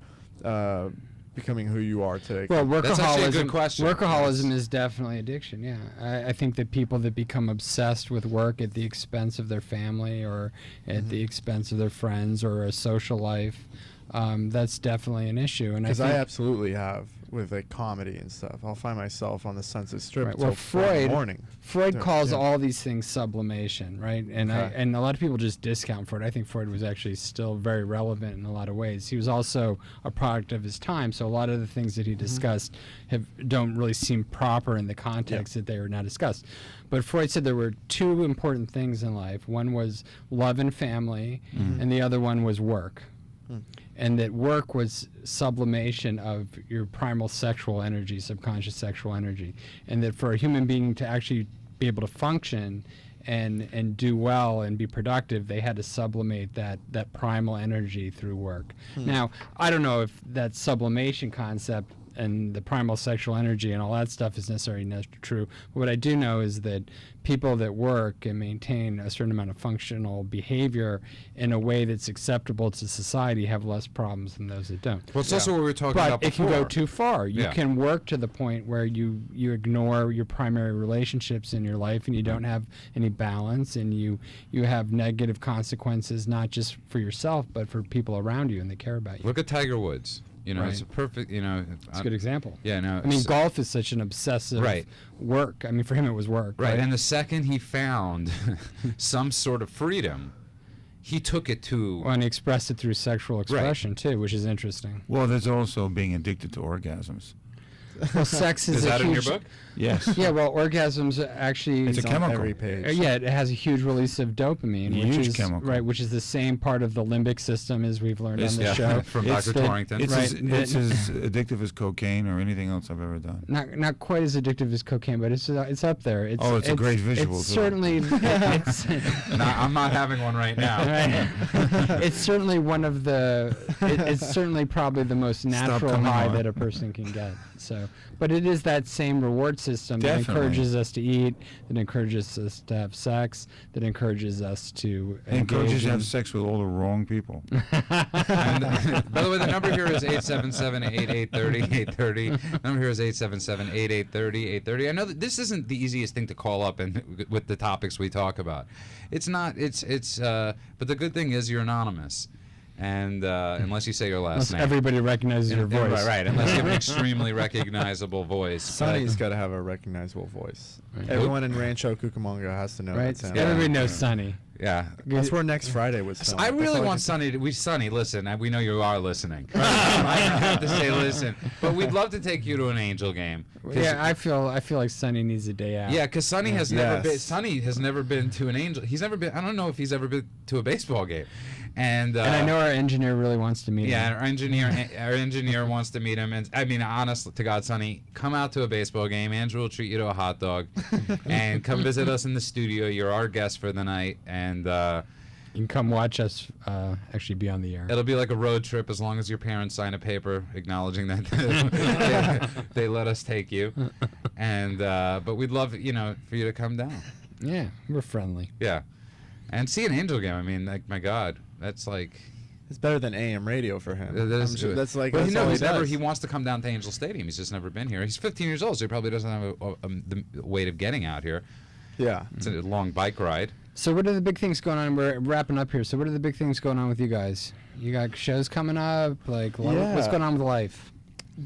[SPEAKER 5] becoming who you are today.
[SPEAKER 2] Well,
[SPEAKER 3] That's actually a good question.
[SPEAKER 2] Workaholism is definitely addiction, yeah. I think that people that become obsessed with work at the expense of their family or at the expense of their friends or a social life, that's definitely an issue.
[SPEAKER 5] Because I absolutely have with like comedy and stuff. I'll find myself on the Sunset Strip until
[SPEAKER 2] Freud calls all these things sublimation, right? And and a lot of people just discount Freud. I think Freud was actually still very relevant in a lot of ways. He was also a product of his time, so a lot of the things that he discussed don't really seem proper in the context that they were now discussed. But Freud said there were two important things in life. One was love and family, and the other one was work. And that work was sublimation of your primal sexual energy, subconscious sexual energy. And that for a human being to actually be able to function and do well and be productive, they had to sublimate that primal energy through work. Now, I don't know if that sublimation concept and the primal sexual energy and all that stuff is necessarily true. But what I do know is that people that work and maintain a certain amount of functional behavior in a way that's acceptable to society have less problems than those that don't.
[SPEAKER 3] Well, it's also what we were talking about before.
[SPEAKER 2] But it can go too far. You can work to the point where you ignore your primary relationships in your life and you don't have any balance, and you have negative consequences not just for yourself but for people around you and they care about you.
[SPEAKER 3] Look at Tiger Woods. It's a perfect,
[SPEAKER 2] It's a good example.
[SPEAKER 3] Yeah, no.
[SPEAKER 2] I mean, golf is such an obsessive work. I mean, for him it was work.
[SPEAKER 3] Right, and the second he found some sort of freedom, he took it to...
[SPEAKER 2] Well, and he expressed it through sexual expression, too, which is interesting.
[SPEAKER 6] Well, there's also being addicted to orgasms.
[SPEAKER 2] Well, sex is
[SPEAKER 3] that
[SPEAKER 2] a
[SPEAKER 3] in
[SPEAKER 2] huge...
[SPEAKER 3] your book?
[SPEAKER 6] Yes.
[SPEAKER 2] Yeah, well, orgasms actually...
[SPEAKER 6] It's a chemical.
[SPEAKER 5] Every page.
[SPEAKER 2] Yeah, it has a huge release of dopamine,
[SPEAKER 6] Huge chemical.
[SPEAKER 2] Right, which is the same part of the limbic system as we've learned on the show.
[SPEAKER 3] From Dr. Torrington.
[SPEAKER 6] It's as addictive as cocaine or anything else I've ever done.
[SPEAKER 2] Not quite as addictive as cocaine, but it's up there. It's
[SPEAKER 6] a great visual.
[SPEAKER 2] It's certainly...
[SPEAKER 3] I'm not having one right now.
[SPEAKER 2] It's certainly one of the... It's certainly probably the most natural high that a person can get. So, but it is that same reward system that encourages us to eat, that encourages us to have sex, that encourages us to
[SPEAKER 6] encourages to have sex with all the wrong people.
[SPEAKER 3] And, by the way, the number here is 877-8830-830. Number here is 877-8830-830. I know that this isn't the easiest thing to call up and with the topics we talk about. It's not. But the good thing is you're anonymous. And unless you say your last name.
[SPEAKER 2] Everybody recognizes your voice.
[SPEAKER 3] Right, unless you have an extremely recognizable voice.
[SPEAKER 5] Sonny's got to have a recognizable voice. Right. Everyone in Rancho Cucamonga has to know that sound.
[SPEAKER 2] Everybody knows Sonny.
[SPEAKER 5] Yeah. That's where next Friday was filmed.
[SPEAKER 3] I really want Sonny to... Sonny, listen, we know you are listening. I don't have to say listen. But we'd love to take you to an Angel game.
[SPEAKER 2] Yeah, I feel like Sonny needs a day out.
[SPEAKER 3] Yeah, because Sonny has never been... Sonny has never been to an Angel... He's never been... I don't know if he's ever been to a baseball game. And
[SPEAKER 2] I know our engineer really wants to meet him.
[SPEAKER 3] Yeah, our engineer wants to meet him. And I mean, honest to God, Sonny, come out to a baseball game. Andrew will treat you to a hot dog, and come visit us in the studio. You're our guest for the night, and
[SPEAKER 2] you can come watch us actually be on the air.
[SPEAKER 3] It'll be like a road trip as long as your parents sign a paper acknowledging that they let us take you. And but we'd love for you to come down.
[SPEAKER 2] Yeah, we're friendly.
[SPEAKER 3] Yeah, and see an Angel game. I mean, like my God. That's like...
[SPEAKER 5] It's better than AM radio for him.
[SPEAKER 3] That's like... Well, he wants to come down to Angel Stadium. He's just never been here. He's 15 years old, so he probably doesn't have the weight of getting out here.
[SPEAKER 5] Yeah.
[SPEAKER 3] It's a long bike ride.
[SPEAKER 2] So what are the big things going on? We're wrapping up here. So what are the big things going on with you guys? You got shows coming up? Like, what's going on with life?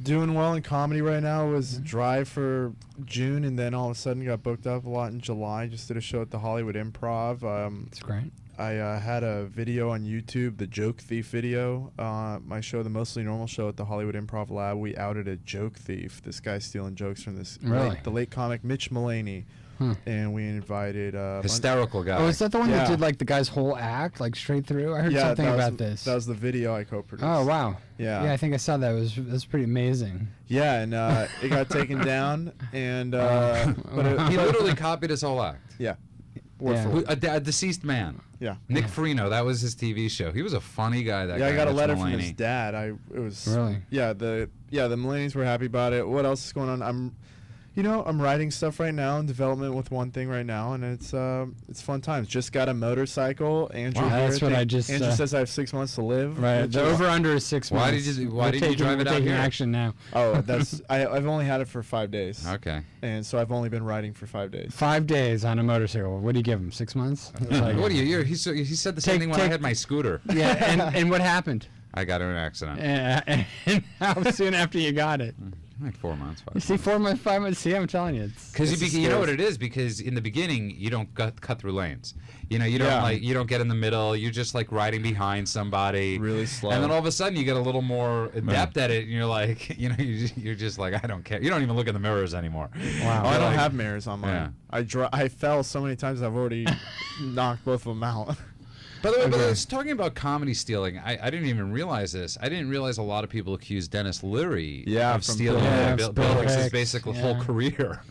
[SPEAKER 5] Doing well in comedy right now. Was Drive for June, and then all of a sudden got booked up a lot in July. Just did a show at the Hollywood Improv.
[SPEAKER 2] That's great.
[SPEAKER 5] I had a video on YouTube, the Joke Thief video. My show, the Mostly Normal show at the Hollywood Improv Lab, we outed a joke thief. This guy stealing jokes from the late comic Mitch Mulaney. And we invited
[SPEAKER 3] hysterical guy.
[SPEAKER 2] Oh, is that the one that did like the guy's whole act, like straight through? I heard something about this.
[SPEAKER 5] That was the video I co-produced.
[SPEAKER 2] Oh wow.
[SPEAKER 5] Yeah.
[SPEAKER 2] Yeah, I think I saw that. It was pretty amazing.
[SPEAKER 5] Yeah, and it got taken down, and but
[SPEAKER 3] he literally copied his whole act.
[SPEAKER 5] Yeah.
[SPEAKER 3] A deceased man.
[SPEAKER 5] Yeah.
[SPEAKER 3] Nick Farino, that was his TV show. He was a funny guy. That guy,
[SPEAKER 5] I got a
[SPEAKER 3] Mitch
[SPEAKER 5] letter
[SPEAKER 3] Mulaney.
[SPEAKER 5] from his dad. It was
[SPEAKER 2] really.
[SPEAKER 5] Yeah, the Mulaney's were happy about it. What else is going on? I'm writing stuff right now in development with one thing right now, and it's fun times. Just got a motorcycle. Andrew,
[SPEAKER 2] that's what I
[SPEAKER 5] just. Andrew says I have 6 months to live.
[SPEAKER 2] Right. The over under is 6 months.
[SPEAKER 3] Why did you drive it out
[SPEAKER 2] taking
[SPEAKER 3] here?
[SPEAKER 2] action now.
[SPEAKER 5] Oh, I've only had it for 5 days.
[SPEAKER 3] Okay.
[SPEAKER 5] And so I've only been riding for 5 days.
[SPEAKER 2] 5 days on a motorcycle. What do you give him? 6 months?
[SPEAKER 3] Like, what do you? He said the same thing when I had my scooter.
[SPEAKER 2] Yeah. And what happened?
[SPEAKER 3] I got in an accident.
[SPEAKER 2] And how soon after you got it?
[SPEAKER 3] Like 4 months.
[SPEAKER 2] You see, 4 months, 5 months. See, I'm telling you,
[SPEAKER 3] because you know what it is. Because in the beginning, you don't cut through lanes. You don't you don't get in the middle. You're just like riding behind somebody,
[SPEAKER 5] really slow.
[SPEAKER 3] And then all of a sudden, you get a little more adept at it, and you're like, you're just like, I don't care. You don't even look in the mirrors anymore.
[SPEAKER 5] Wow. I don't have mirrors on mine.
[SPEAKER 3] Yeah.
[SPEAKER 5] I fell so many times. I've already knocked both of them out.
[SPEAKER 3] By the way, but I was talking about comedy stealing. I didn't even realize this. I didn't realize a lot of people accuse Dennis Leary of stealing Bill Hicks' basic whole career.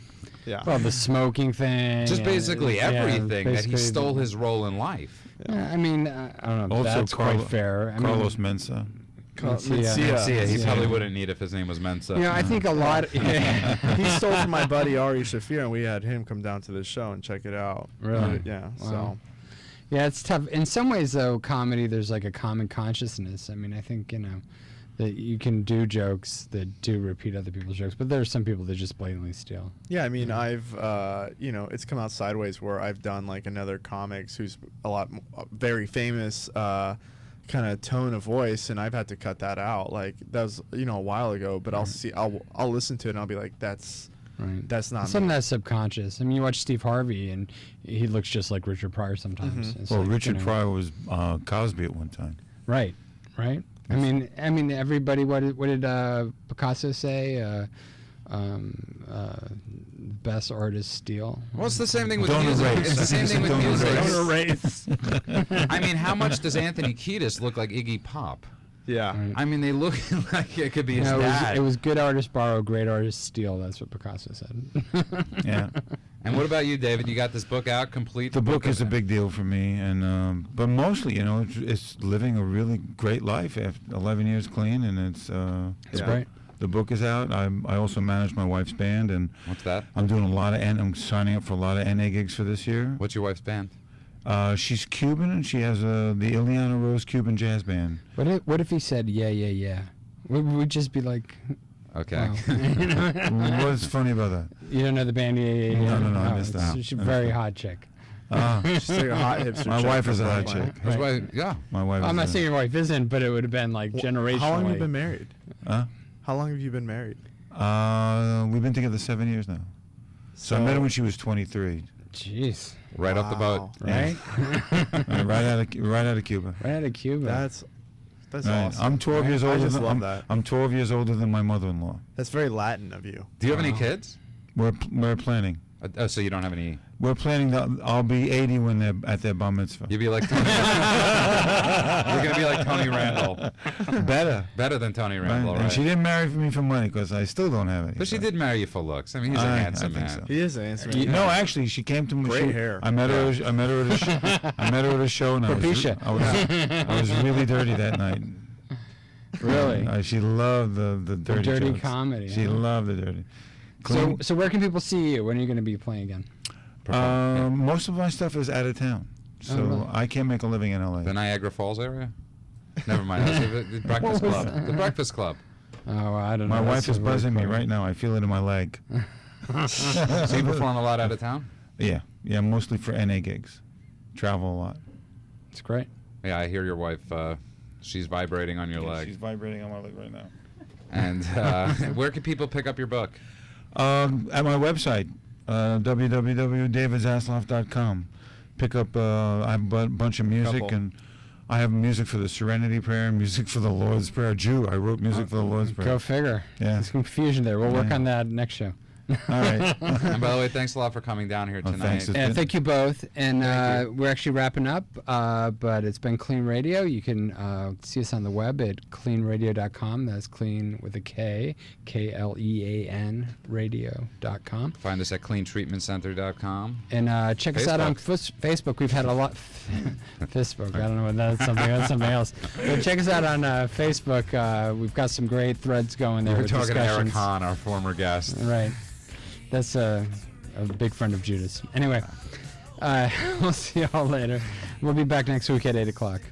[SPEAKER 5] Yeah.
[SPEAKER 2] Well, the smoking thing.
[SPEAKER 3] Just basically everything that he stole his role in life.
[SPEAKER 2] Yeah, I mean, I don't know.
[SPEAKER 6] Also,
[SPEAKER 2] that's quite fair.
[SPEAKER 6] Carlos Mensa.
[SPEAKER 3] Mencia. He probably wouldn't need if his name was Mensa.
[SPEAKER 2] Yeah, I think a lot.
[SPEAKER 5] He stole from my buddy Ari Shafir, and we had him come down to the show and check it out.
[SPEAKER 2] Really?
[SPEAKER 5] Yeah.
[SPEAKER 2] Wow.
[SPEAKER 5] So.
[SPEAKER 2] Yeah, it's tough. In some ways, though, comedy, there's like a common consciousness. I mean, I think, that you can do jokes that do repeat other people's jokes, but there are some people that just blatantly steal.
[SPEAKER 5] Yeah, I mean, I've, it's come out sideways where I've done like another comics who's very famous kind of tone of voice, and I've had to cut that out. Like, that was, a while ago, but I'll listen to it and I'll be like, that's not
[SPEAKER 2] Some of
[SPEAKER 5] me.
[SPEAKER 2] that's subconscious. I mean, you watch Steve Harvey, and he looks just like Richard Pryor sometimes.
[SPEAKER 6] Well, like, Richard Pryor was Cosby at one time.
[SPEAKER 2] Right. I mean, everybody. What did Picasso say? Best artists steal.
[SPEAKER 3] Well, it's the same thing with music. It's the same thing with music.
[SPEAKER 2] Don't erase.
[SPEAKER 3] I mean, how much does Anthony Kiedis look like Iggy Pop?
[SPEAKER 5] Yeah.
[SPEAKER 2] Right.
[SPEAKER 3] I mean, they look like it could be his dad.
[SPEAKER 2] It was good artists borrow, great artists steal. That's what Picasso said.
[SPEAKER 6] Yeah.
[SPEAKER 3] And what about you, David? You got this book out, complete?
[SPEAKER 6] The book is a big deal for me, and but mostly, it's living a really great life after 11 years clean, and it's
[SPEAKER 2] great.
[SPEAKER 6] The book is out. I also manage my wife's band, and
[SPEAKER 3] what's that?
[SPEAKER 6] I'm doing a lot of I'm signing up for a lot of NA gigs for this year.
[SPEAKER 3] What's your wife's band?
[SPEAKER 6] She's Cuban, and she has the Ileana Rose Cuban Jazz Band.
[SPEAKER 2] What if he said yeah? We'd just be like,
[SPEAKER 3] okay.
[SPEAKER 2] Wow.
[SPEAKER 6] What's funny about that?
[SPEAKER 2] You don't know the band yeah?
[SPEAKER 6] No, I missed that.
[SPEAKER 2] She's a very hot chick.
[SPEAKER 5] She's like a hot hipster.
[SPEAKER 6] My wife is a hot chick.
[SPEAKER 3] His wife, yeah.
[SPEAKER 6] My wife.
[SPEAKER 2] I'm not saying your wife isn't, but it would have been like generationally.
[SPEAKER 5] How long have you been married?
[SPEAKER 6] Huh?
[SPEAKER 5] How long have you been married?
[SPEAKER 6] We've been together 7 years now. So I met her when she was 23.
[SPEAKER 2] Jeez.
[SPEAKER 3] Right off the boat.
[SPEAKER 2] Right?
[SPEAKER 6] right out of Cuba.
[SPEAKER 2] Right out of Cuba.
[SPEAKER 5] That's
[SPEAKER 6] right.
[SPEAKER 5] awesome.
[SPEAKER 6] I'm 12 years older.
[SPEAKER 5] I just love that.
[SPEAKER 6] I'm 12 years older than my mother-in-law.
[SPEAKER 5] That's very Latin of you.
[SPEAKER 3] Do you have any kids?
[SPEAKER 6] We're planning.
[SPEAKER 3] Oh, so you don't have any?
[SPEAKER 6] We're planning that I'll be 80 when they're at their bar mitzvah.
[SPEAKER 3] You'll be like Tony. You're gonna be like Tony Randall. Better than Tony Randall, right?
[SPEAKER 6] And she didn't marry me for money because I still don't have any.
[SPEAKER 3] But she did marry you for looks. I mean, he's a handsome man.
[SPEAKER 6] So.
[SPEAKER 5] He is a handsome man.
[SPEAKER 6] No, actually, she came to me.
[SPEAKER 5] Great hair.
[SPEAKER 6] I met her. I met her at a show, and I was really dirty that night.
[SPEAKER 2] Really?
[SPEAKER 6] She loved the dirty jokes.
[SPEAKER 2] Comedy.
[SPEAKER 6] She loved the dirty.
[SPEAKER 2] So where can people see you? When are you going to be playing again?
[SPEAKER 6] Most of my stuff is out of town, so
[SPEAKER 2] really?
[SPEAKER 6] I can't make a living in LA.
[SPEAKER 3] The Niagara Falls area? Never mind. The Breakfast Club. The Breakfast Club.
[SPEAKER 2] Oh, I don't know.
[SPEAKER 6] My wife is buzzing me
[SPEAKER 2] funny.
[SPEAKER 6] right now. I feel it in my leg.
[SPEAKER 3] So you perform a lot out of town?
[SPEAKER 6] Yeah, mostly for NA gigs. travel a lot.
[SPEAKER 2] It's great.
[SPEAKER 3] Yeah, I hear your wife. She's vibrating on your
[SPEAKER 6] Yeah,
[SPEAKER 3] leg.
[SPEAKER 6] she's vibrating on my leg right now.
[SPEAKER 3] And where can people pick up your book?
[SPEAKER 6] At my website, www.davidzasloff.com. Pick up. I have a bunch of music,
[SPEAKER 5] Couple.
[SPEAKER 6] and I have music for the Serenity Prayer, music for the Lord's Prayer. Jew, I wrote music for the Lord's Prayer.
[SPEAKER 2] Go figure.
[SPEAKER 6] Yeah.
[SPEAKER 2] There's confusion there. We'll work on that next show.
[SPEAKER 6] All right.
[SPEAKER 3] And by the way, thanks a lot for coming down here tonight.
[SPEAKER 6] thanks. It's
[SPEAKER 2] And
[SPEAKER 6] been-
[SPEAKER 2] thank you both. And
[SPEAKER 3] Thank
[SPEAKER 2] we're actually wrapping up, but it's been Clean Radio. You can see us on the web at cleanradio.com. That's clean with a K, KLEAN radio.com.
[SPEAKER 3] Find us at cleantreatmentcenter.com.
[SPEAKER 2] And check us out on Facebook. We've had a lot. Facebook. I don't know what that's something. That's something else. But check us out on Facebook. We've got some great threads going there.
[SPEAKER 3] We're
[SPEAKER 2] with
[SPEAKER 3] talking to Eric
[SPEAKER 2] discussions.
[SPEAKER 3] Hahn, our former guest.
[SPEAKER 2] Right. That's a big friend of Judas. Anyway, we'll see y'all later. We'll be back next week at 8 o'clock.